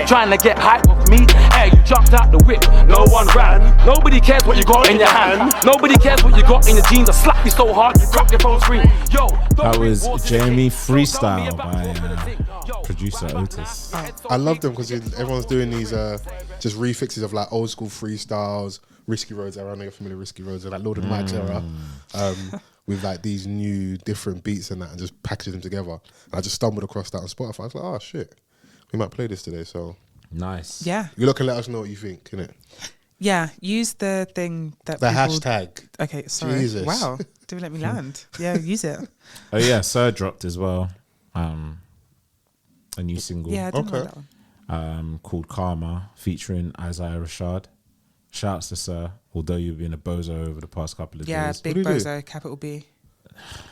trying to get hype off me, you jumped out the whip, no one ran. Nobody cares what you got in your hand. Nobody cares what you got in your jeans. I slap you so hard, you crack your phone screen. Yo, that was Jamie freestyle by producer Otis. I love them because everyone's doing these just refixes of like old school freestyles, Risky Roads era. I know you're familiar with Risky Roads, like Lord of the Mags era, with like these new different beats and that, and just packaging them together. And I just stumbled across that on Spotify. I was like, oh shit, we might play this today. So nice. Yeah, you look and let us know what you think, innit? Yeah, use the thing that the hashtag. Okay, sorry. Jesus. Wow, didn't let me land. Yeah, use it. Oh yeah, Sir dropped as well. A new single. Yeah, I didn't know that one. Called Karma, featuring Isaiah Rashad. Shouts to Sir, although you've been a bozo over the past couple of days. Yeah, big bozo, capital B.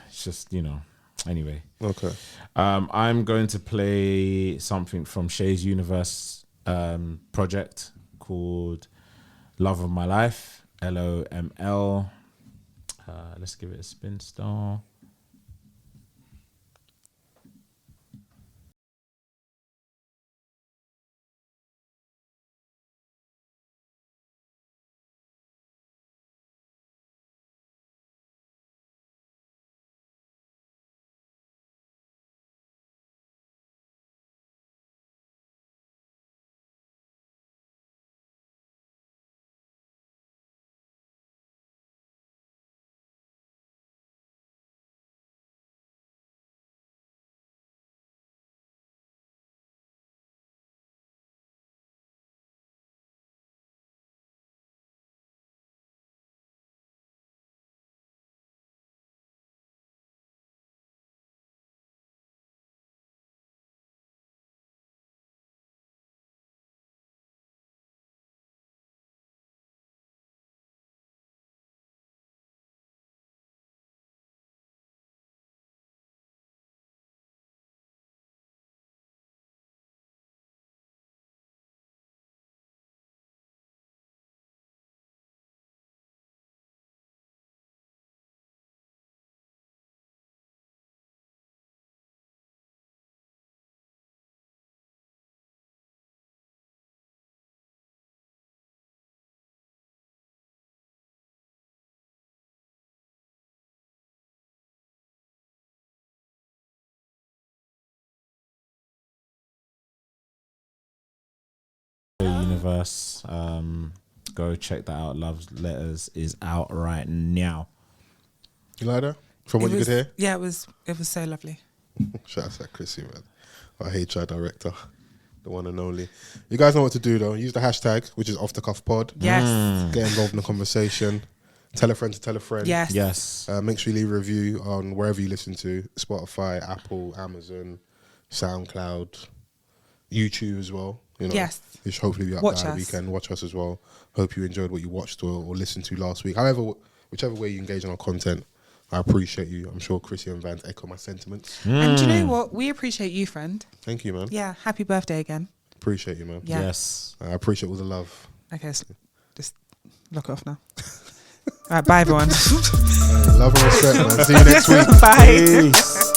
It's just, you know, anyway. Okay. I'm going to play something from Shae's Universe project called Love of My Life, LOML. Let's give it a spin star. Shae Universe. Go check that out. Love Letters is out right now. You like that? From what you could hear? Yeah, it was so lovely. Shout out to Chrissy, man. Our HR director, the one and only. You guys know what to do though. Use the hashtag, which is Off the Cuff Pod. Yes. Get involved in the conversation. Tell a friend to tell a friend. Yes. Yes. Make sure you leave a review on wherever you listen to. Spotify, Apple, Amazon, SoundCloud, YouTube as well. You know, Yes. Which hopefully be up Watch there us. the weekend. Watch us as well. Hope you enjoyed what you watched or listened to last week. However, whichever way you engage in our content, I appreciate you. I'm sure Chrissy and Vans echo my sentiments. And do you know what? We appreciate you, friend. Thank you, man. Yeah. Happy birthday again. Appreciate you, man. Yeah. Yes. I appreciate all the love. Okay, so just lock it off now. All right, bye everyone. Love and respect, man. See you next week. Bye. Peace.